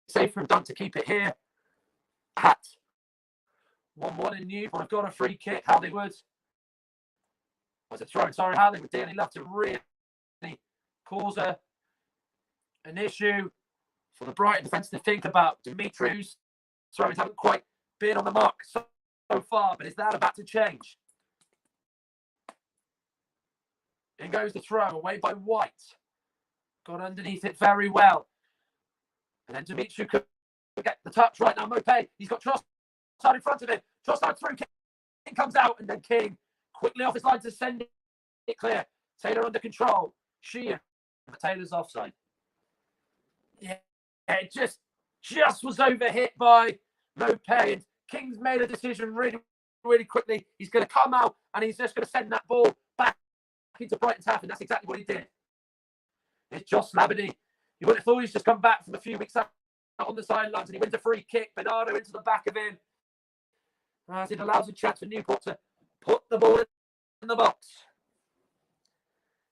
save from Dunk to keep it here at 1-1 in Newport. I've got a free kick. Hollywood was a throw. Sorry, Hollywood dearly love to really cause an issue for the Brighton defence to think about. Dimitri's throws haven't quite been on the mark so far, but is that about to change? In goes the throw, away by White. Got underneath it very well. And then Dimitri could get the touch right now. Mopé, he's got Trossard in front of him. Trossard through, King comes out, and then King quickly off his line to send it clear. Taylor under control. Sheehan, but Taylor's offside. Yeah, it just was overhit by Mopé, and King's made a decision really, really quickly. He's going to come out, and he's just going to send that ball back into Brighton's half, and that's exactly what he did. It's Josh Labadie. You would have thought he's just come back from a few weeks out on the sidelines, and he wins a free kick. Bernardo into the back of him, as it allows a chance for Newport to put the ball in the box.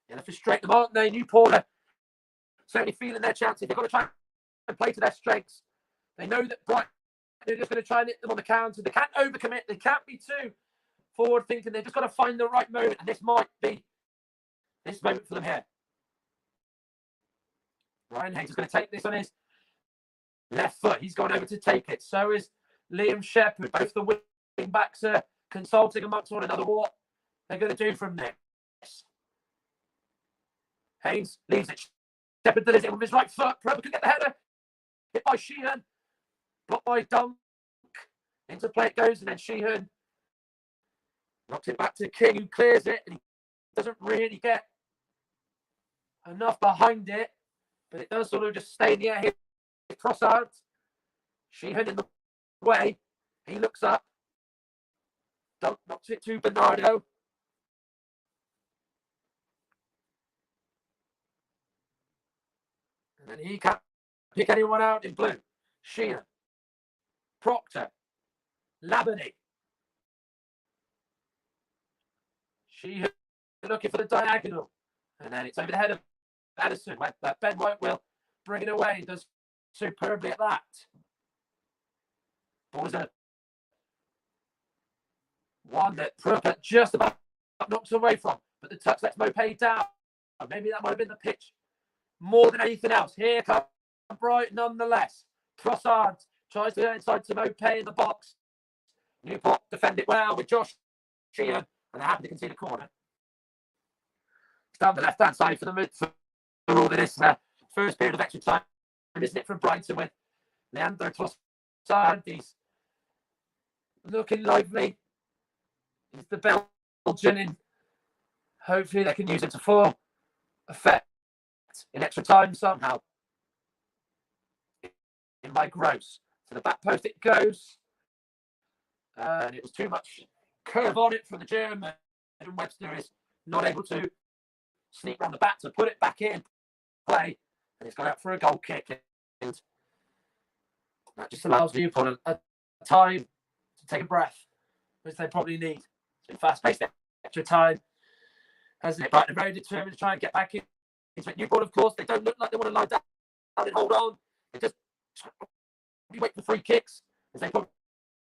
They'll frustrate them, aren't they? Newport are certainly feeling their chances. They've got to try and play to their strengths. They know that Brighton are just going to try and hit them on the counter. They can't overcommit. They can't be too forward thinking. They've just got to find the right moment, and this might be this moment for them here. Ryan Hayes is going to take this on his left foot. He's gone over to take it. So is Liam Shepherd. Both the wing backs are consulting amongst one another what they're going to do from this. Hayes leaves it. Shepherd delivers it with his right foot. Pröper can get the header. Hit by Sheehan. Blocked by Dunk. Into play it goes, and then Sheehan knocks it back to King, who clears it, and he doesn't really get enough behind it. But it does sort of just stay in the air here. Trossard. Sheehan in the way. He looks up. Dunk knocks it to Bernardo. And then he can't pick anyone out in blue. Sheehan. Proctor. Labadie. Sheehan looking for the diagonal. And then it's over the head of Addison. Ben White will bring it away. Does superbly at that. Ball's a one that Pröper just about knocks away from. But the touch lets Mopé down. Maybe that might have been the pitch more than anything else. Here comes Brighton nonetheless. Trossard tries to get inside to Mopé in the box. Newport defend it well with Josh Sheehan, and they're happy to concede a corner. down the left-hand side for all of this first period of extra time, isn't it, from Brighton with Leandro Trossard. He's looking lively. He's the Belgian, and hopefully they can use it to full effect in extra time somehow. In by Gross. To the back post it goes. And it was too much curve on it for the German. And Webster is not able to sneak round the back to put it back in play. And it's gone out for a goal kick. And that just allows Newport a time to take a breath, which they probably need. It's been fast-paced extra time, hasn't it? Brighton are very determined to try and get back into it. Newport, of course, they don't look like they want to lie down and hold on. They just wait for free kicks. As they probably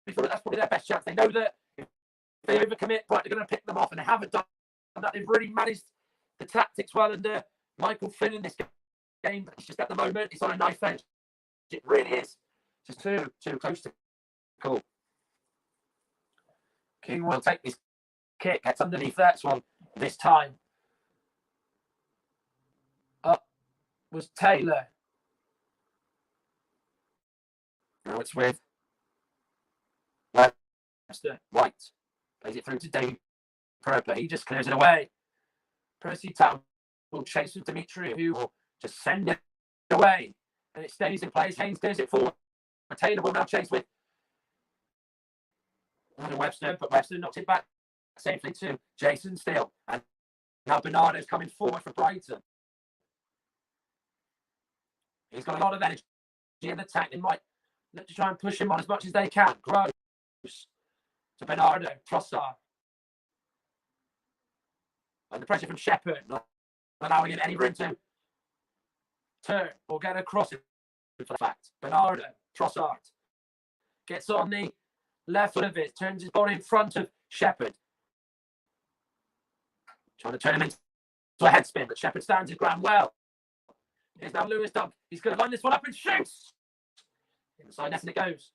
feel that's probably their best chance. They know that if they overcommit, Brighton are going to pick them off, and they haven't done that. They've really managed the tactics well under Michael Flynn in this game. But it's just at the moment, it's on a knife edge. It really is. Just too close to call. King will take this kick, gets underneath that one this time. Up was Taylor. Now it's with Webster. White plays it through to Dave Perper. He just clears it away. Percy Tau will chase with Dimitri, who will just send it away. And it stays in place. Haynes clears it forward. Taylor will now chase with Webster, but Webster knocks it back safely to Jason Steele. And now Bernardo's coming forward for Brighton. He's got a lot of energy in the tank. They might look to try and push him on as much as they can. Gross to Bernardo. Trossard. Under pressure from Shepherd, not allowing him any room to turn or get across it. For the fact, Bernardo. Trossard gets on the left foot of it, turns his body in front of Shepherd. Trying to turn him into a head spin, but Shepherd stands his ground well. Here's now Lewis Dunk. He's going to line this one up and shoots. Inside net and it goes.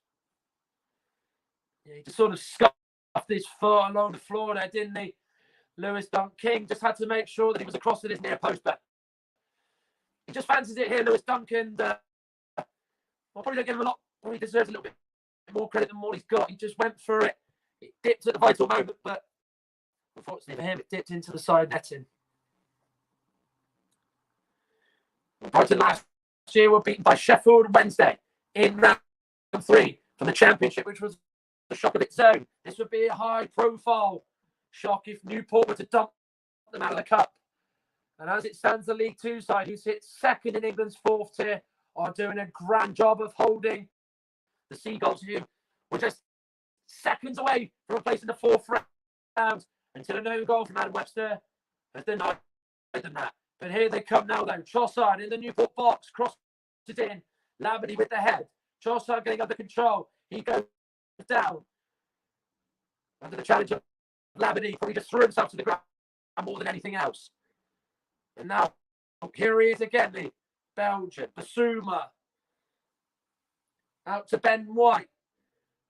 Yeah, he just sort of scuffed his foot along the floor there, didn't he? Lewis Dunk King just had to make sure that he was across to his near post, but he just fancies it here, Lewis Dunk, and I'll probably don't give him a lot. Well, he deserves a little bit more credit than what he's got. He just went for it. It dipped at the vital moment, but unfortunately for him, it dipped into the side netting. Brighton last year were beaten by Sheffield Wednesday in round 3 from the Championship, which was a shock of its own. This would be a high-profile shock if Newport were to dump them out of the cup. And as it stands, the League Two side, who sits second in England's 4th tier, are doing a grand job of holding the Seagulls, who were just seconds away from replacing the 4th round until a no goal from Adam Webster has denied them that. But here they come now, though. Trossard in the Newport box, crosses it in. Labadie with the head. Trossard getting under control. He goes down under the challenge of Labadie. Probably just threw himself to the ground more than anything else. And now, here he is again, the Belgian, Basuma. Out to Ben White,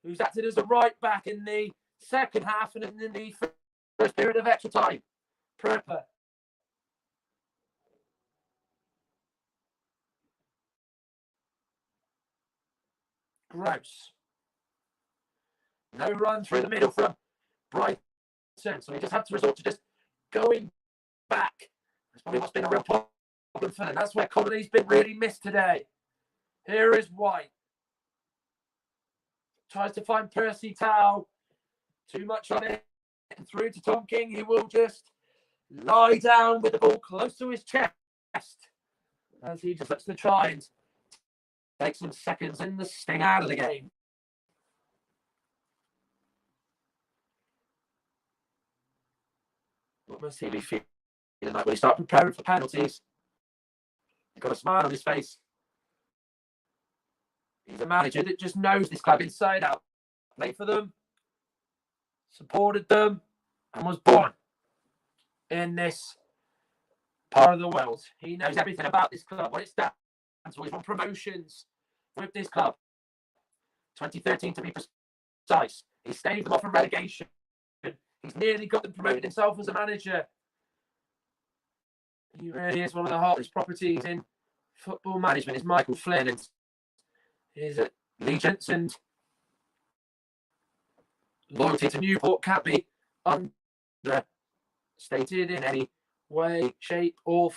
who's acted as a right back in the second half and in the first period of extra time. Perper. Gross. No run through the middle from Brighton, so he just had to resort to just going back. That's probably what's been a real problem for them. That's where Comedy's been really missed today. Here is White. Tries to find Percy Tau. Too much on it. And through to Tom King. He will just lie down with the ball close to his chest as he just looks to try and take some seconds in the sting out of the game. What must he be feeling like when he starts preparing for penalties? He's got a smile on his face. He's a manager that just knows this club inside out. Played for them, supported them, and was born in this part of the world. He knows everything about this club, what it stands for. He's won promotions with this club. 2013 to be precise. He staved them off from relegation. He's nearly got them promoted himself as a manager. He really is one of the hottest properties in football management. Is Michael Flynn and his allegiance and loyalty to Newport can't be understated in any way, shape, or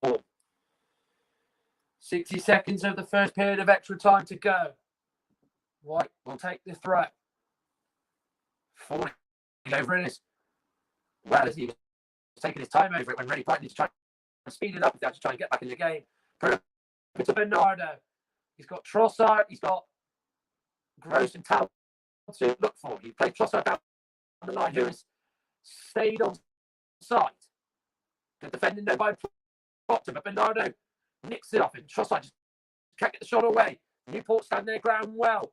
form. 60 seconds of the first period of extra time to go. White will take the throw. Falling over it as well as he was taking his time over it when really Brighton is trying to speed it up without to try and get back in the game. To Bernardo. He's got Trossard, he's got Gross and Tal to look for. He played Trossard down the line, who has stayed on side. Good defending there by Proctor, but Bernardo nicks it off him. Trossard just can't get the shot away. Newport stand their ground well.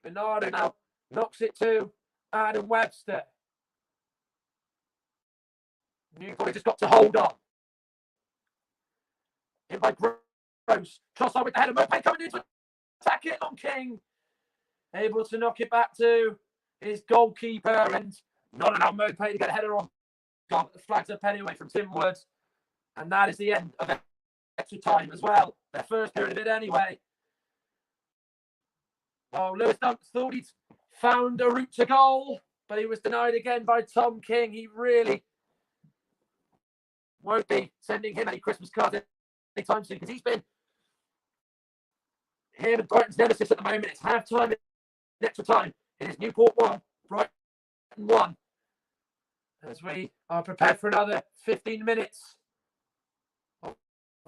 Bernardo now knocks it to Adam Webster. Newport just got to hold on. In by Gross. Trossard with the header. Mopay coming in to attack it on King. Able to knock it back to his goalkeeper. And not enough Mopay to get a header on. Got the flags a penny away from Tim Woods. And that is the end of extra time as well. Their first period of it anyway. Oh, Lewis Dunk thought he'd found a route to goal, but he was denied again by Tom King. He really won't be sending him any Christmas cards anytime soon because he's been him and Brighton's nemesis at the moment. It's half time in extra time. It is Newport 1, Brighton 1. As we are prepared for another 15 minutes of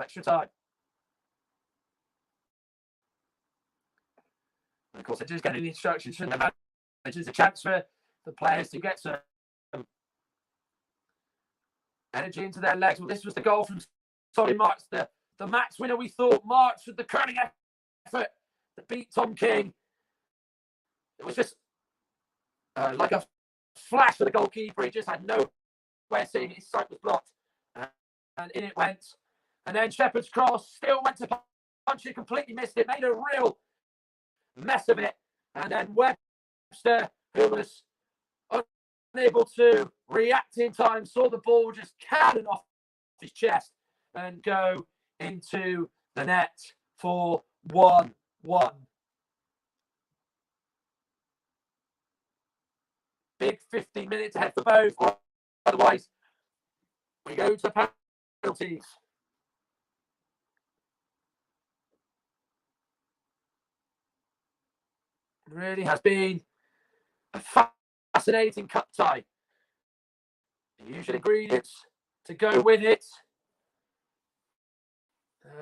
extra time. And of course, they're just getting the instructions from the managers, a chance for the players to get some energy into their legs. Well, this was the goal from Solly Marks, the match winner, we thought. Marks with the crowning effort that beat Tom King. It was just like a flash for the goalkeeper. He just had no way of seeing it. His sight was blocked. And in it went. And then Shepherd's cross still went to punch it, completely missed it, made a real mess of it. And then Webster, who was unable to react in time, saw the ball just cannon off his chest and go into the net for 1-1. Big 15 minutes ahead for both. Otherwise, we go to penalties. It really has been a fascinating cup tie. The usual ingredients to go with it,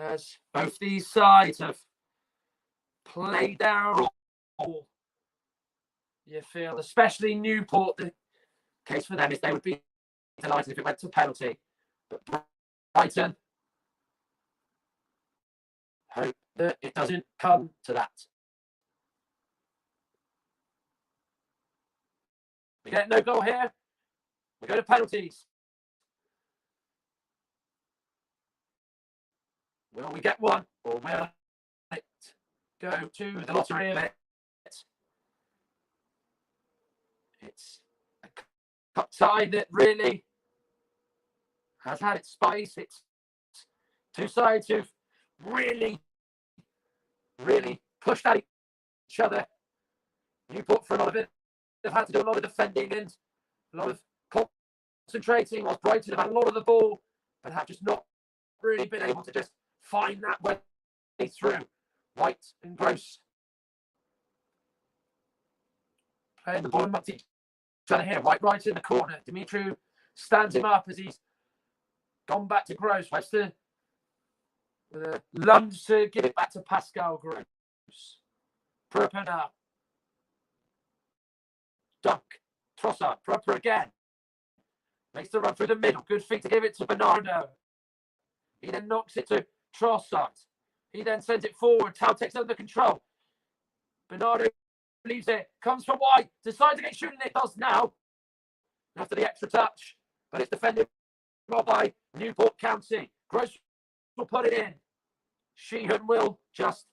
as both these sides have played their role. You feel, especially Newport, the case for them is they would be delighted if it went to penalty. But Brighton hope that it doesn't come to that. We get no goal here. We go to penalties. Will we get one, or will it go to the lottery of it? It's a cup tie that really has had its spice. It's two sides who've really pushed at each other. Newport, for a lot of it, have had to do a lot of defending and a lot of concentrating, whilst Brighton have had a lot of the ball, but have just not really been able to just find that way through. White and Gross playing the ball amongst each other here. White right in the corner. Dimitru stands him up as he's gone back to Gross. Webster with a lunge to give it back to Pascal Gross. Proper now. Dunk. Trossard. Proper again. Makes the run through the middle. Good feet to give it to Bernardo. He then knocks it to Trossard. He then sends it forward. Tau takes under control. Bernardo leaves it. Comes from White. Decides to get shooting. It does now. After the extra touch. But it's defended well by Newport County. Gross will put it in. Sheehan will just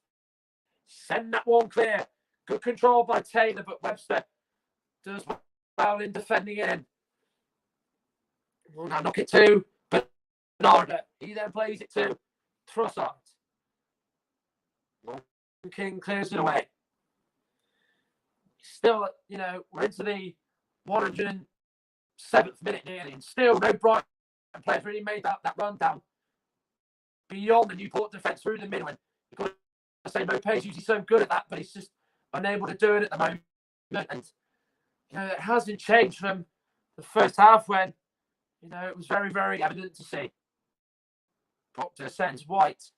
send that one clear. Good control by Taylor, but Webster does well in defending it in. We'll now knock it to Bernardo. He then plays it to Trossard. King clears it away. Still, we're into the 107th minute nearly, and still no Brighton players really made that run down beyond the Newport defence through the middle. And you've got to say, Mopé's usually so good at that, but he's just unable to do it at the moment. And it hasn't changed from the first half when it was very, very evident to see. Proctor sends White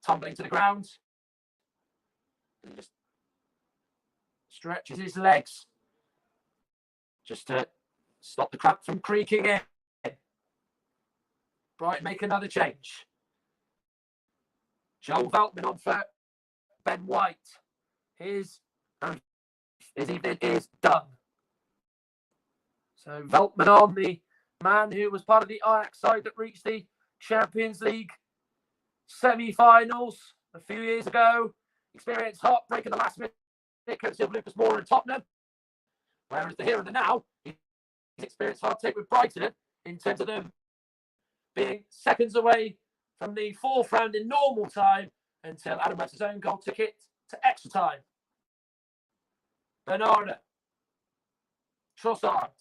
tumbling to the ground. And just stretches his legs just to stop the crowd from creaking in. Brighton make another change. Joel Veltman on for Ben White. His evening is done. So Veltman on, the man who was part of the Ajax side that reached the Champions League semi-finals a few years ago. Experienced heartbreak in the last minute courtesy of Lucas Moura and Tottenham. Whereas the here and the now, he's experienced heartache with Brighton in terms of them being seconds away from the fourth round in normal time until Adam Webster's own goal took it to extra time. Bernardo. Trossard.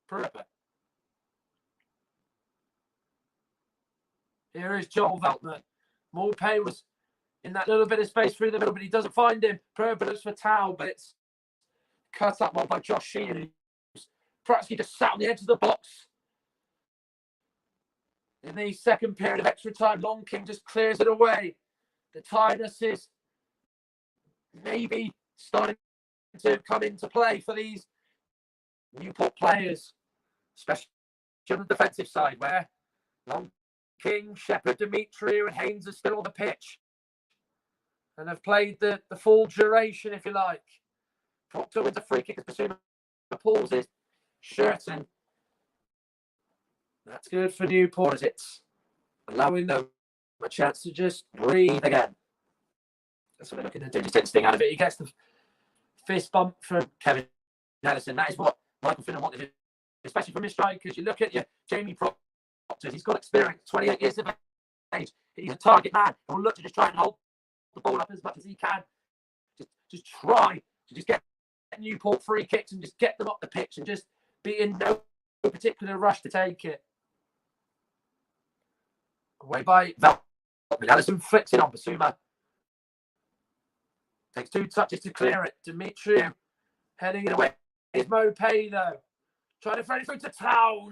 Peripper. Here is Joel Veltman. Maupay was in that little bit of space through the middle, but he doesn't find him. Peripper looks for Tau, but it's cut up by Josh Sheehan, who's practically just sat on the edge of the box. In the second period of extra time, Long King just clears it away. The tiredness is maybe starting to come into play for these Newport players, especially on the defensive side, where Long King, Shepherd, Demetriou and Haynes are still on the pitch and have played the full duration, if you like. Proctor wins a free kick as Basuma pulls his shirt, and that's good for Newport as it's allowing them a chance to just breathe again. That's what they're looking to do, just take the sting out of it. He gets the fist bump from Kevin Ellison. That is what Michael Finnan wanted, especially from his strikers. You look at your Jamie Proctor, he's got experience, 28 years of age. He's a target man. He'll look to just try and hold the ball up as much as he can. Just try to just get Newport free kicks and just get them up the pitch and just be in no particular rush to take it. Away by Veltman. Ellison flicks it on. Basuma takes 2 touches to clear it. Demetriou heading it away. It's Maupay though. Trying to throw it through to Tau.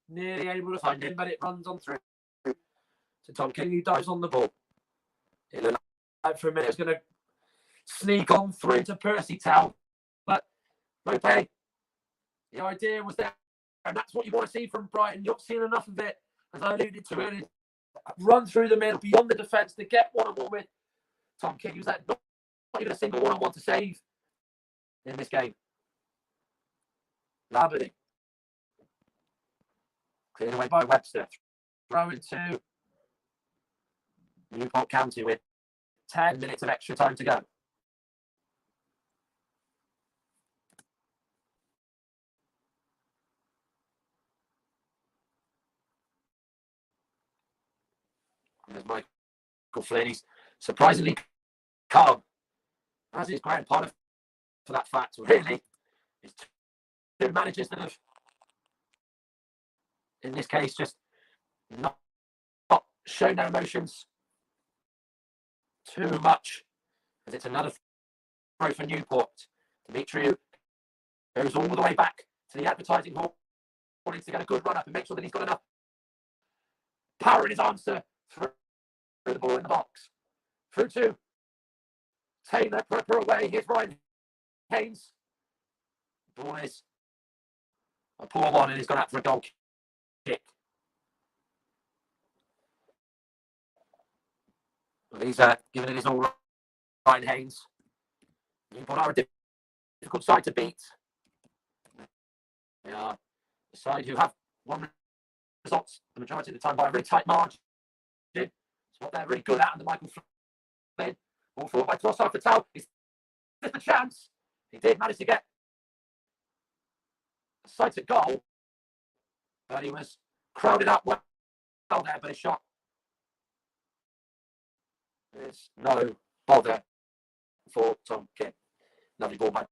Nearly able to find him, but it runs on through to Tom King, who dives on the ball. It looked like for a minute it's going to sneak on through to Percy Tau. But Maupay, the idea was there, and that's what you want to see from Brighton. You've seen enough of it, as I alluded to earlier. Run through the middle, beyond the defence, to get one-on-one with Tom King, who's not even a single one-on-one to save in this game. Labadie. Cleared away by Webster. Throw it to Newport County with 10 minutes of extra time to go. There's Michael Flynn. He's surprisingly calm, as is Graham Potter, for that fact. Really, it's two managers that have, in this case, just not shown their emotions too much, as it's another throw for Newport. Demetriou goes all the way back to the advertising hall, wanting to get a good run up and make sure that he's got enough power in his arms to throw the ball in the box. Through to Taylor, Prepper away. Here's Ryan Haynes. Ball is a poor one, and he's gone out for a goal kick. Well, he's given it his all, Ryan Haynes. Newport are a difficult side to beat. They are the side who have won results the majority of the time by a really tight margin. It's what they're really good at under Michael Flynn. All forward by Trossard for Tau. He's a chance. He did manage to get sight at goal, but he was crowded up well there, but his shot is no bother for Tom King. Lovely ball by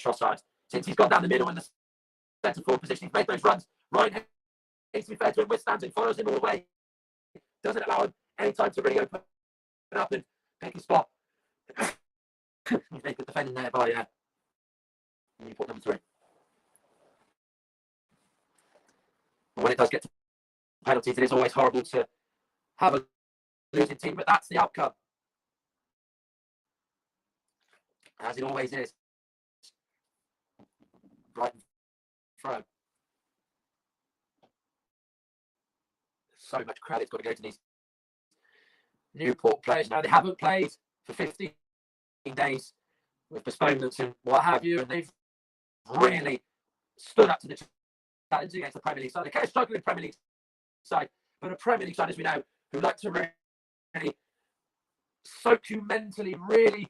Trossard. Since he's gone down the middle in the centre forward position, he's made those runs. Ryan Hayes, to be fair to him, withstands him, follows him all the way. Doesn't allow him any time to really open up and pick his spot. Very good defending there by Newport number 3. But when it does get to penalties, it is always horrible to have a losing team, but that's the outcome. As it always is. Brighton throw. So much credit's got to go to these Newport players. Now, they haven't played for 15 days with postponements and what have you, and they've really stood up to the challenge against the Premier League side. They kind of struggle with Premier League side, but a Premier League side, as we know, who like to really soak you mentally, really,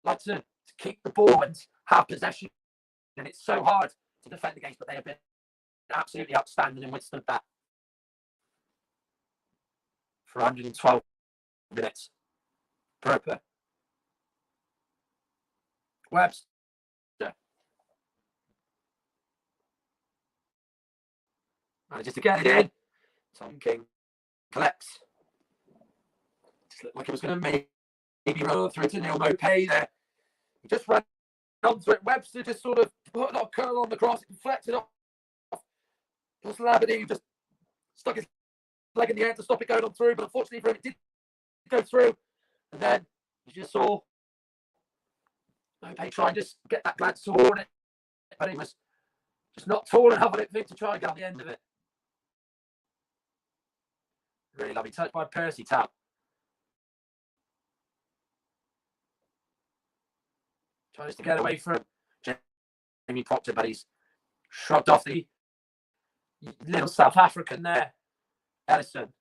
like to keep the ball and have possession. And it's so hard to defend against, but they have been absolutely outstanding and withstood that for 112 minutes. Proper. Webster. Manages to get it in. Tom King collects. Just looked like it was going to maybe roll through to Neil Mopay there. He just ran onto it. Webster just sort of put a lot of curl on the cross. It deflected off. Just Labadie just stuck his leg in the air to stop it going on through, but unfortunately for him, it did go through. And then you just saw Mopay try and just get that glance toward it, but he was just not tall enough, I don't think, to try and get on the end of it. Really lovely touch by Percy Tau. Tries to get away from Jamie Proctor, but he's shrugged off the little South African there. Ellison.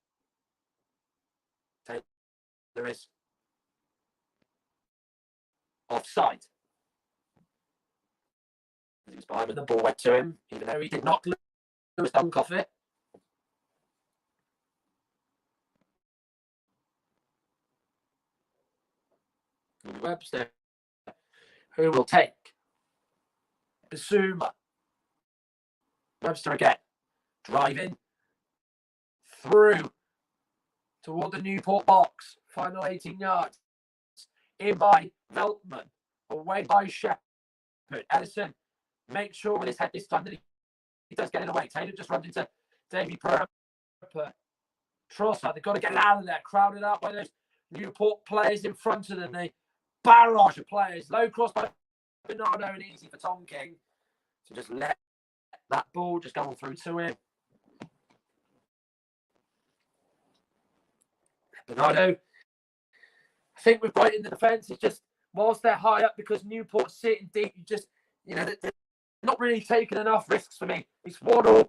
There is offside. He was behind when the ball went to him, even though he did not lose dunk off it. Webster, who will take Bissouma. Webster again, driving through toward the Newport box. Final 18 yards. In by Veltman. Away by Shepherd. Ellison makes sure with his head this time that he does get it away. Taylor just runs into Davy Proper. Trossard, they've got to get out of there. Crowded out by those Newport players in front of them. The barrage of players. Low cross by Bernardo and easy for Tom King. So just let that ball just go on through to him. Bernardo, I think with Brighton in the defence, it's just, whilst they're high up because Newport's sitting deep, they're not really taking enough risks for me. It's 1-1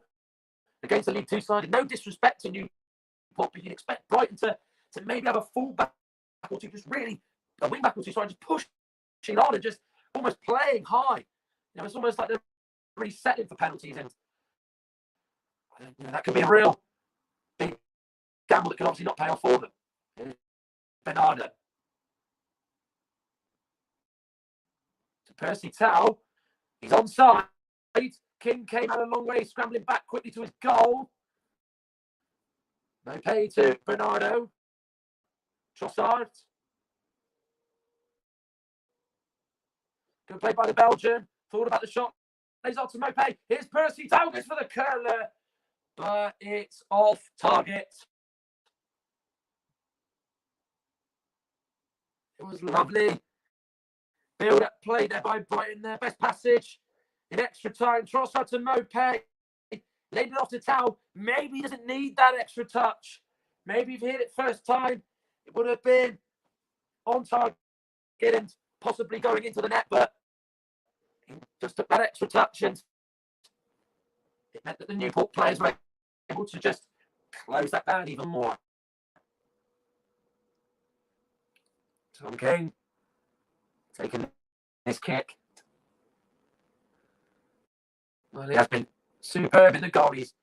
against the League Two side. No disrespect to Newport, but you'd expect Brighton to maybe have a full back or two, just really, a wing back or two, just pushing on and just almost playing high. It's almost like they're really settling for penalties, and that could be a real big gamble that could obviously not pay off for them. Bernardo. To Percy Tau. He's onside. King came out a long way, scrambling back quickly to his goal. No pay to Bernardo. Trossard. Good play by the Belgian. Thought about the shot. Plays on to Mopay. Here's Percy Tau. Goes for the curler. But it's off target. It was lovely. Build-up play there by Brighton. Their best passage in extra time. Trossard to Mopay. Laid it off to Tau. Maybe he doesn't need that extra touch. Maybe if he hit it first time, it would have been on target and possibly going into the net. But he just took that extra touch, and it meant that the Newport players were able to just close that down even more. Tom King taking his kick. Well, he has been superb in the goal. He's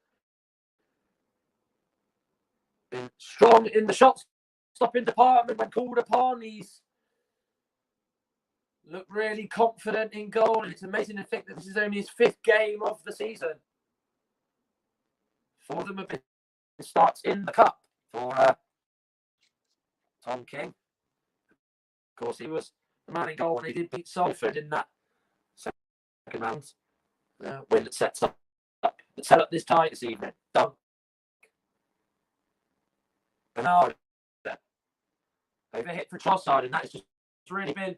been strong in the shot stopping department when called upon. He's looked really confident in goal. And it's amazing to think that this is only his 5th game of the season. 4 of them have been starts in the cup for Tom King. Of course, he was the man in goal and he did beat Salford in that second round win that set up this tie this evening. Dunk. Bernard overhit for Trossard, and that has just really been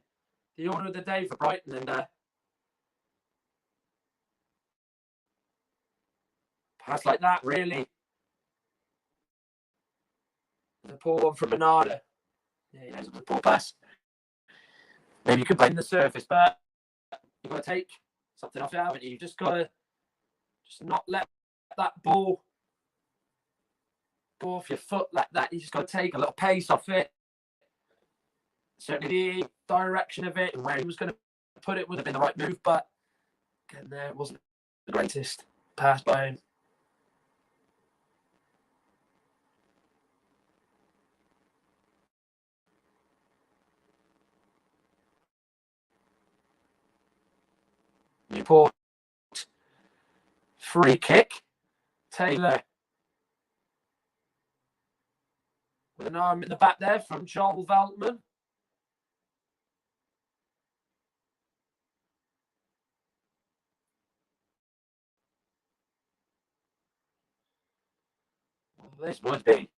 the order of the day for Brighton. And pass like that, really. The poor one from Bernardo. Yeah, he knows it was a poor pass. Maybe you could blame the surface, but you've got to take something off it, haven't you? You've just got to not let that ball go off your foot like that. You just got to take a little pace off it. Certainly the direction of it and where he was going to put it would have been the right move, but getting there, it wasn't the greatest pass by him. Newport free kick. Taylor with an arm in the back there from Joel Veltman. Well, this would be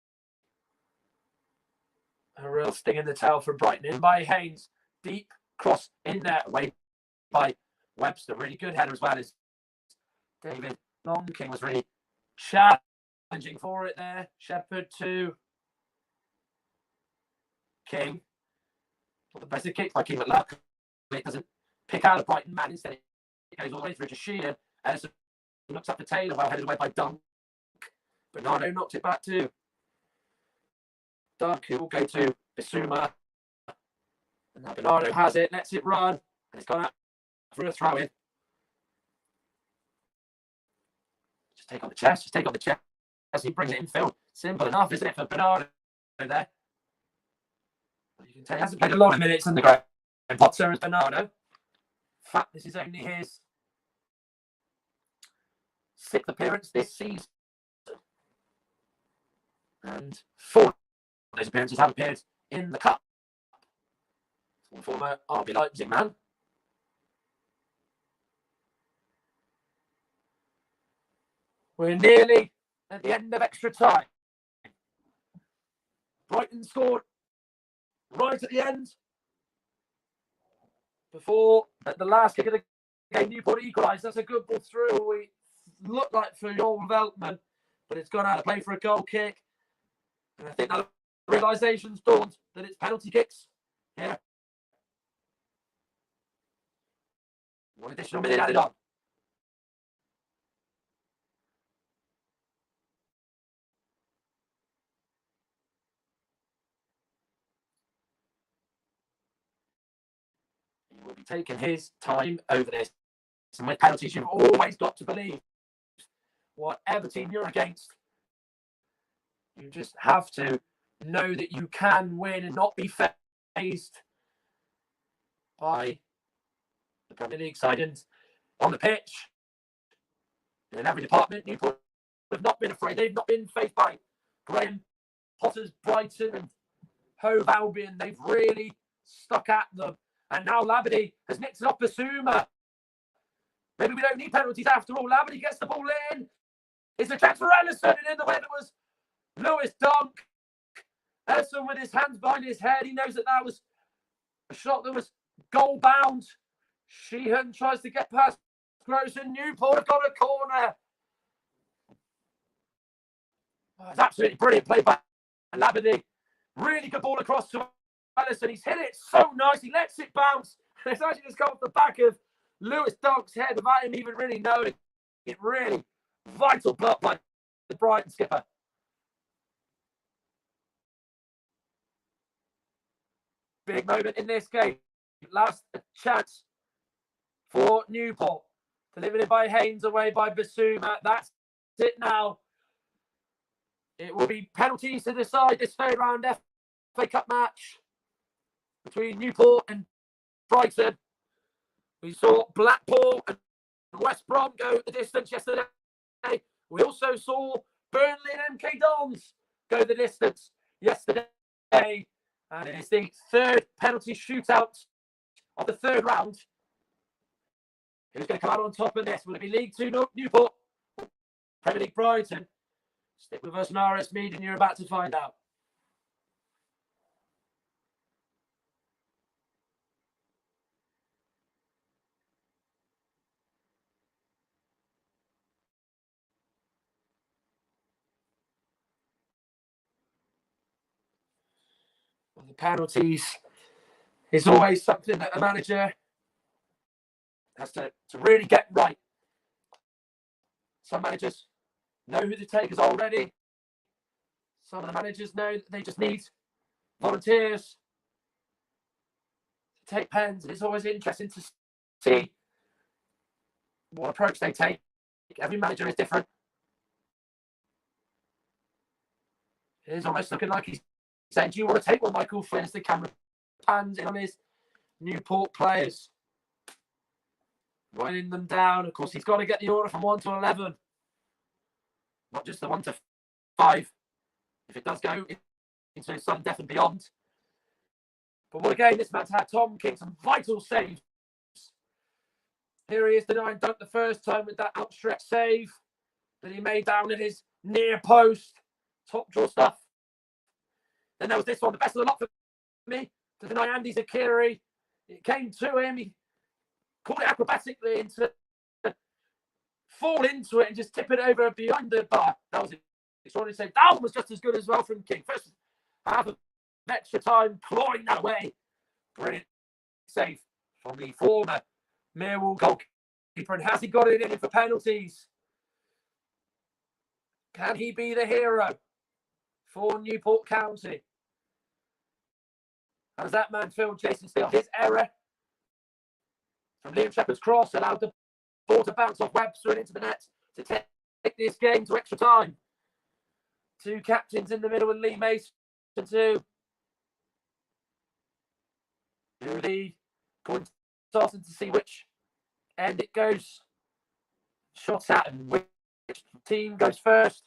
a real sting in the tail for Brighton. In by Haynes. Deep cross in there, away by Webster. Really good header as well as David Longking was really challenging for it there. Shepherd to King. Not the best of kicks by King, but luckily it doesn't pick out a Brighton man. Instead, it goes all the way through to Sheehan. Ellison looks up to Taylor, well headed away by Dunk. Bernardo knocked it back to Dunk, who will go to Bissouma. And now Bernardo has it, lets it run, and it's gone out for a throw in. Just take on the chest, as he brings it in field. Simple enough, isn't it, for Bernardo there? You can tell he hasn't played a lot of minutes in the ground. And Potter as Bernardo. In fact, this is only his 6th appearance this season. And 4 of those appearances have appeared in the cup. Former RB Leipzig man. We're nearly at the end of extra time. Brighton scored right at the end. Before at the last kick of the game, Newport equalised. That's a good ball through. We looked like for Joel Veltman, but it's gone out of play for a goal kick. And I think that realisation's dawned that it's penalty kicks. Yeah. 1 additional minute added on. He will be taking his time over this. And with penalties, you've always got to believe whatever team you're against, you just have to know that you can win and not be faced by the Premier League side. And on the pitch, in every department, Newport have not been afraid. They've not been faced by Graham Potter's Brighton and Hove Albion. They've really stuck at them. And now Labadie has nicked it off Bissouma. Maybe we don't need penalties after all. Labadie gets the ball in. It's a chance for Ellison, and in the way that was Lewis Dunk. Ellison with his hands behind his head. He knows that that was a shot that was goal bound. Sheehan tries to get past Gross, and Newport have got a corner. Oh, it's absolutely brilliant play by Labadie. Really good ball across to Ellison. He's hit it so nice. He lets it bounce. It's actually just come off the back of Lewis Dunk's head without him even really knowing it. Really vital block by the Brighton skipper. Big moment in this game. Last chance for Newport. Delivered it by Haynes, away by Basuma. That's it now. It will be penalties to decide this third round FA Cup match between Newport and Brighton. We saw Blackpool and West Brom go the distance yesterday. We also saw Burnley and MK Dons go the distance yesterday. And it is the third penalty shootout of the third round. Who's going to come out on top of this? Will it be League 2 Newport? Premier League Brighton? Stick with us on RS Media and you're about to find out. Well, the penalties is always something that a manager has to really get right. Some managers know who the takers are already. Some of the managers know that they just need volunteers to take pens. It's always interesting to see what approach they take. Every manager is different. It is almost looking like he's saying, do you want to take one, Michael Flynn, as the camera pans in on his Newport players? Winding them down. Of course, he's got to get the order from 1 to 11. Not just the 1 to 5. If it does go into sudden death and beyond. But what a game this man's had. Tom King, some vital saves. Here he is denying Dunk the first time with that outstretched save that he made down at his near post. Top draw stuff. Then there was this one, the best of the lot for me, to deny Andy Zakiri. It came to him. He caught it acrobatically into fall into it and just tip it over behind the bar. That was extraordinary save. That one was just as good as well from King. First half of extra time, clawing that away. Brilliant save from the former Millwall goalkeeper. And has he got it in for penalties? Can he be the hero for Newport County? As that man Phil Jason Steele, his error from Liam Shepherd's cross allowed the ball to bounce off Webster and into the net to take this game to extra time. Two captains in the middle and Lee Mason too. Who lead coin tossing to see which end it goes. Shots at and which team goes first.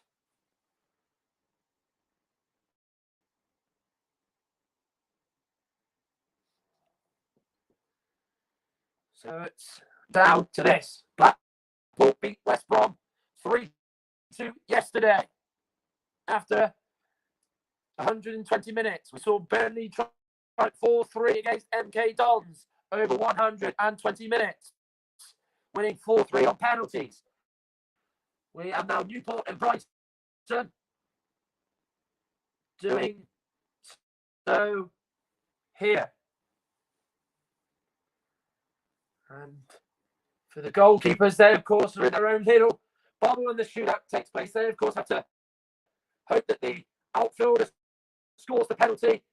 So it's down to this. Blackpool beat West Brom 3-2 yesterday. After 120 minutes, we saw Burnley try 4-3 against MK Dons over 120 minutes, winning 4-3 on penalties. We have now Newport and Brighton doing so here. And for the goalkeepers, they, of course, are in their own little bubble when the shootout takes place. They, of course, have to hope that the outfielder scores the penalty.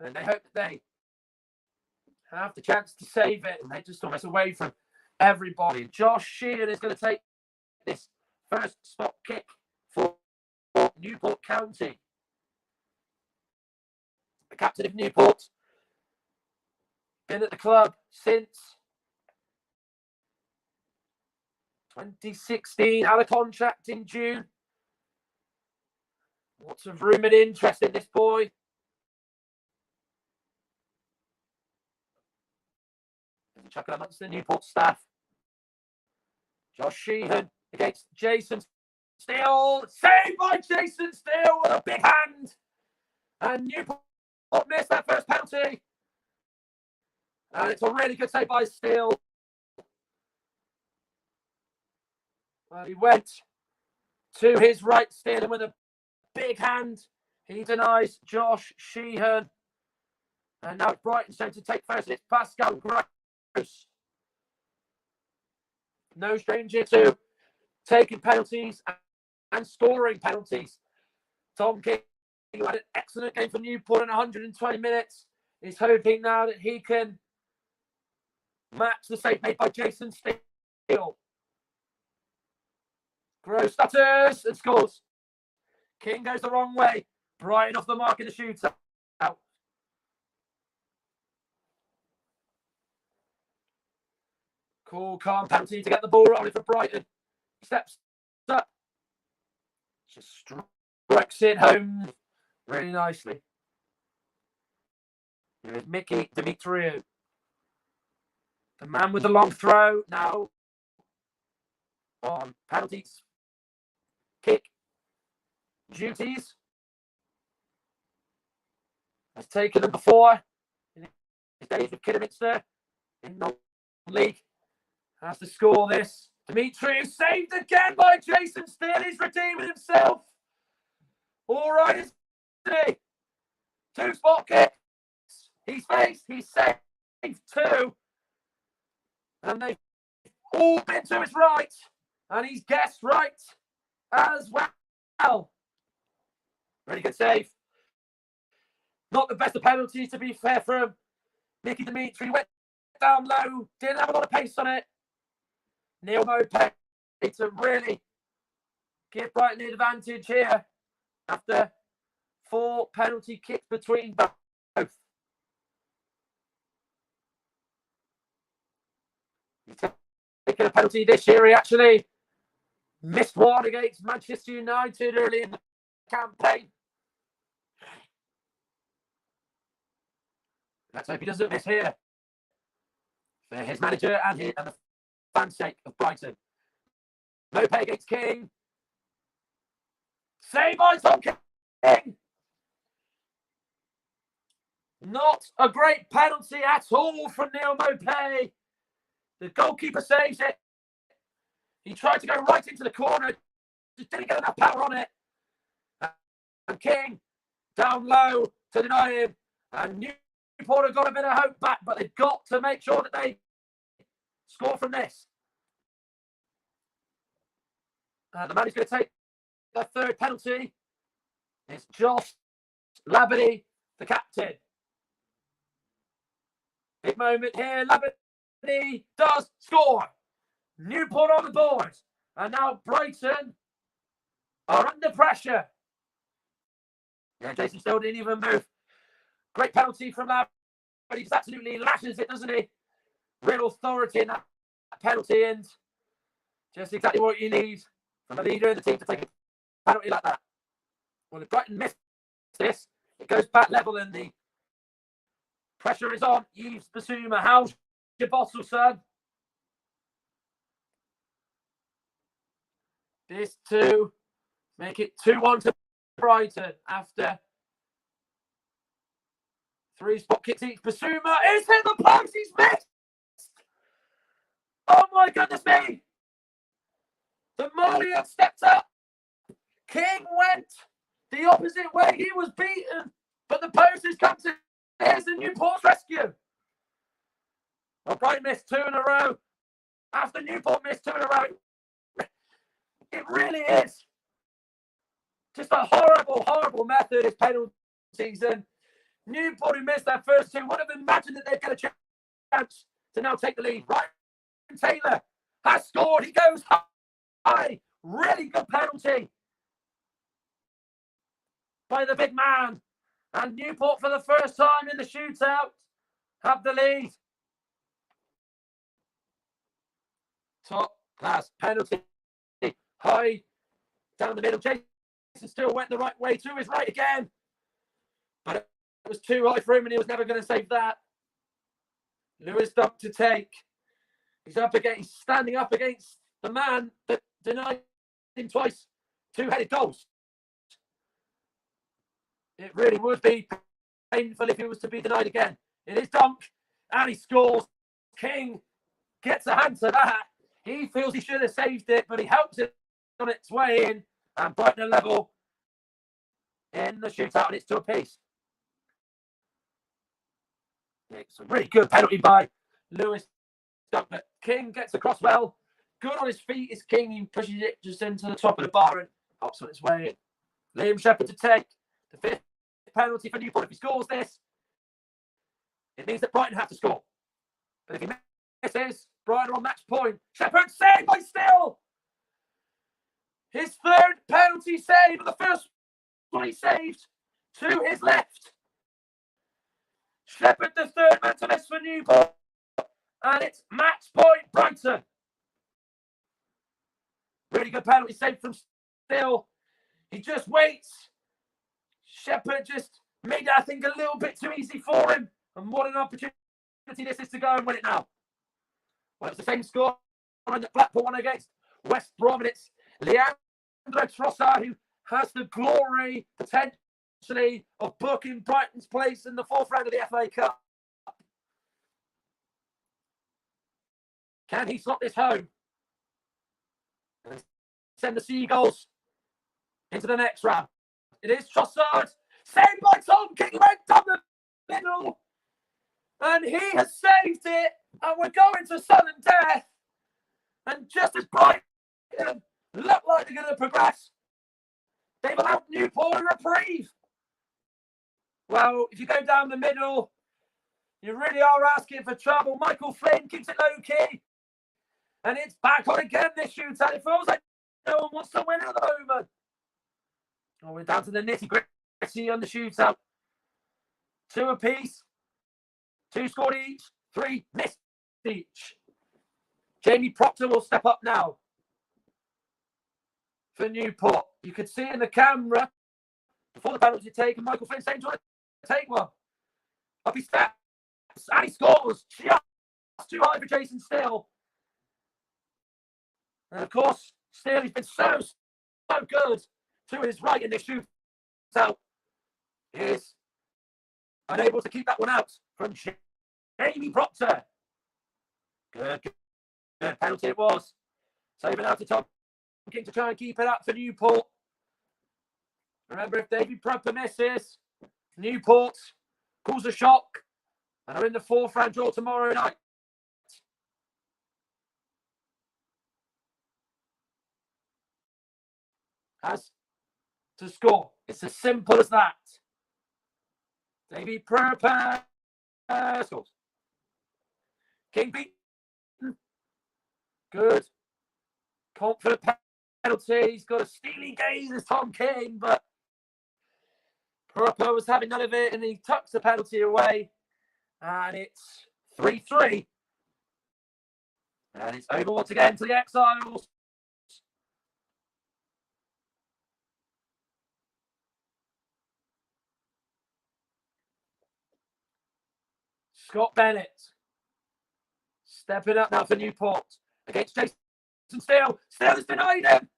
And they hope that they have the chance to save it. And they just almost away from everybody. Josh Sheehan is going to take this first spot kick for Newport County. The captain of Newport. Been at the club since 2016, had a contract in June. Lots of rumoured interest in this boy. Chuck it amongst the Newport staff. Josh Sheehan against Jason Steele. Saved by Jason Steele with a big hand. And Newport missed that first penalty. And it's a really good save by Steele. Well, he went to his right, stealing with a big hand. He denies Josh Sheehan. And now Brighton's going to take first. It's Pascal Gross. No stranger to taking penalties and scoring penalties. Tom King, who had an excellent game for Newport in 120 minutes, is hoping now that he can match the save made by Jason Steele. Gross stutters and scores. King goes the wrong way. Brighton off the mark in the shootout. Cool, calm penalty to get the ball rolling for Brighton. Steps up. Just strikes it home really nicely. Here's Mickey Dimitriou. The man with the long throw now on penalties. Kick duties. Has taken them before in his days with Kidderminster in the league. Has to score this. Dimitriou saved again by Jason Steele. He's redeeming himself. All right, isn't he? 2 spot kicks. He's faced. He's saved 2. And they've all been to his right. And he's guessed right as well. Really good save. Not the best of penalties, to be fair, from Mickey Dimitriou. Went down low. Didn't have a lot of pace on it. Neil Mopay to really give Brighton the advantage here after 4 penalty kicks between both. He's taken a penalty this year. He actually missed one against Manchester United early in the campaign. Let's hope he doesn't miss here for his manager and the fans' sake of Brighton. Mopay against King. Save by Tom King. Not a great penalty at all from Neil Mopay. The goalkeeper saves it. He tried to go right into the corner. Just didn't get enough power on it. And King down low to deny him. And Newport have got a bit of hope back, but they've got to make sure that they score from this. The man who's going to take the 3rd penalty is Josh Labadie, the captain. Big moment here. Labadie does score. Newport on the board. And now Brighton are under pressure. Yeah, Jason still didn't even move. Great penalty from Labadie. He just absolutely lashes it, doesn't he? Real authority in that penalty, and just exactly what you need from a leader in the team to take a penalty like that. Well, if Brighton miss this, it goes back level and the pressure is on. Yves Bissouma, how's your bottle, son? This 2 make it 2-1 to Brighton after 3 spot kicks each. Bissouma is hit the post. He's missed. Oh my goodness me. The Malian stepped up. King went the opposite way. He was beaten, but the post has come to. Here's the Newport's rescue. Well, Brighton missed 2 in a row. After Newport missed 2 in a row. It really is just a horrible, horrible method of penalties. And Newport, who missed their first 2, would have imagined that they'd get a chance to now take the lead. Ryan Taylor has scored. He goes high. Really good penalty by the big man. And Newport, for the first time in the shootout, have the lead. Top class penalty. High down the middle. Jason still went the right way to his right again. But it was too high for him and he was never going to save that. Lewis Dunk to take. He's standing up against the man that denied him twice 2-headed goals. It really would be painful if he was to be denied again. It is Dunk, and he scores. King gets a hand to that. He feels he should have saved it, but he helps it on its way in, and Brighton are level in the shootout, and it's 2 apiece. It's a really good penalty by Lewis Dunk, but King gets across well. Good on his feet is King. He pushes it just into the top of the bar and hops on its way in. Liam Shepherd to take the 5th penalty for Newport. If he scores this, it means that Brighton have to score. But if he misses, Brighton are on match point. Shepherd saved by Steele. His third penalty save, the first one he saved to his left. Shepherd, the third man to miss for Newport. And it's match point Brighton. Really good penalty save from Still. He just waits. Shepherd just made it, I think, a little bit too easy for him. And what an opportunity this is to go and win it now. Well, it's the same score that Blackpool won against West Brom. And it's Leandro Trossard who has the glory, potentially, of booking Brighton's place in the fourth round of the FA Cup. Can he slot this home? And send the Seagulls into the next round. It is Trossard, saved by Tom King, right down the middle. And he has saved it. And we're going to sudden death. And just as Brighton look like they're going to progress, they've allowed Newport a reprieve. Well, if you go down the middle, you really are asking for trouble. Michael Flynn keeps it low-key. And it's back on again, this shootout. It feels like no one wants to win at the moment. Oh, we're down to the nitty-gritty on the shootout. 2 apiece. 2 scored each. 3 missed each. Jamie Proctor will step up now for Newport. You could see in the camera before the penalty taken, Michael Flynn saying, "Do you want to take one?" Up he steps and he scores. Just too high for Jason Still. And of course, Still, he's been so good to his right in this shootout. He is unable to keep that one out from Jamie Proctor. Good penalty it was. Saving out to Tom King to try and keep it up for Newport. Remember, if David Proctor misses, Newport calls a shock and are in the fourth round draw tomorrow night. Has to score. It's as simple as that. David Proctor scores. King beaten. Good. Confident penalty. He's got a steely gaze as Tom King, but Proctor was having none of it and he tucks the penalty away. And it's 3-3. And it's over once again to the Exiles. Scott Bennett stepping up now for Newport against Jason Still. Still has denied him.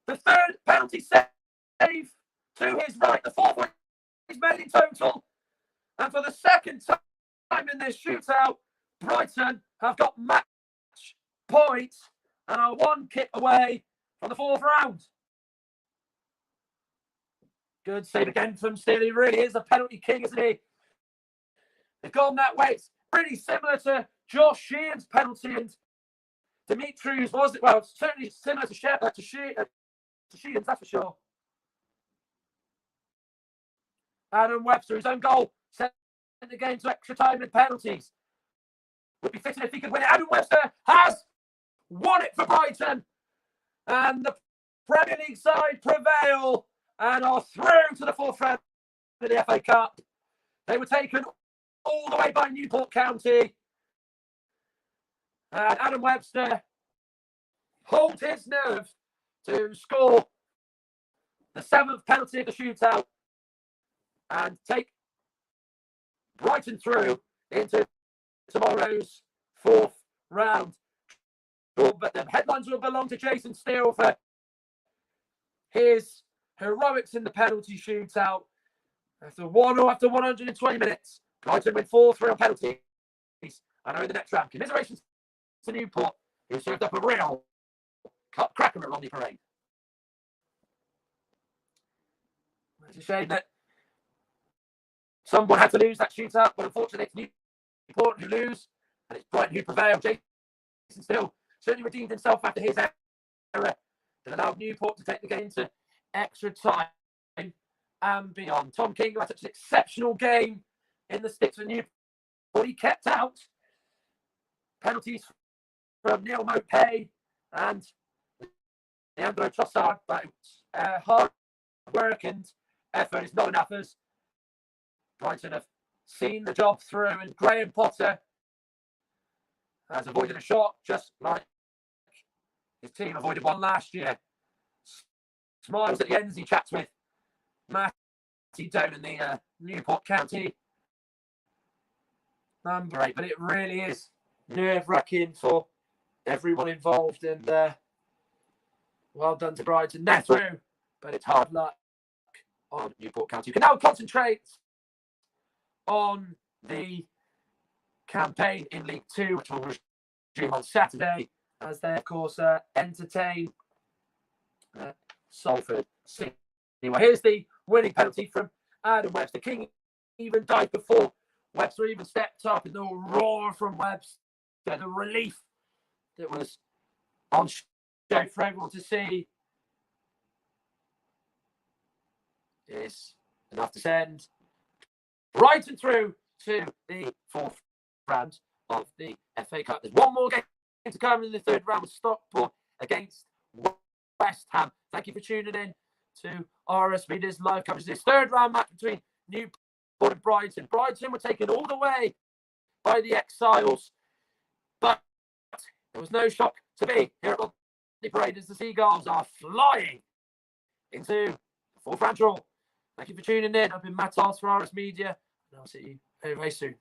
The third penalty save to his right. The fourth one he's made in total. And for the second time in this shootout, Brighton have got match points and are 1 kick away from the fourth round. Good save again from Still. He really is a penalty king, isn't he? They've gone that way. It's pretty similar to Josh Sheehan's penalty and Dimitri's, was it? Well, it's certainly similar to Sheehan's, that's for sure. Adam Webster, his own goal, sent the game to extra time and penalties. Would be fitting if he could win it. Adam Webster has won it for Brighton. And the Premier League side prevail and are through to the fourth round of the FA Cup. They were taken all the way by Newport County. And Adam Webster holds his nerve to score the 7th penalty of the shootout and take Brighton through into tomorrow's fourth round. But the headlines will belong to Jason Still for his heroics in the penalty shootout. After 120 minutes, Brighton win 4-3 on penalties and are in the next round. Commiserations to Newport, who served up a real cup cracker at Rodney Parade. It's a shame that someone had to lose that shootout, but unfortunately it's Newport who lose, and it's Brighton who prevail. Jason Still certainly redeemed himself after his error that allowed Newport to take the game to extra time and beyond. Tom King had such an exceptional game in the sticks for Newport. He kept out penalties from Neil Mopay and Leandro Trossard, but hard work and effort is not enough as Brighton have seen the job through, and Graham Potter has avoided a shot just like his team avoided one last year. Smiles at the end as he chats with Matty down in the Newport County number 8, but it really is nerve-wracking for everyone involved, and well done to Brighton. They're through, but it's hard luck on Newport County. You can now concentrate on the campaign in League 2, which will resume on Saturday, as they, of course, entertain Salford City. Well, here's the winning penalty from Adam Webster. King even died before Webster even stepped up, and the roar from Webster, the relief that was on show for everyone to see, is enough to send Brighton through to the 4th round of the FA Cup. There's one more game to come in the 3rd round with Stockport against West Ham. Thank you for tuning in to RS Media's live coverage. This 3rd round match between Newport and Brighton. Brighton were taken all the way by the Exiles, but there was no shock to be here at the Parade as the Seagulls are flying into the 4th round draw. Thank you for tuning in. I've been Matt Oz for RS Media, and I'll see you very, very soon.